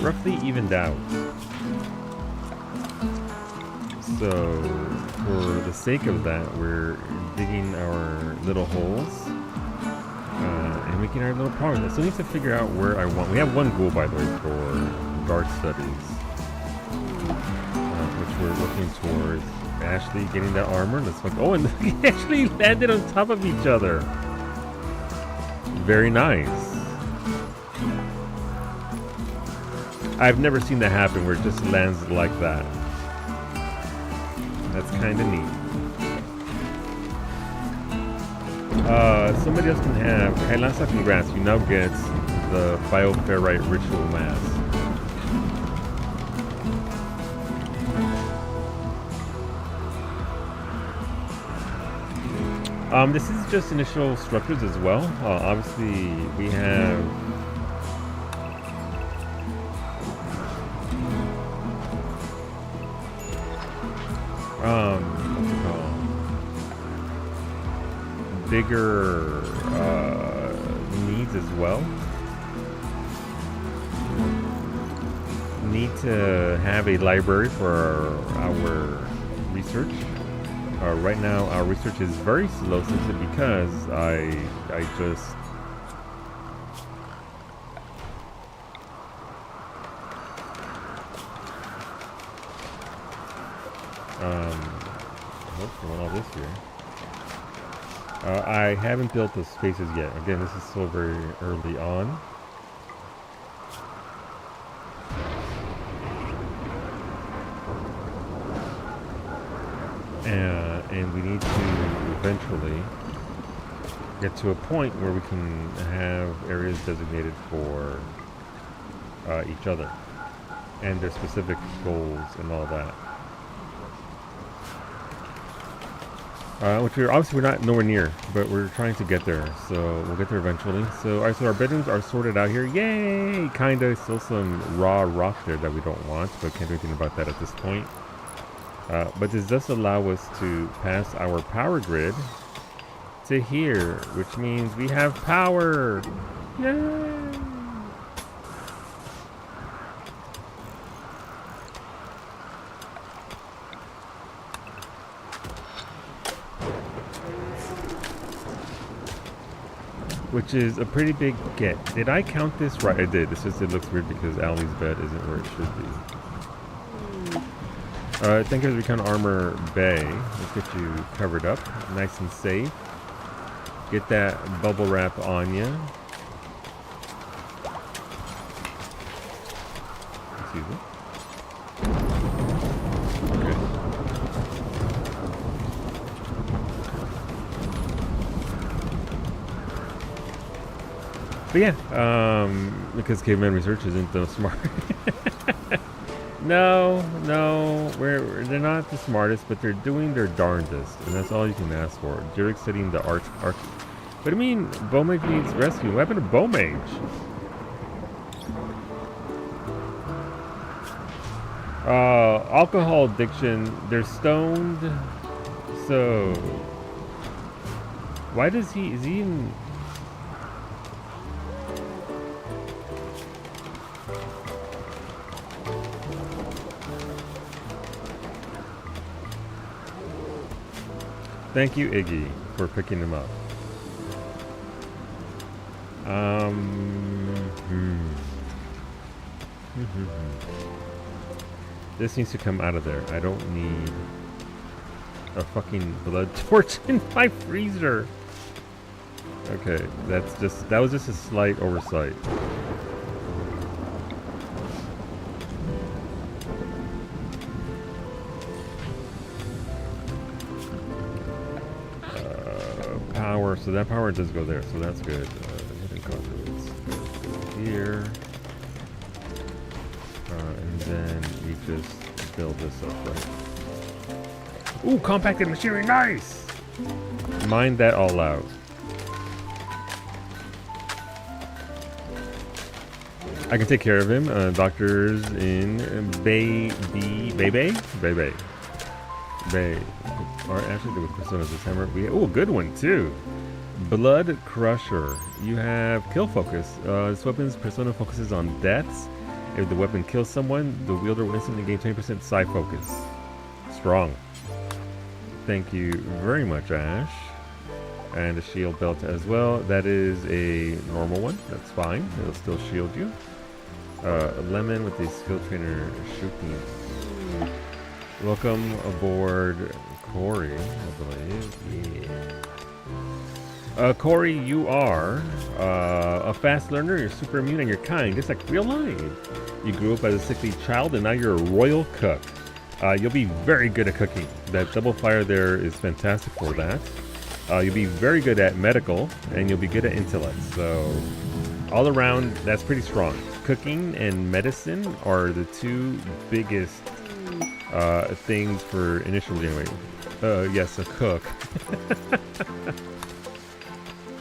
roughly evened out. So, for the sake of that, we're digging our little holes and making our little progress. I still need to figure out where I want. We have one goal, by the way, for guard studies, which we're working towards. Ashley getting that armor. Let's look. Oh, and they actually landed on top of each other. Very nice. I've never seen that happen where it just lands like that. That's kind of neat. Somebody else can have. Hey, Lassa, congrats. You now get the bioferrite ritual mask. This is just initial structures as well. Obviously, we have what's it called? Bigger needs as well. Need to have a library for our research. Right now, our research is very slow simply because I just all this here. I haven't built the spaces yet. Again, this is still very early on. And we need to eventually get to a point where we can have areas designated for each other and their specific goals and all that. Which we're not nowhere near, but we're trying to get there. So we'll get there eventually. So, all right, so our bedrooms are sorted out here. Yay! Kinda. Still some raw rock there that we don't want, but can't do anything about that at this point. But this does allow us to pass our power grid to here, which means we have power. Yay! Which is a pretty big get. Did I count this right? I did. It's just it looks weird because Allie's bed isn't where it should be. Thank you for becoming Armor Bay. Let's get you covered up, nice and safe. Get that bubble wrap on you. Excuse me. Okay. But yeah, because caveman research isn't the smart. No, they're not the smartest, but they're doing their darndest, and that's all you can ask for. Jurek studying the arch. What do you mean? Bowmage needs rescue. What happened to Bowmage? Alcohol addiction. They're stoned. So, why does he? Is he in? Thank you, Iggy, for picking him up. This needs to come out of there. I don't need a fucking blood torch in my freezer. Okay, that was just a slight oversight. Power, so that power does go there, so that's good. Hidden conduits here. And then we just build this up, right? Ooh, compacted machinery, nice! Mine that all out. I can take care of him. Doctors in Bay. Or actually, there was Persona this hammer. Oh, a good one too. Blood Crusher. You have kill focus. This weapon's persona focuses on deaths. If the weapon kills someone, the wielder will instantly gain 20% psi focus. Strong. Thank you very much, Ash. And a shield belt as well. That is a normal one. That's fine. It'll still shield you. Lemon with the skill trainer shooting. Welcome aboard, Corey, I believe. Yeah. Corey, you are a fast learner. You're super immune and you're kind, just like real life. You grew up as a sickly child and now you're a royal cook. You'll be very good at cooking. That double fire there is fantastic for that. You'll be very good at medical and you'll be good at intellect. So all around, that's pretty strong. Cooking and medicine are the two biggest things for initially anyway. Yes, a cook.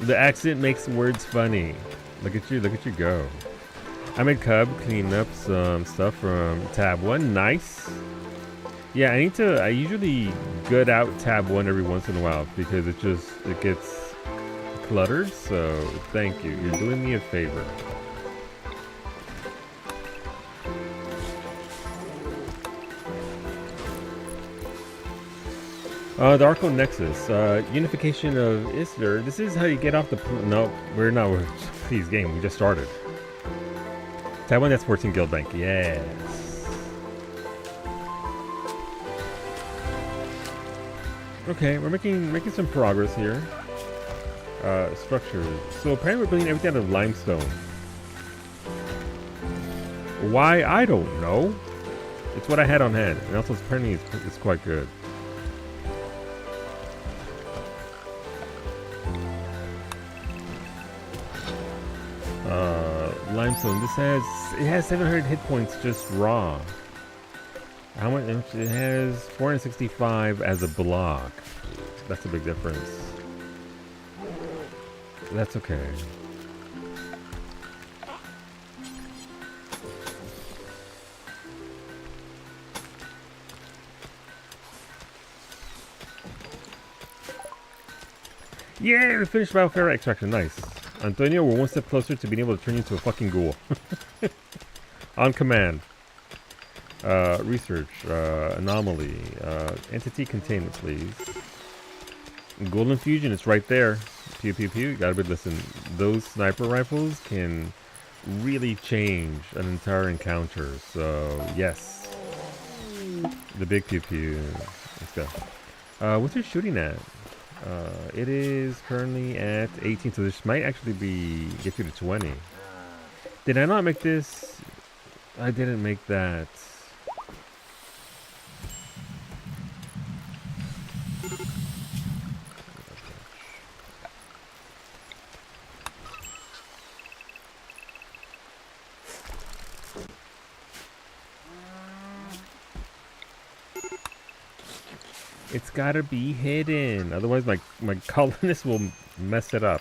The accent makes words funny. Look at you go. I made Cub clean up some stuff from tab 1. Nice. Yeah, I usually gut out tab 1 every once in a while because it gets cluttered, so thank you. You're doing me a favor. The Arco Nexus, unification of Isler. This is how you get off the. No, we're not. Please, game. We just started. Tab 1, that's 14 Guild Bank. Yes. Okay, we're making some progress here. Structures. So apparently we're building everything out of limestone. Why? I don't know. It's what I had on hand, and also apparently it's quite good. Limestone. It has 700 hit points just raw. How much? It has 465 as a block. That's a big difference. That's okay. Yeah, we finished bioferrite extraction. Nice. Antonio, we're one step closer to being able to turn you into a fucking ghoul. On command. Research. Anomaly. Entity containment, please. Golden Fusion, it's right there. Pew pew pew. You gotta be listen. Those sniper rifles can really change an entire encounter. So, yes. The big pew pew. Let's go. What's your shooting at? It is currently at 18, so this might actually get you to 20. Did I not make this? I didn't make that. It's gotta be hidden, otherwise my colonist will mess it up.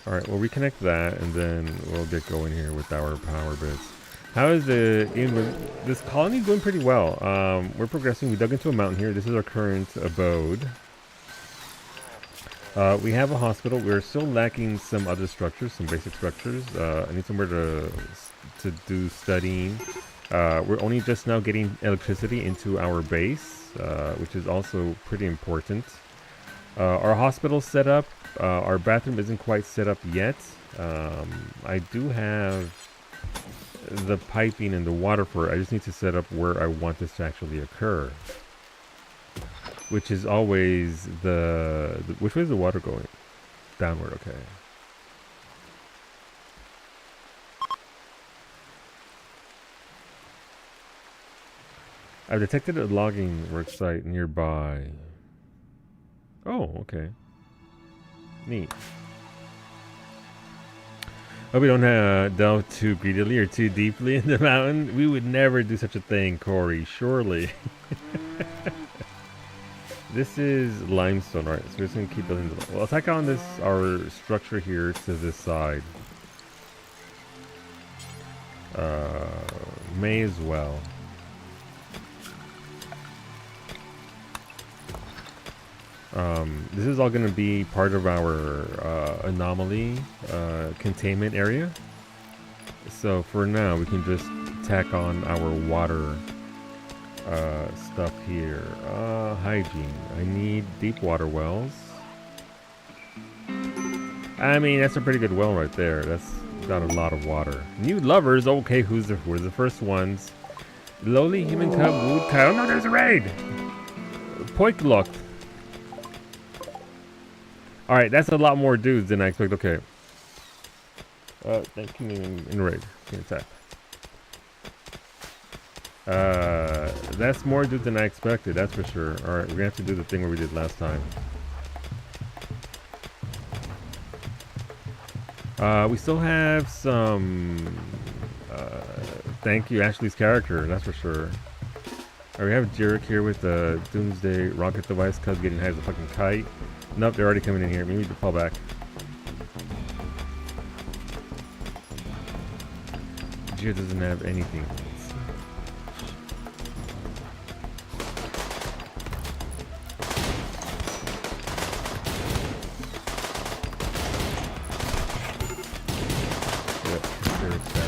Alright, we'll reconnect that and then we'll get going here with our power bits. How is this colony doing pretty well? We're progressing. We dug into a mountain here. This is our current abode. We have a hospital. We're still lacking some other structures, some basic structures. I need somewhere to do studying. We're only just now getting electricity into our base, which is also pretty important. Our hospital's set up. Our bathroom isn't quite set up yet. I do have the piping and the water for it. I just need to set up where I want this to actually occur. Which is always which way is the water going? Downward, okay. I've detected a logging work site nearby. Oh, okay. Neat. Hope we don't delve too greedily or too deeply in the mountain. We would never do such a thing, Corey. Surely. This is limestone, right? So we're just gonna keep building. Well, I'll tack on our structure here to this side. May as well. This is all going to be part of our anomaly containment area. So for now, we can just tack on our water stuff here. Hygiene. I need deep water wells. I mean, that's a pretty good well right there. That's got a lot of water. New lovers. Okay, who were the first ones? Lowly human cub, wood cow. No, there's a raid. Poiklok. Alright, that's a lot more dudes than I expect. Okay. Thank you in raid. Can attack. That's more dudes than I expected, that's for sure. Alright, we're gonna have to do the thing where we did last time. We still have some thank you Ashley's character, that's for sure. Alright, we have Jarek here with the Doomsday rocket device cuz getting high as a fucking kite. Nope, they're already coming in here. We need to fall back. Gia doesn't have anything. Yep, there it's down.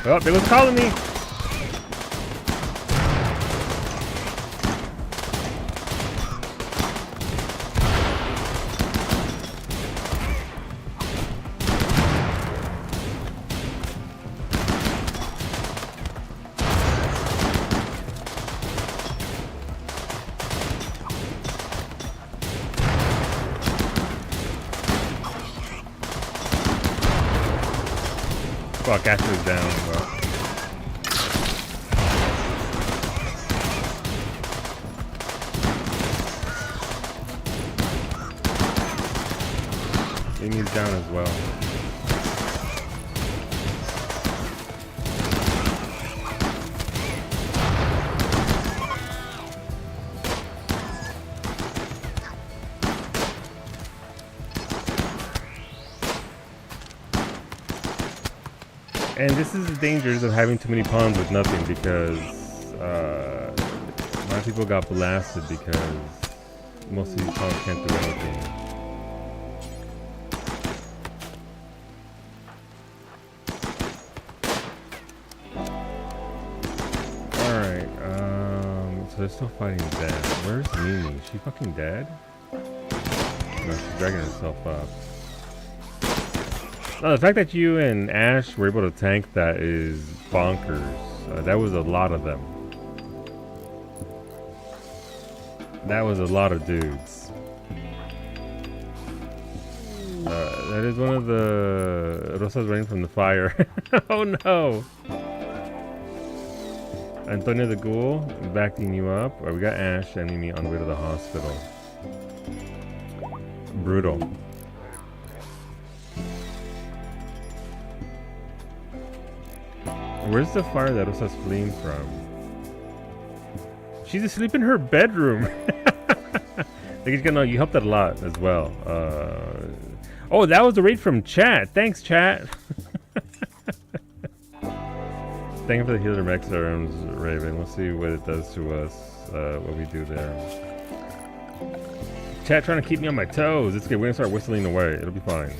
Oh, they was calling me. Fuck, Asher's down. Well. Amy's down as well. And this is the dangers of having too many pawns with nothing, because a lot of people got blasted because most of these pawns can't do anything. Alright, so they're still fighting dead. Where's Mimi? Is she fucking dead? No, she's dragging herself up. No, the fact that you and Ash were able to tank that is bonkers. That was a lot of them. That was a lot of dudes. That is one of the Rosa's running from the fire. Oh no! Antonio the Ghoul backing you up. We got Ash and Mimi on the way to the hospital. Brutal. Where's the fire that Rosa's fleeing from? She's asleep in her bedroom. You helped out a lot as well. Oh, that was a raid from chat. Thanks, chat. Thank you for the healer max arms, Raven. We'll see what it does to us, what we do there. Chat trying to keep me on my toes. It's good. We're gonna start whistling away. It'll be fine.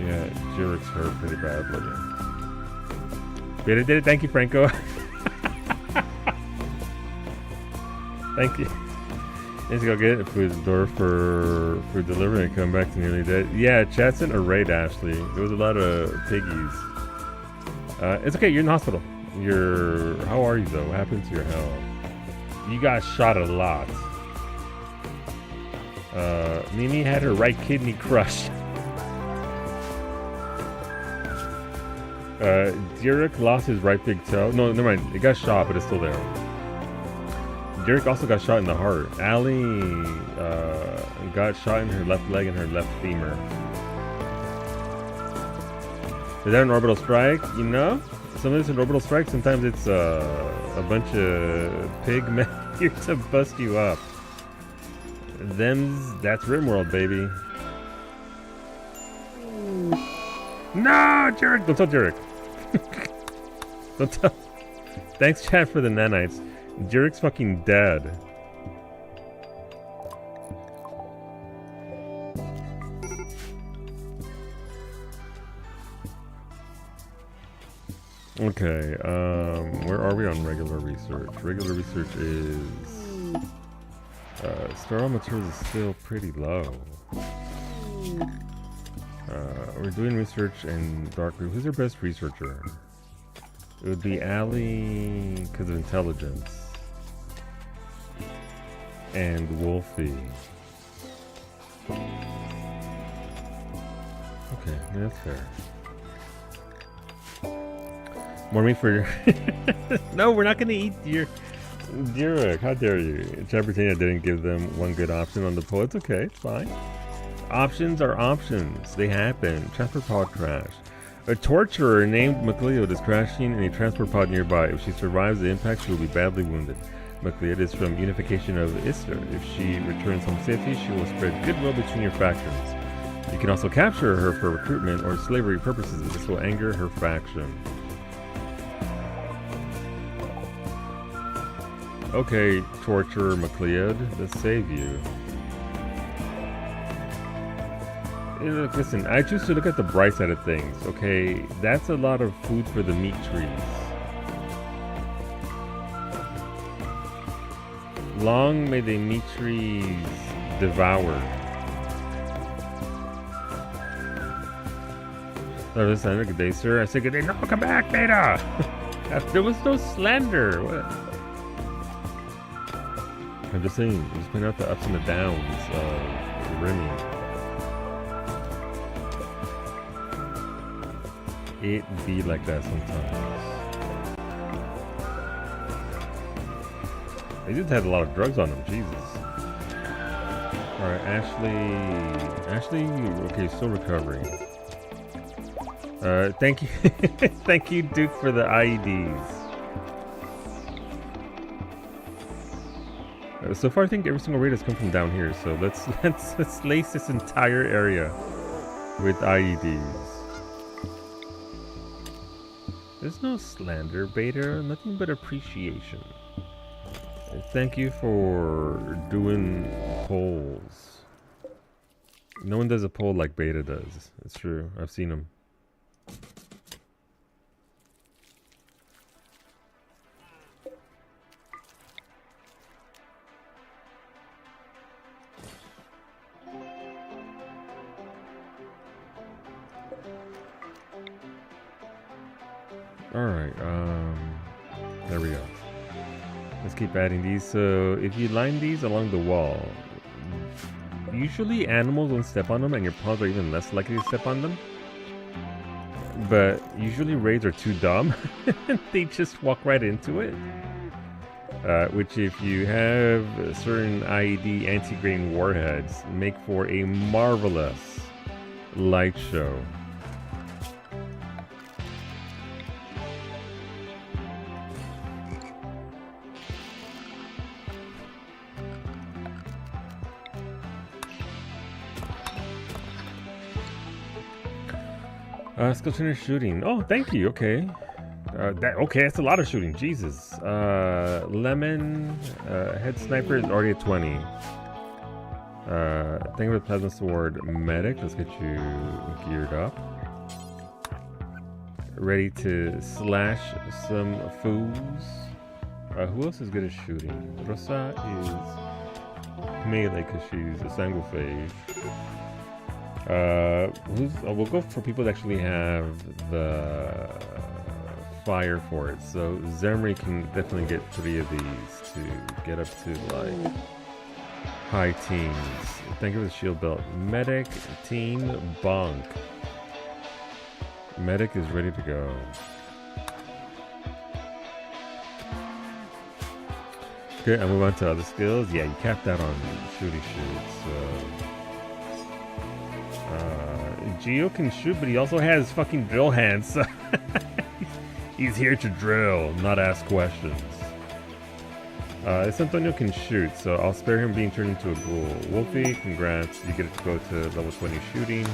Yeah, Jurik's hurt pretty badly. Did it, did it. Thank you, Franco. Thank you. Need to go get it food at the door for delivery and come back to nearly dead. Yeah, chat's in a raid, Ashley. There was a lot of piggies. It's okay, you're in the hospital. How are you though? What happened to your health? You got shot a lot. Mimi had her right kidney crushed. Derek lost his right big toe. No, never mind. It got shot, but it's still there. Derek also got shot in the heart. Allie got shot in her left leg and her left femur. Is that an orbital strike? You know? Sometimes it's an orbital strike. Sometimes it's a bunch of pig men here to bust you up. That's RimWorld, baby. No, Derek! Don't tell Derek. Don't tell. Thanks, chat, for the nanites. Derek's fucking dead. Okay, where are we on regular research? Regular research is... sterile materials is still pretty low. We're doing research in dark group. Who's our best researcher? It would be Allie because of intelligence. And Wolfie. Okay, that's fair. More meat for your... No, we're not going to eat your... Derek, how dare you? Chapertina didn't give them one good option on the poll. It's okay, it's fine. Options are options. They happen. Transport pod crash. A torturer named McLeod is crashing in a transport pod nearby. If she survives the impact, she will be badly wounded. McLeod is from Unification of Istar. If she returns home safely, she will spread goodwill between your factions. You can also capture her for recruitment or slavery purposes. This will anger her faction. Okay, torturer McLeod, let's save you. Look, listen, I choose to look at the bright side of things, okay? That's a lot of food for the meat trees. Long may the meat trees devour. Oh, listen, good day, sir. I said good day. No, come back, Beta! There was no slander. What? I'm just saying, just point out the ups and the downs of Remy. It be like that sometimes. They just had a lot of drugs on them, Jesus. Alright, Ashley, okay, still recovering. Thank you, thank you, Duke, for the IEDs. So far, I think every single raid has come from down here. So let's lace this entire area with IEDs. There's no slander, Beta. Nothing but appreciation. Thank you for doing polls. No one does a poll like Beta does. It's true. I've seen them. Alright, there we go. Let's keep adding these. So if you line these along the wall, usually animals won't step on them and your pawns are even less likely to step on them. But usually raids are too dumb. They just walk right into it. Which if you have certain IED anti-grain warheads, make for a marvelous light show. Skill trainer shooting. Oh, thank you. Okay. Okay, that's a lot of shooting. Jesus. Lemon head sniper is already at 20. Thing with plasma sword medic. Let's get you geared up. ready to slash some fools. Who else is good at shooting? Rosa is melee because she's a sanguiphage. We'll go for people that actually have the fire for it. So Zemri can definitely get 3 of these to get up to like high teens. Thank you for the shield belt. Medic, team, bonk. Medic is ready to go. Okay, I'll move on to other skills. Yeah, you capped that on shooty shoots. Geo can shoot, but he also has fucking drill hands. So he's here to drill, not ask questions. Antonio can shoot, so I'll spare him being turned into a ghoul. Wolfie, congrats. You get to go to level 20 shooting.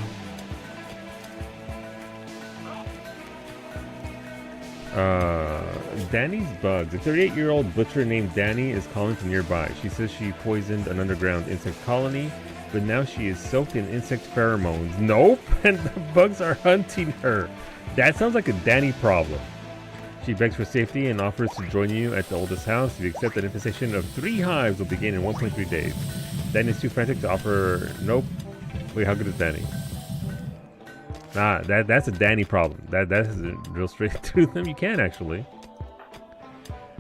Danny's bugs. A 38-year-old butcher named Danny is calling from nearby. She says she poisoned an underground insect colony, but now she is soaked in insect pheromones. Nope, and the bugs are hunting her. That sounds like a Danny problem. She begs for safety and offers to join you at the oldest house. If you accept that infestation of 3 hives will begin in 1.3 days. Danny is too frantic to offer. Nope. Wait, how good is Danny? Nah, that's a Danny problem. That is real straight to them. You can actually.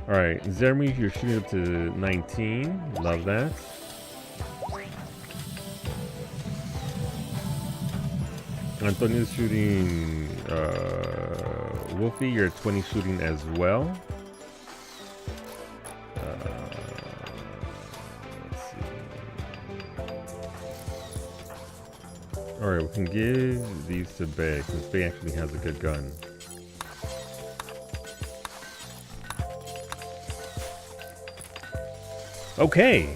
All right, Zermi, you're shooting up to 19. Love that. Antonio's shooting. Wolfie, you're 20 shooting as well. Let's see. Alright, we can give these to Bay, since Bay actually has a good gun. Okay.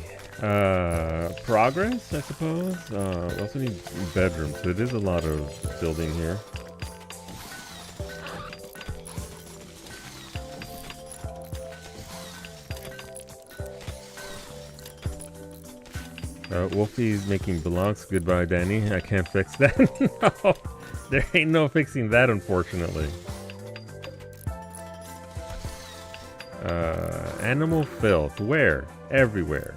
Progress, I suppose. We also need bedrooms, so it is a lot of building here. Wolfie's making blocks. Goodbye, Danny. I can't fix that. No, there ain't no fixing that, unfortunately. Animal filth. Where? Everywhere.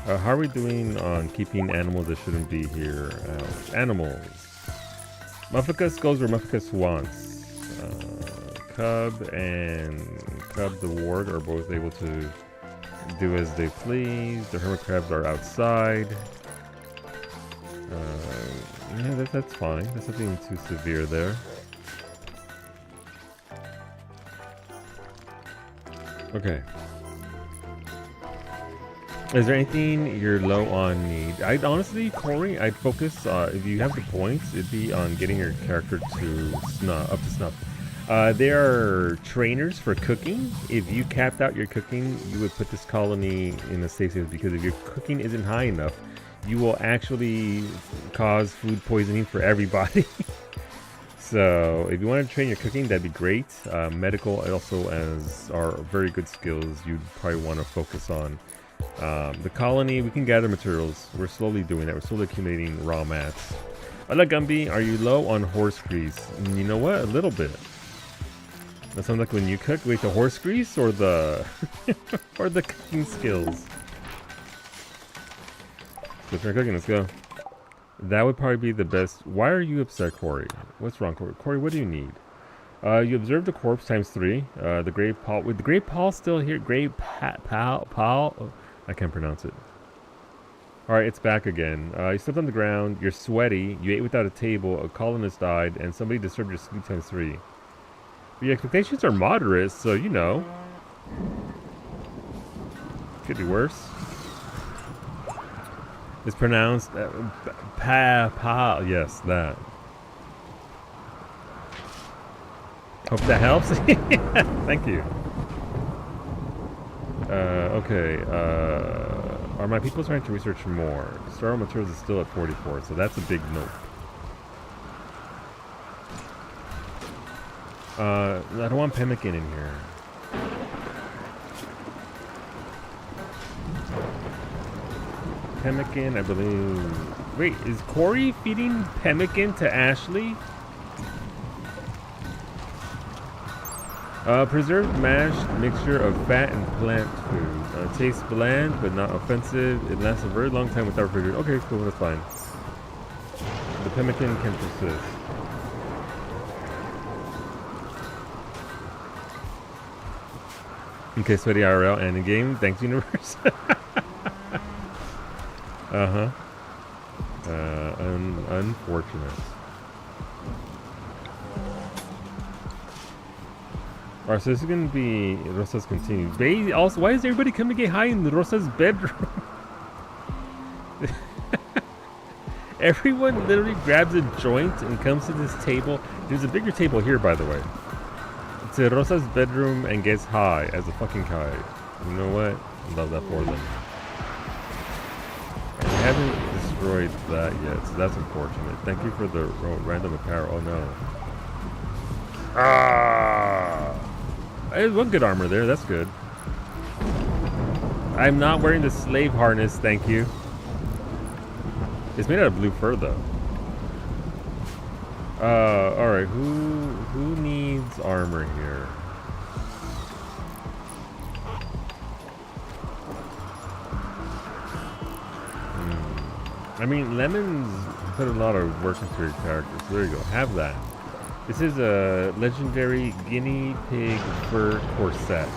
How are we doing on keeping animals that shouldn't be here out? Animals. Mufficus goes where Mufficus wants. Cub and Cub the ward are both able to do as they please. The hermit crabs are outside. Yeah, that's fine. There's nothing too severe there. Okay. Is there anything you're low on need? I'd honestly, Corey, I'd focus, if you have the points, it'd be on getting your character to up to snuff. They are trainers for cooking. If you capped out your cooking, you would put this colony in a stasis, because if your cooking isn't high enough, you will actually cause food poisoning for everybody. So if you want to train your cooking, that'd be great. Medical also are very good skills you'd probably want to focus on. The colony, we can gather materials. We're slowly doing that. We're slowly accumulating raw mats. Hola Gumby, are you low on horse grease? You know what? A little bit. That sounds like when you cook. Wait, the horse grease or the or the cooking skills? Let's start cooking. Let's go. That would probably be the best. Why are you upset, Corey? What's wrong, Corey? Corey, what do you need? You observed a corpse ×3. The Grey Paul. With the Grey Paul still here? Grey Paul? Oh, I can't pronounce it. Alright, it's back again. You slept on the ground. You're sweaty. You ate without a table. A colonist died. And somebody disturbed your sleep ×3. Your expectations are moderate, so you know. Could be worse. It's pronounced yes, that. Hope that helps. Thank you. Okay. Are my people trying to research more? Sterile materials is still at 44, so that's a big nope. I don't want pemmican in here. Pemmican, I believe. Wait, is Corey feeding pemmican to Ashley? Preserved mashed mixture of fat and plant food. Tastes bland but not offensive. It lasts a very long time without refrigerator. Okay, cool, that's fine. The pemmican can persist. Okay, sweaty IRL and in game. Thanks, universe. Uh-huh. Unfortunate. Alright, so this is gonna be Rosa's continue. Also, why does everybody come to get high in Rosa's bedroom? Everyone literally grabs a joint and comes to this table. There's a bigger table here, by the way. To Rosa's bedroom and gets high as a fucking kite. You know what? I love that for them. I haven't destroyed that yet, so that's unfortunate. Thank you for the random apparel. Oh no. Ah! There's one good armor there, that's good. I'm not wearing the slave harness, thank you. It's made out of blue fur though. Alright, who needs armor here? I mean, Lemons put a lot of work into your character, so there you go, have that. This is a legendary guinea pig fur corset.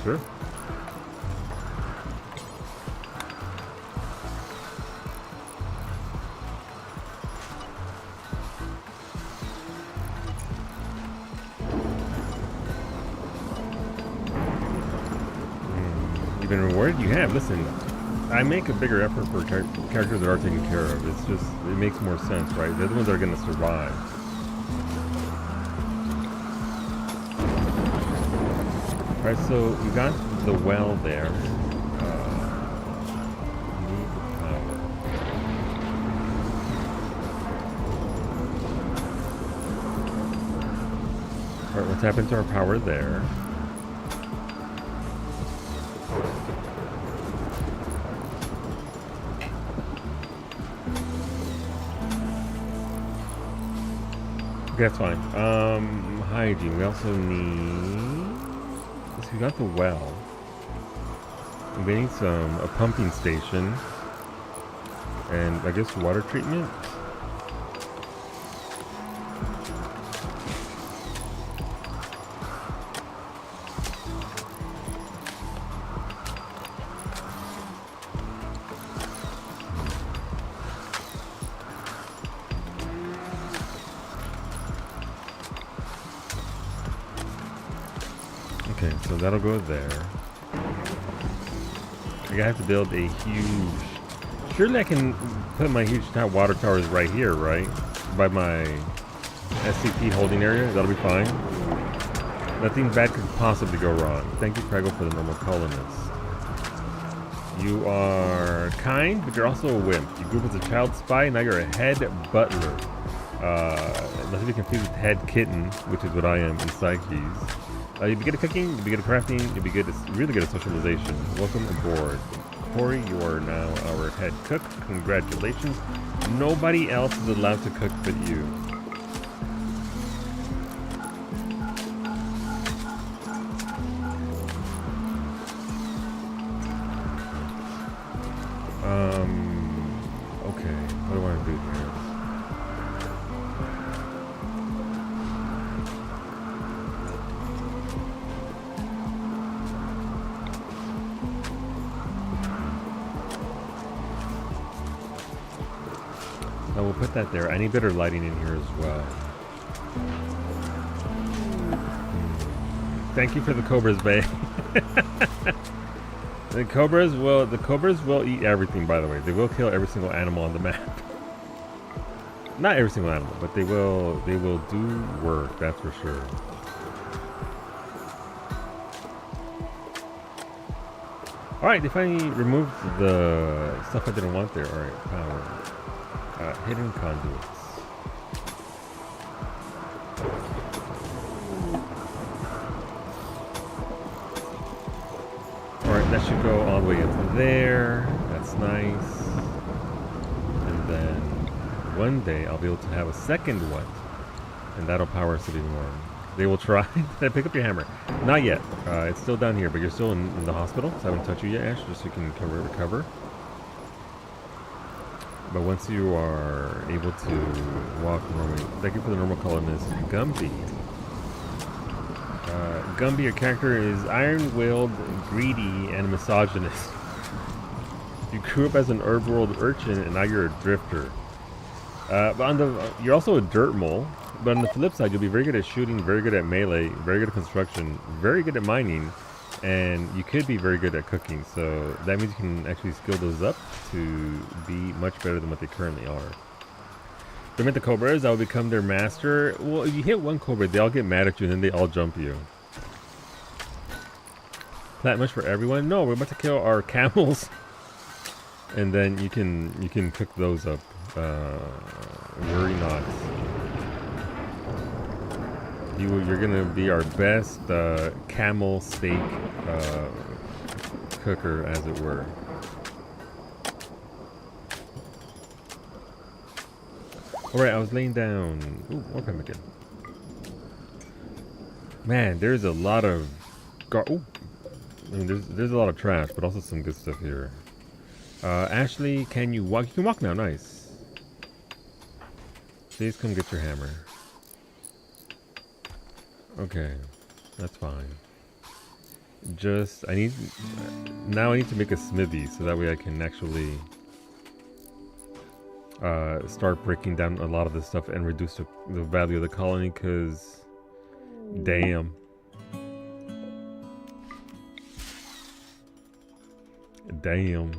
Sure. You've been rewarded? You have. Listen, I make a bigger effort for characters that are taken care of. It's just, it makes more sense, right? They're the ones that are going to survive. Alright, so we got the well there. Need the power. Alright, we'll tap into our power there. Okay, that's fine. Hygiene. We also need... So we got the well. We need a pumping station. And I guess water treatment. Okay, so that'll go there. I have to build a huge... Surely I can put my huge water towers right here, right? By my SCP holding area. That'll be fine. Nothing bad could possibly go wrong. Thank you, Prego, for the normal colonists. You are kind, but you're also a wimp. You grew up as a child spy, now you're a head butler. Unless you confused with head kitten, which is what I am in Psyches. You'll be good at cooking, you'll be good at crafting, you'll be good at, really good at socialization. Welcome aboard. Corey, you are now our head cook. Congratulations. Nobody else is allowed to cook but you. Okay, what do I want to do here? I will put that there. I need better lighting in here as well. Thank you for the cobras, babe. The cobras will eat everything, by the way. They will kill every single animal on the map. Not every single animal, but they will do work, that's for sure. Alright, they finally removed the stuff I didn't want there. Alright, power. Hidden conduits. Alright, that should go all the way up to there. That's nice. And then one day I'll be able to have a second one, and that'll power us to be more. They will try. Did I pick up your hammer? Not yet. It's still down here, but you're still in the hospital, so I haven't touched you yet, Ash, just so you can recover. But once you are able to walk normally, thank you for the normal columnist, Gumby. Gumby, your character is iron-willed, greedy, and misogynist. You grew up as an RimWorld urchin, and now you're a drifter. But you're also a dirt mole. But on the flip side, you'll be very good at shooting, very good at melee, very good at construction, very good at mining, and you could be very good at cooking. So that means you can actually skill those up to be much better than what they currently are. They met the cobras, I will become their master. Well, if you hit one cobra, they all get mad at you, and then they all jump you. Plant much for everyone? No, we're about to kill our camels, and then you can cook those up. Worry not. You're gonna be our best camel steak cooker, as it were. Alright, I was laying down. Ooh, okay, again. Man, there's a lot of ooh. I mean, there's a lot of trash, but also some good stuff here. Ashley, can you walk? You can walk now, nice. Please come get your hammer. Okay, that's fine. I need to make a smithy so that way I can actually start breaking down a lot of this stuff and reduce the value of the colony, because damn. Damn.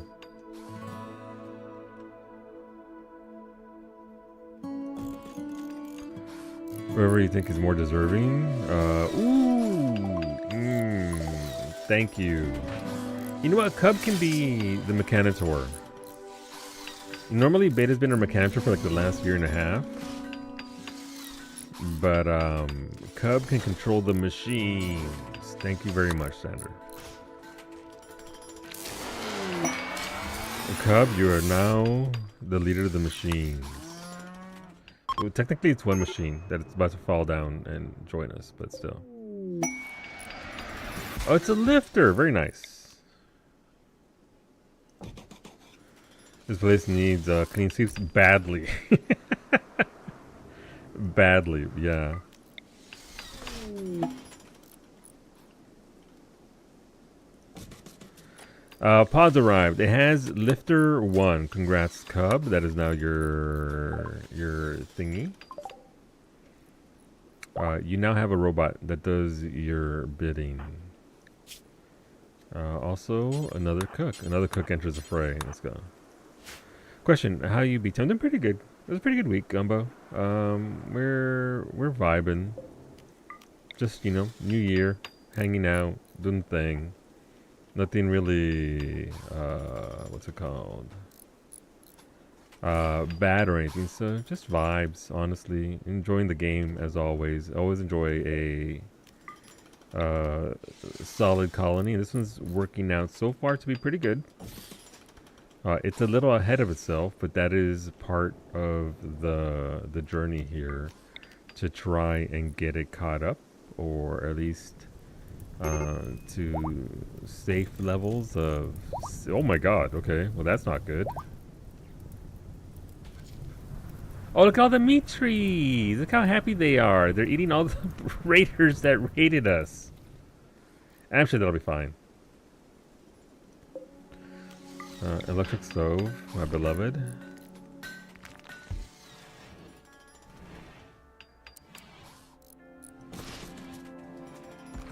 Whoever you think is more deserving. Thank you. You know what? Cub can be the Mechanitor. Normally, Beta's been our Mechanitor for like the last year and a half. But Cub can control the machines. Thank you very much, Sander. Cub, you are now the leader of the machines. Well, technically, it's one machine that it's about to fall down and join us, but still. Oh, it's a lifter. Very nice. This place needs clean sweeps badly. Badly, yeah. Pods arrived. It has lifter 1. Congrats, Cub. That is now your thingy. You now have a robot that does your bidding. Also, another cook. Another cook enters the fray. Let's go. Question: how you beat? I'm doing pretty good. It was a pretty good week, Gumbo. We're vibing. Just, you know, new year, hanging out, doing the thing. Nothing really, what's it called? Bad or anything. So just vibes, honestly. Enjoying the game as always. Always enjoy a solid colony. This one's working out so far to be pretty good. It's a little ahead of itself, but that is part of the journey here, to try and get it caught up, or at least to safe levels of... Oh my god, okay. Well, that's not good. Oh, look at all the meat trees! Look how happy they are! They're eating all the raiders that raided us. I'm sure that'll be fine. Electric stove, my beloved.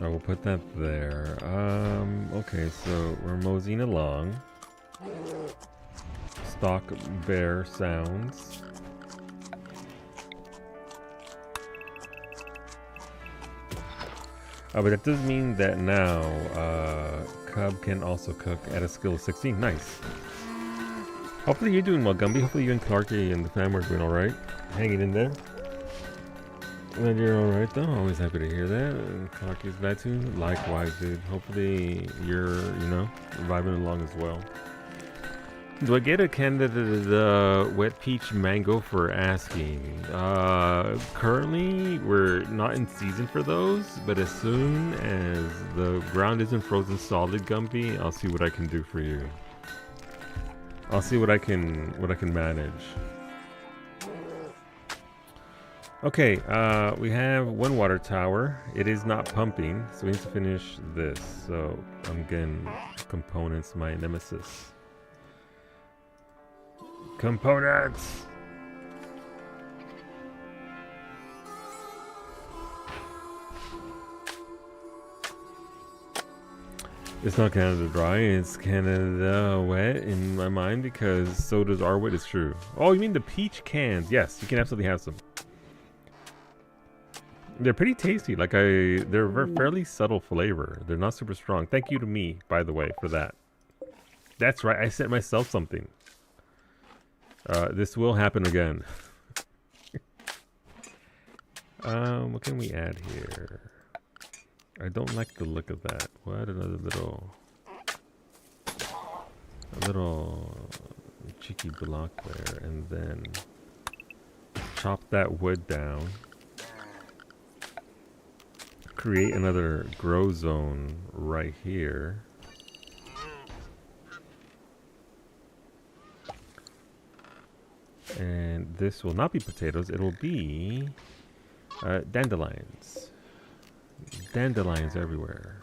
I will put that there. Okay, so we're moseying along. Stock bear sounds. But that does mean that now Cub can also cook at a skill of 16. Nice. Hopefully you're doing well, Gumby. Hopefully you and Clarky and the family are doing alright. Hanging in there. Glad you're alright though. Always happy to hear that. And Clarky's glad too. Likewise, dude. Hopefully you're, you know, vibing along as well. Do I get a Canada wet peach mango for asking? Currently, we're not in season for those, but as soon as the ground isn't frozen solid, Gumby, I'll see what I can do for you. I'll see what I can manage. Okay, we have one water tower. It is not pumping, so we need to finish this. So I'm getting components, my nemesis. Components! It's not Canada dry, it's Canada wet in my mind because sodas are wet, it's true. Oh, you mean the peach cans? Yes, you can absolutely have some. They're pretty tasty. Like they're fairly subtle flavor. They're not super strong. Thank you to me, by the way, for that. That's right. I sent myself something. This will happen again. What can we add here? I don't like the look of that. We'll add another little cheeky block there, and then chop that wood down. Create another grow zone right here. And this will not be potatoes, it'll be dandelions. Dandelions everywhere.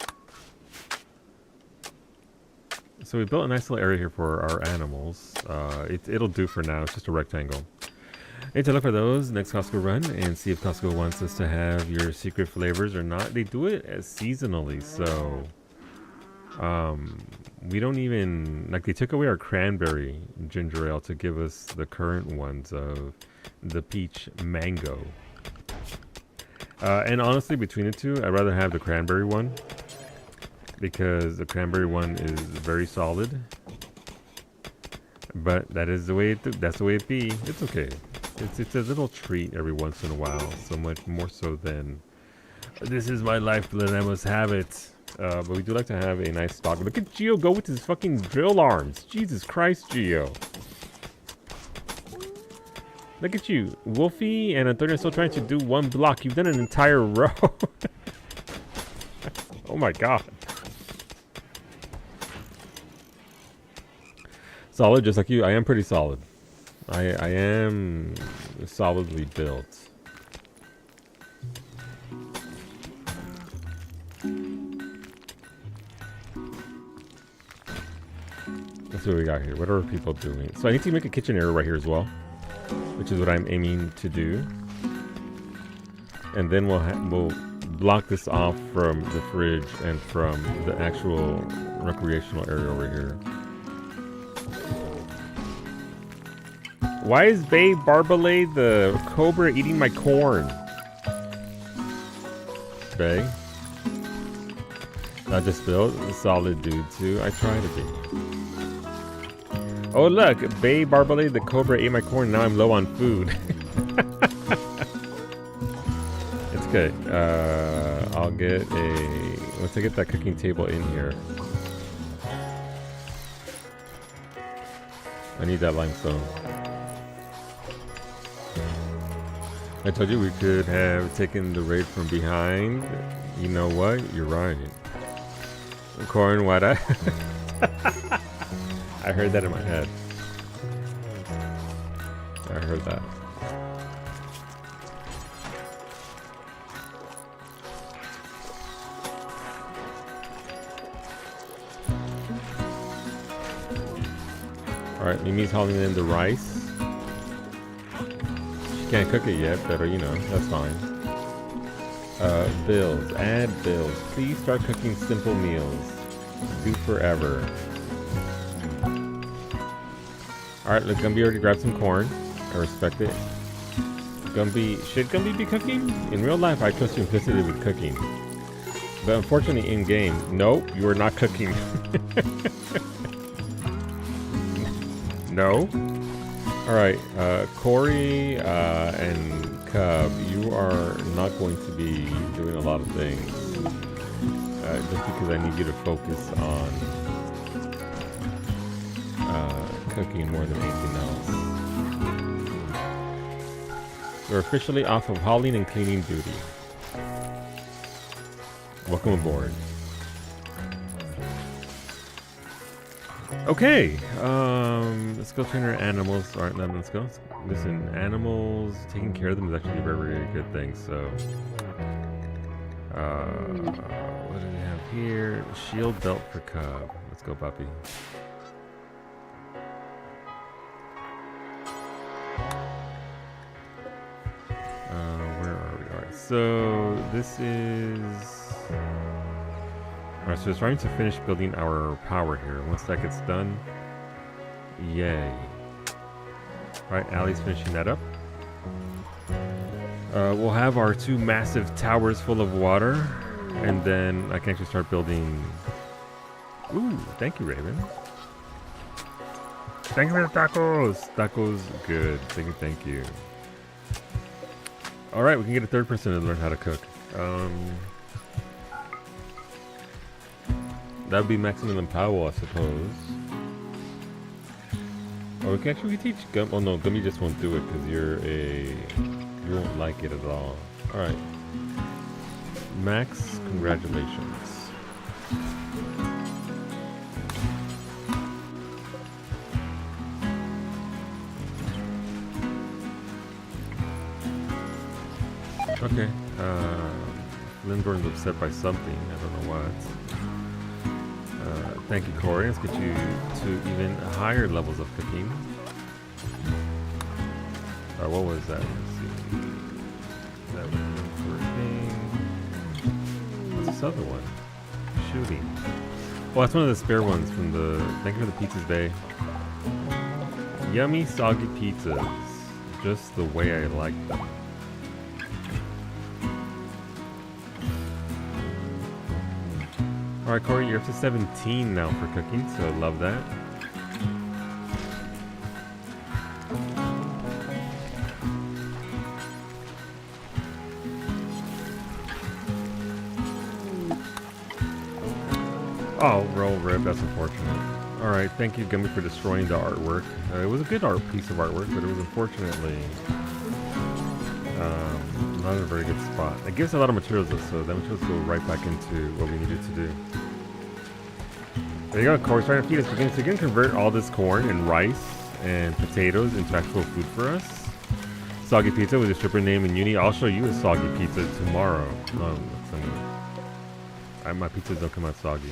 So we built a nice little area here for our animals. It'll do for now, it's just a rectangle. Need to look for those next Costco run and see if Costco wants us to have your secret flavors or not. They do it as seasonally, so we don't even, like, they took away our cranberry ginger ale to give us the current ones of the peach mango. And honestly, between the two, I'd rather have the cranberry one because the cranberry one is very solid. But that is the way that's the way it be. It's okay. It's a little treat every once in a while. So much more so than this is my lifeblood, I must have it. But we do like to have a nice stock. Look at Geo go with his fucking drill arms. Jesus Christ, Geo. Look at you. Wolfie and Antonio are still trying to do one block. You've done an entire row. Oh my god. Solid, just like you. I am pretty solid. I am solidly built. Let's see what we got here. What are people doing? So I need to make a kitchen area right here as well, which is what I'm aiming to do. And then we'll block this off from the fridge and from the actual recreational area over here. Why is Babe Barbalade the cobra eating my corn? Babe? Not just built, a solid dude too. I try to be. Oh look, Babe Barbalade the cobra ate my corn. Now I'm low on food. It's good. I'll get once I get that cooking table in here. I need that limestone. I told you we could have taken the raid from behind. You know what? You're right. Corn, what? I heard that in my head. I heard that. Alright, Mimi's hauling in the rice. Can't cook it yet, but you know, that's fine. Bills. Add bills. Please start cooking simple meals. Do forever. Alright, look, Gumby already grabbed some corn. I respect it. Gumby, should Gumby be cooking? In real life, I trust you implicitly with cooking. But unfortunately, in game, nope, you are not cooking. No? Alright, Corey and Cub, you are not going to be doing a lot of things. Just because I need you to focus on cooking more than anything else. We're officially off of hauling and cleaning duty. Welcome aboard. Okay, let's go train our animals. Alright, now let's go. Listen, animals, taking care of them is actually a very, very good thing, so... what do we have here? Shield belt for cub. Let's go, puppy. Where are we? Alright, so this is... Alright, so it's trying to finish building our power here. Once that gets done, yay. Alright, Allie's finishing that up. We'll have our 2 massive towers full of water, and then I can actually start building... Ooh, thank you, Raven. Thank you for the tacos! Tacos, good. Thank you. Alright, we can get a 3rd person to learn how to cook. That would be Maximum and Powell, I suppose. Or we can actually teach Gummy. Oh no, Gummy just won't do it because you won't like it at all. Alright. Max, congratulations. Okay. Lindorn's upset by something. I don't know what. Thank you, Corey. Let's get you to even higher levels of cooking. What was that? Let's see. That was for a thing. What's this other one? Shooting. Oh, that's one of the spare ones from the... Thank you for the pizzas, Bay. Yummy, soggy pizzas. Just the way I like them. Alright, Corey, you're up to 17 now for cooking, so love that. Oh, roll rip, that's unfortunate. Alright, thank you, Gummy, for destroying the artwork. It was a good piece of artwork, but it was unfortunately not in a very good spot. It gives a lot of materials though, so that materials go right back into what we needed to do. There you go, Corey's trying to feed us. So you're going to convert all this corn and rice and potatoes into actual food for us. Soggy pizza with a stripper name and uni. I'll show you a soggy pizza tomorrow. My pizzas don't come out soggy.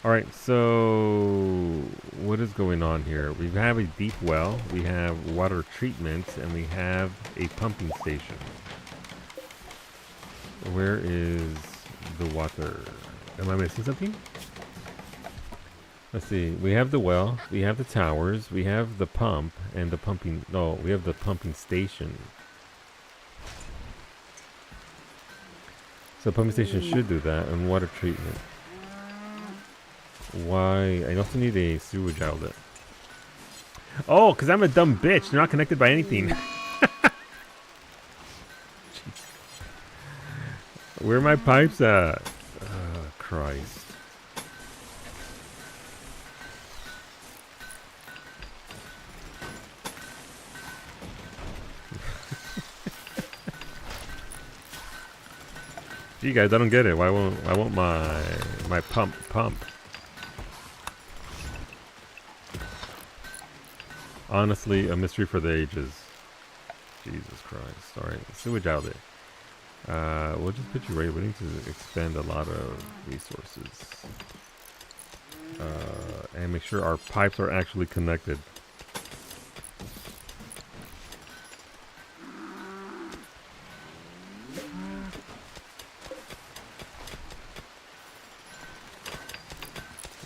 Alright, so what is going on here? We have a deep well, we have water treatment, and we have a pumping station. Where is the water? Am I missing something? Let's see. We have the well, we have the towers, we have the pump, and the pumping... No, we have the pumping station. So pumping station should do that, and water treatment. Why? I also need a sewage outlet. Oh, because I'm a dumb bitch. They're not connected by anything. Where are my pipes at? Oh, Christ. Gee, guys, I don't get it. Why won't my pump? Honestly, a mystery for the ages. Jesus Christ. Alright, sewage outlet. We'll just put you right. We need to expend a lot of resources. And make sure our pipes are actually connected.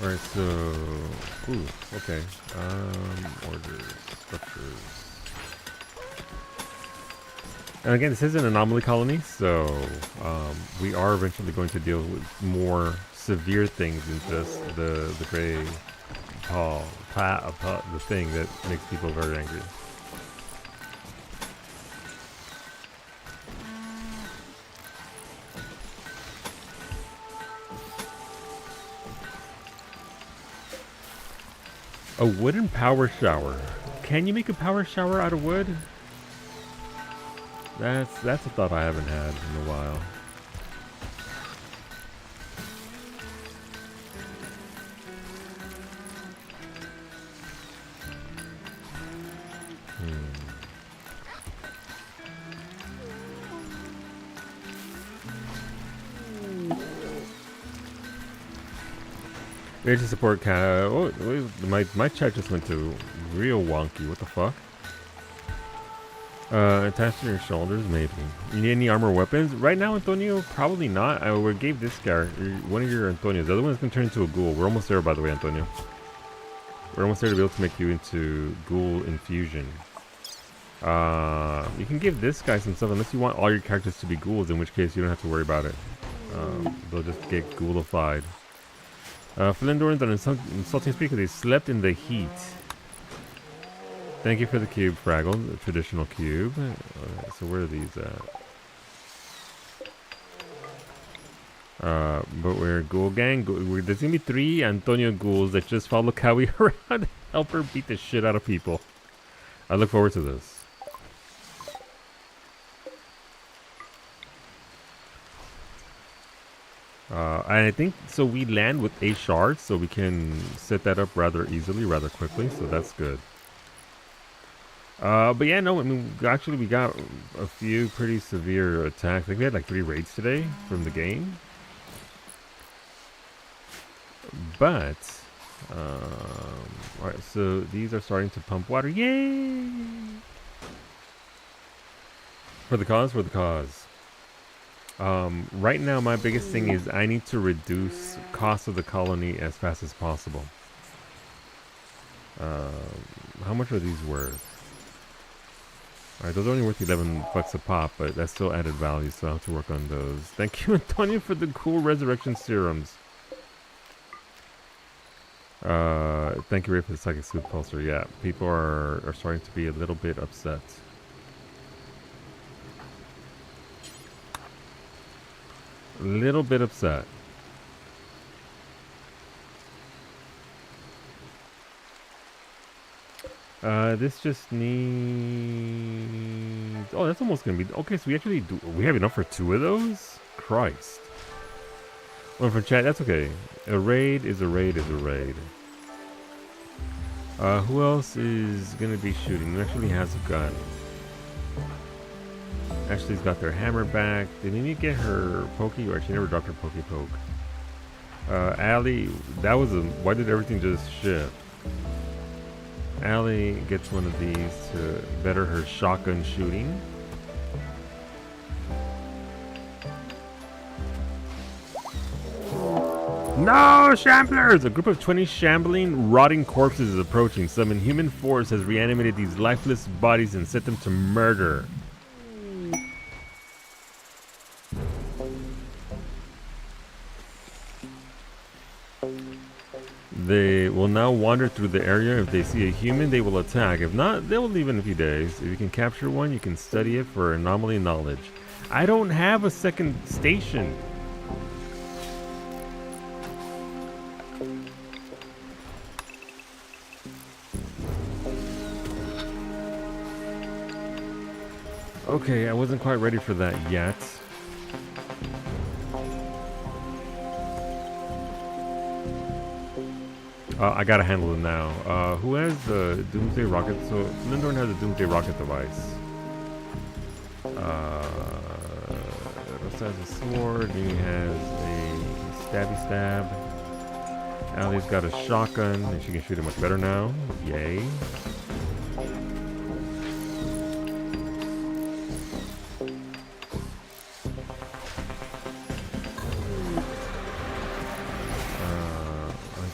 Alright, so... Ooh, okay. Orders, structures. And again, this is an anomaly colony, so we are eventually going to deal with more severe things than just the gray the thing that makes people very angry. A wooden power shower. Can you make a power shower out of wood? That's a thought I haven't had in a while. Ready to support cat. Oh, my chat just went to real wonky. What the fuck? Attached to your shoulders, maybe. You need any armor weapons? Right now, Antonio, probably not. I gave this guy one of your Antonios. The other one's gonna turn into a ghoul. We're almost there, by the way, Antonio. We're almost there to be able to make you into ghoul infusion. You can give this guy some stuff unless you want all your characters to be ghouls, in which case you don't have to worry about it. They'll just get ghoulified. Philindorans on insulting speaker, they slept in the heat. Thank you for the cube, Fraggle, the traditional cube. So where are these at? But we're Ghoul Gang. There's gonna be 3 Antonio ghouls that just follow Kawi around, help her beat the shit out of people. I look forward to this. And I think, so we land with a shard, so we can set that up rather easily, rather quickly, so that's good. But yeah, no, I mean, actually we got a few pretty severe attacks. I think we had like 3 raids today from the game. But, alright, so these are starting to pump water. Yay! For the cause, for the cause. Right now my biggest thing is I need to reduce cost of the colony as fast as possible. How much are these worth? Alright, those are only worth 11 bucks a pop, but that's still added value, so I'll have to work on those. Thank you, Antonio, for the cool resurrection serums. Thank you, Ray, for the psychic scoop pulsar. Yeah, people are starting to be a little bit upset. A little bit upset. This just needs... Oh, that's almost gonna be... Okay, so we actually do... We have enough for 2 of those? Christ. One from chat, that's okay. A raid is a raid is a raid. Who else is gonna be shooting? Who actually has a gun? Ashley's got their hammer back. Did Mimi get her pokey, or she never dropped her pokey poke? Allie, that was a... Why did everything just shift? Allie gets one of these to better her shotgun shooting. No, shamblers! A group of 20 shambling, rotting corpses is approaching. Some inhuman force has reanimated these lifeless bodies and set them to murder. They will now wander through the area. If they see a human, they will attack. If not, they will leave in a few days. If you can capture one, you can study it for anomaly knowledge. I don't have a second station. Okay, I wasn't quite ready for that yet. I gotta handle it now. Who has the Doomsday Rocket? So Lindorn has a Doomsday Rocket device. Rosa has a sword. Mimi has a stabby stab. Allie's got a shotgun, and she can shoot it much better now. Yay.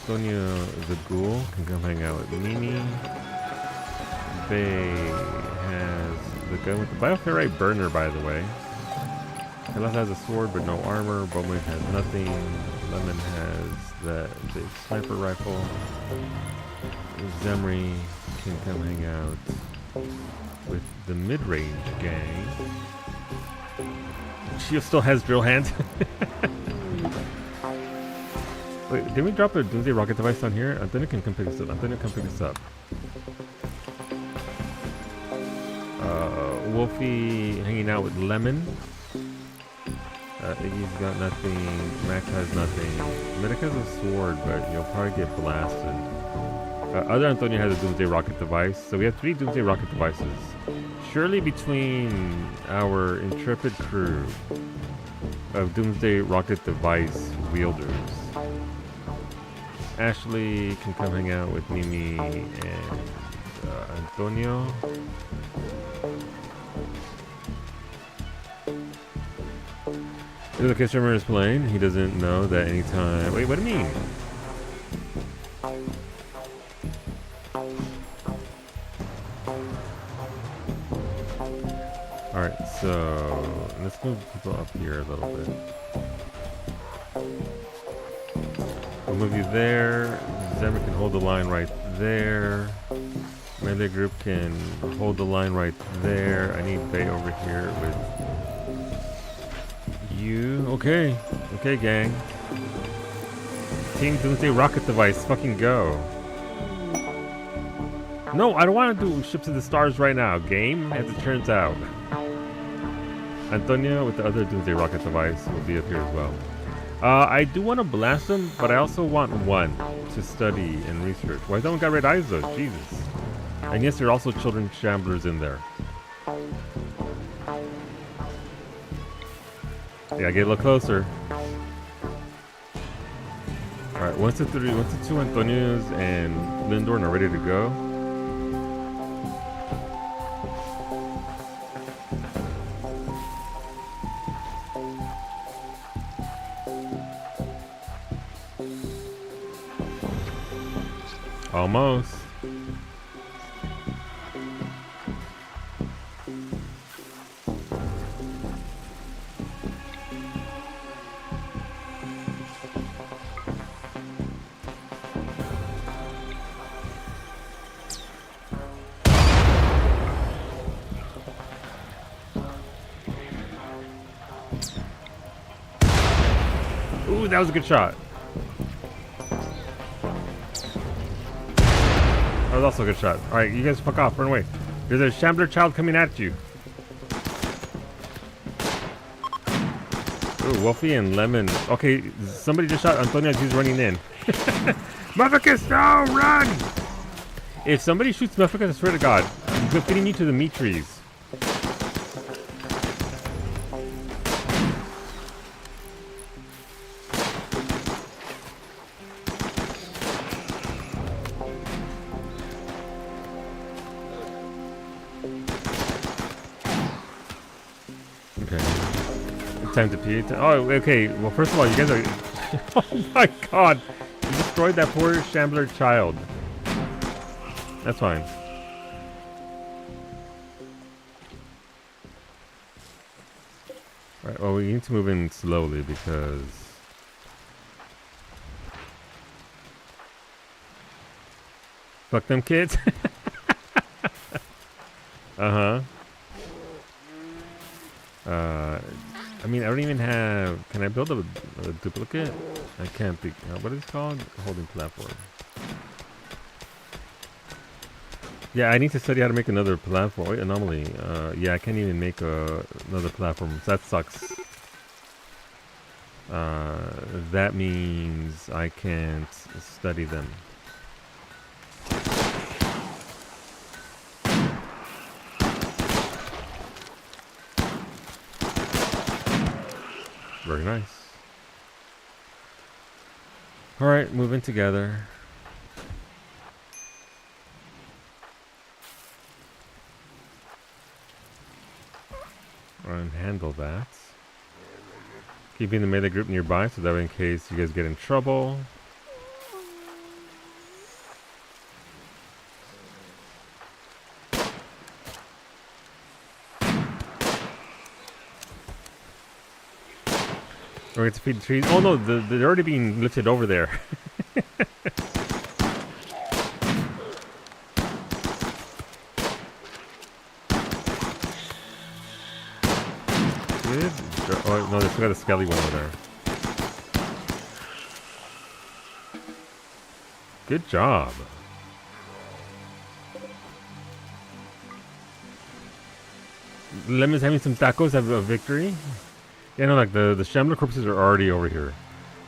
Antonio the Ghoul can come hang out with Mimi. Bay has the gun with the bioferrite burner, by the way. Hellas has a sword but no armor. Bowman has nothing. Lemon has the sniper rifle. Zemri can come hang out with the mid-range gang. She still has drill hands. Wait, did we drop a Doomsday rocket device on here? Antonio can come pick this up. Antonio, come pick this up. Wolfie hanging out with Lemon. Iggy's got nothing. Max has nothing. Medic has a sword, but you'll probably get blasted. Other Antonio has a Doomsday rocket device. So we have 3 Doomsday rocket devices. Surely between our intrepid crew of Doomsday rocket device wielders, Ashley can come hang out with Mimi and Antonio. The customer is playing. He doesn't know that anytime. Wait, what do you mean? Alright, so let's move people up here a little bit. We'll move you there. Zemmer can hold the line right there. Melee group can hold the line right there. I need Bay over here with you. Okay. Okay, gang. Team Doomsday rocket device. Fucking go. No, I don't want to do Ships of the Stars right now. Game, as it turns out. Antonio with the other Doomsday rocket device will be up here as well. I do want to blast them, but I also want one to study and research. Why don't we got red eyes though? Jesus. And yes, there are also children shamblers in there. Yeah, get a little closer. Alright, once the 2 Antonios and Lindorn are ready to go. Almost. Ooh, that was a good shot. That was also a good shot. Alright, you guys fuck off. Run away. There's a Shambler child coming at you. Ooh, Wolfie and Lemon. Okay, somebody just shot Antonio as he's running in. Motherfuckers, no, run! If somebody shoots Motherfuckers, I swear to God, I'm feeding you to the meat trees. Time to pee. Oh, okay. Well, first of all, you guys are... Oh my God. You destroyed that poor Shambler child. That's fine. Alright, well, we need to move in slowly because... Fuck them kids. Uh-huh. I mean, I don't even have... Can I build a duplicate? I can't be... what is it called? Holding platform. Yeah, I need to study how to make another platform. Wait, anomaly. Yeah, I can't even make another platform. So that sucks. That means I can't study them. Very nice. Alright, moving together. And handle that. Keeping the melee group nearby so that way in case you guys get in trouble. Or get to feed the trees. Oh no, they're already being lifted over there. Oh no, they still got a skelly one over there. Good job. Lemon's having some tacos of a victory. Yeah, no, like the shambler corpses are already over here.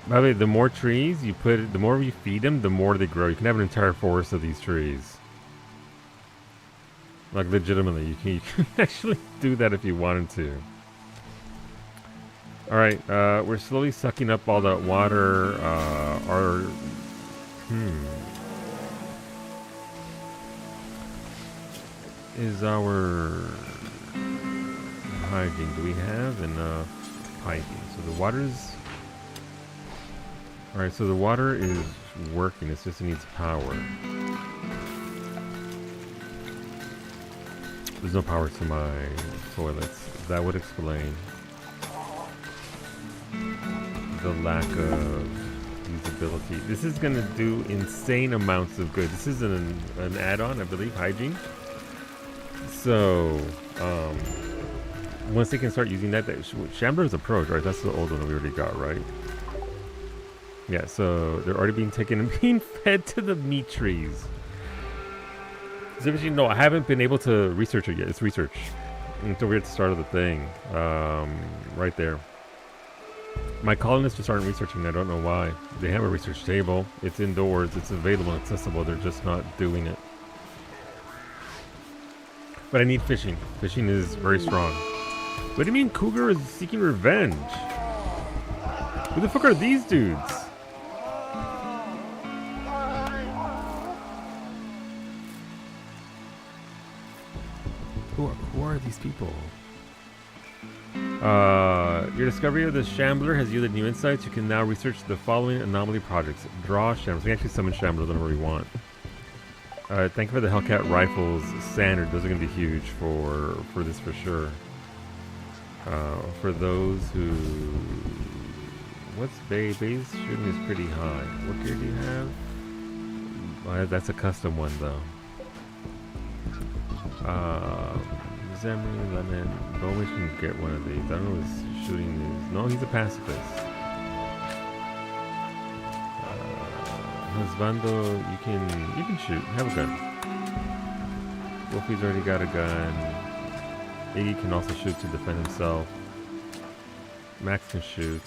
By the way, the more trees you put, the more you feed them, the more they grow. You can have an entire forest of these trees. Like legitimately, you can actually do that if you wanted to. All right, we're slowly sucking up all that water. Is our hygiene? Do we have enough piping? So the water's. All right, so the water is working. It just needs power. There's no power to my toilets. That would explain the lack of usability. This is gonna do insane amounts of good. This is an add-on, I believe, hygiene. So, once they can start using that, Shambler's approach, right? That's the old one that we already got, right? Yeah, so they're already being taken and being fed to the meat trees. No, I haven't been able to research it yet. It's research. Until we're at the start of the thing. Right there. My colonists just aren't researching. I don't know why. They have a research table. It's indoors. It's available and accessible. They're just not doing it. But I need fishing. Fishing is very strong. What do you mean Cougar is seeking revenge? Who the fuck are these dudes? Who are these people? Your discovery of the Shambler has yielded new insights. You can now research the following anomaly projects. Draw Shamblers. We can actually summon Shamblers whenever we want. Thank you for the Hellcat rifles, Standard. Those are going to be huge for this for sure. For those who... What's Bay? Bay's shooting is pretty high. What gear do you have? That's a custom one though. Zemry, Lemon. Bowman can get one of these. I don't know what his shooting is. No, he's a pacifist. Husbando, you can shoot. Have a gun. Wolfie's already got a gun. Iggy can also shoot to defend himself. Max can shoot.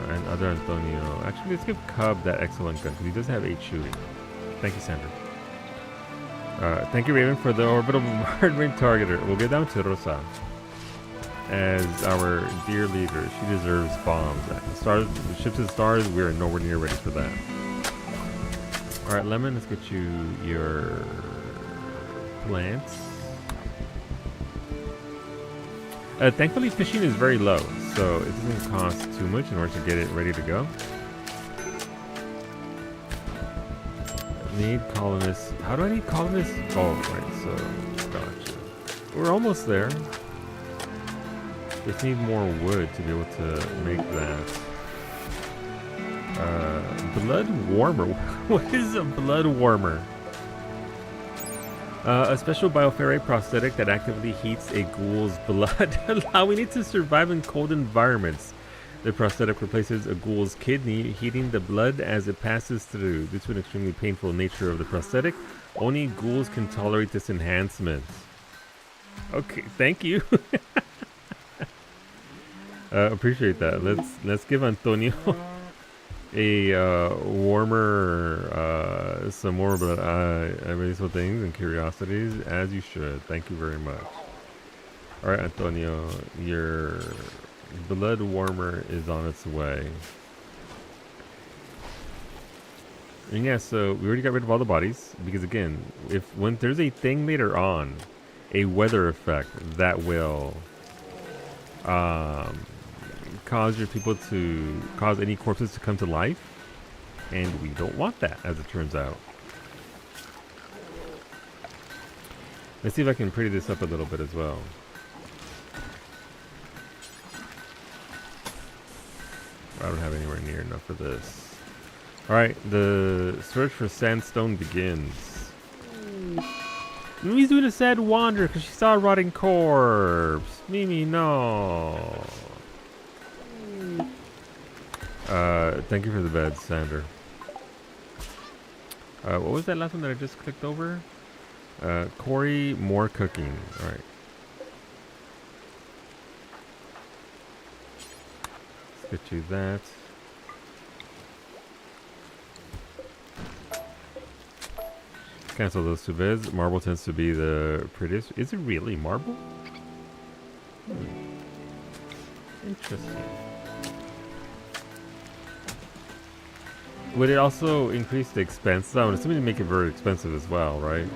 And other Antonio. Actually, let's give Cub that excellent gun because he does have 8 shooting. Thank you, Sandra. Thank you, Raven, for the orbital bombardment targeter. We'll get down to Rosa as our dear leader. She deserves bombs. Stars, ships and stars, we are nowhere near ready for that. Alright, Lemon, let's get you your plants. Thankfully, fishing is very low, so it doesn't cost too much in order to get it ready to go. Need colonists. How do I need colonists? Oh, right, so gotcha. We're almost there. Just need more wood to be able to make that. Blood warmer. What is a blood warmer? A special bioferrate prosthetic that actively heats a ghoul's blood, allowing it to survive in cold environments. The prosthetic replaces a ghoul's kidney, heating the blood as it passes through. Due to an extremely painful nature of the prosthetic, only ghouls can tolerate this enhancement. Okay, thank you. Appreciate that. Let's give Antonio a warmer, some more amazing things and curiosities, as you should. Thank you very much. All right, Antonio, your blood warmer is on its way. And yeah, so we already got rid of all the bodies because again, when there's a thing later on, a weather effect that will cause your people to cause any corpses to come to life, and we don't want that, as it turns out. Let's see if I can pretty this up a little bit as well. I don't have anywhere near enough for this. Alright, the search for sandstone begins. Mimi's doing a sad wander because she saw a rotting corpse. Mimi, no. Thank you for the bed, Sander. What was that last one that I just clicked over? Corey, more cooking. All right. Let's get you that. Cancel those two vids. Marble tends to be the prettiest. Is it really marble? Interesting. Would it also increase the expense? I would assume it'd make it very expensive as well, right?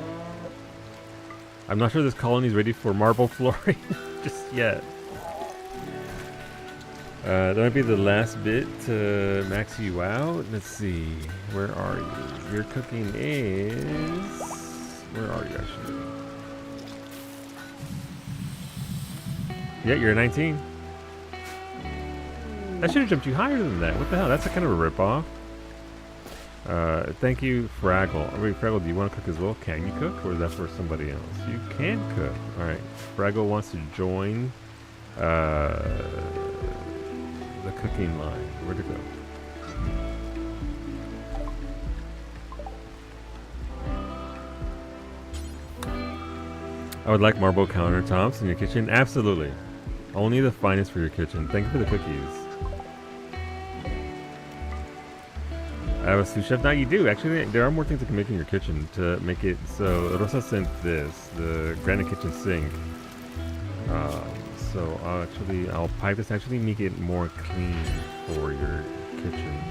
I'm not sure this colony is ready for marble flooring just yet. That might be the last bit to max you out. Let's see. Where are you? Your cooking is... Where are you actually? Yeah, you're 19. I should have jumped you higher than that. What the hell? That's a kind of a ripoff. Thank you, Fraggle. Wait, Fraggle, do you want to cook as well? Can you cook, or is that for somebody else? You can cook. All right. Fraggle wants to join the cooking line. Where'd it go? I would like marble countertops in your kitchen. Absolutely. Only the finest for your kitchen. Thank you for the cookies. I have a sous chef. Now you do. Actually, there are more things you can make in your kitchen to make it so. Rosa sent this, the granite kitchen sink. So I'll pipe this. Actually, make it more clean for your kitchen.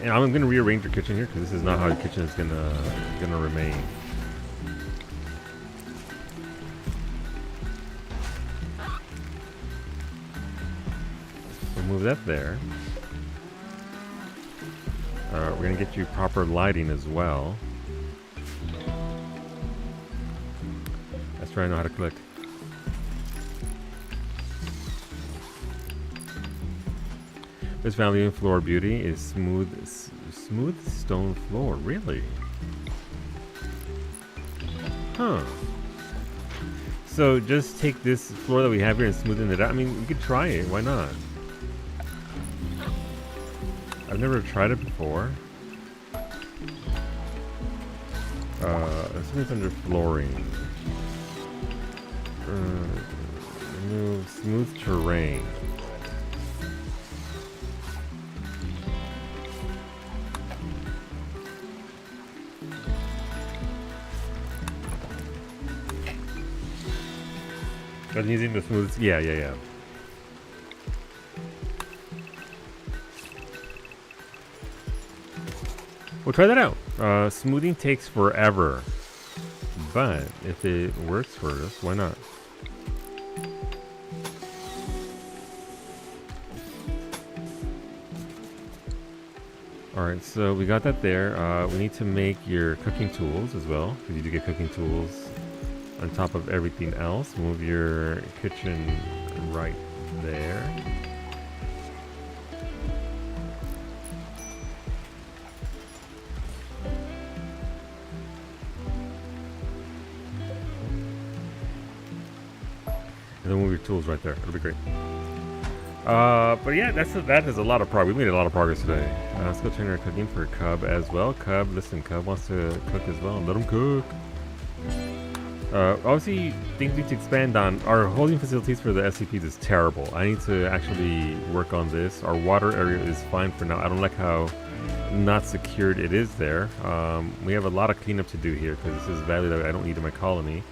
And I'm gonna rearrange your kitchen here because this is not how your kitchen is gonna remain. We'll move that there. We're gonna get you proper lighting as well. Let's try to know how to click. This value in floor beauty is smooth stone floor. Really? Huh. So just take this floor that we have here and smoothen it out. I mean, you could try it. Why not? I've never tried it before. Something's under flooring. Remove smooth terrain. I'm using the smooth. Yeah. We'll try that out. Smoothing takes forever, but if it works for us, why not? Alright, so we got that there. We need to make your cooking tools as well, because you do get cooking tools on top of everything else. Move your kitchen right there. And then move your tools right there. It'll be great. But yeah, that is a lot of progress. We made a lot of progress today. Let's go turn our cooking for Cub as well. Cub, listen, Cub wants to cook as well. Let him cook. Obviously, things we need to expand on. Our holding facilities for the SCPs is terrible. I need to actually work on this. Our water area is fine for now. I don't like how not secured it is there. We have a lot of cleanup to do here because this is value that I don't need in my colony.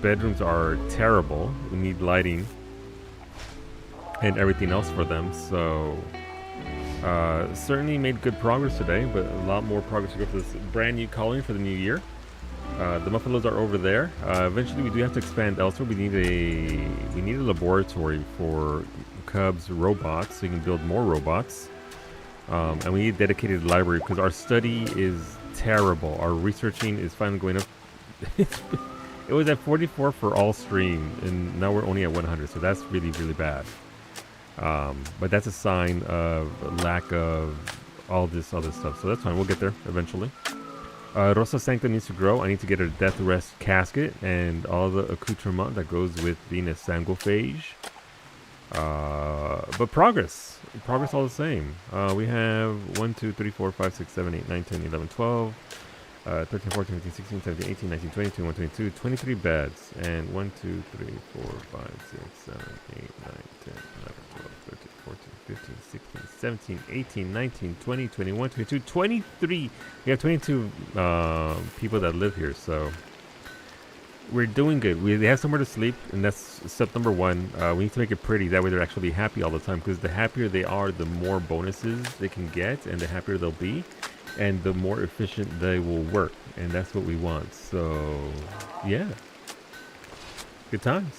Bedrooms are terrible. We need lighting and everything else for them. So certainly made good progress today, but a lot more progress to go for this brand new colony for the new year. The Muffalos are over there. Eventually, we do have to expand elsewhere. We need a laboratory for Cub's robots, so you can build more robots. And we need a dedicated library because our study is terrible. Our researching is finally going up. It was at 44 for all stream, and now we're only at 100. So that's really, really bad. But that's a sign of lack of all this other stuff. So that's fine. We'll get there eventually. Rosa Sancta needs to grow. I need to get a death rest casket and all the accoutrement that goes with being a sanguiphage. But progress all the same. We have 1, 2, 3, 4, 5, 6, 7, 8, 9, 10, 11, 12, 13, 14, 15, 16, 17, 18, 19, 20, 21, 22, 23 beds. And 1, 2, 3, 4, 5, 6, 7, 8, 9, 10, 11, 12, 13, 14, 15, 16, 17, 18, 19, 20, 21, 22, 23. We have 22 people that live here, so we're doing good. They have somewhere to sleep, and that's step number one. We need to make it pretty. That way they're actually happy all the time, because the happier they are, the more bonuses they can get, and the happier they'll be, and the more efficient they will work. And that's what we want. So, yeah. Good times.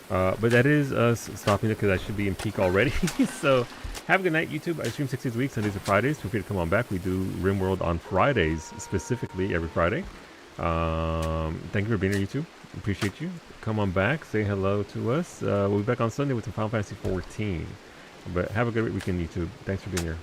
But that is us stopping it, because I should be in peak already. So, have a good night, YouTube. I stream 6 days a week, Sundays and Fridays. Feel free to come on back. We do RimWorld on Fridays, specifically every Friday. Thank you for being here, YouTube. Appreciate you. Come on back, say hello to us. We'll be back on Sunday with some Final Fantasy 14. But have a good weekend, YouTube. Thanks for being here.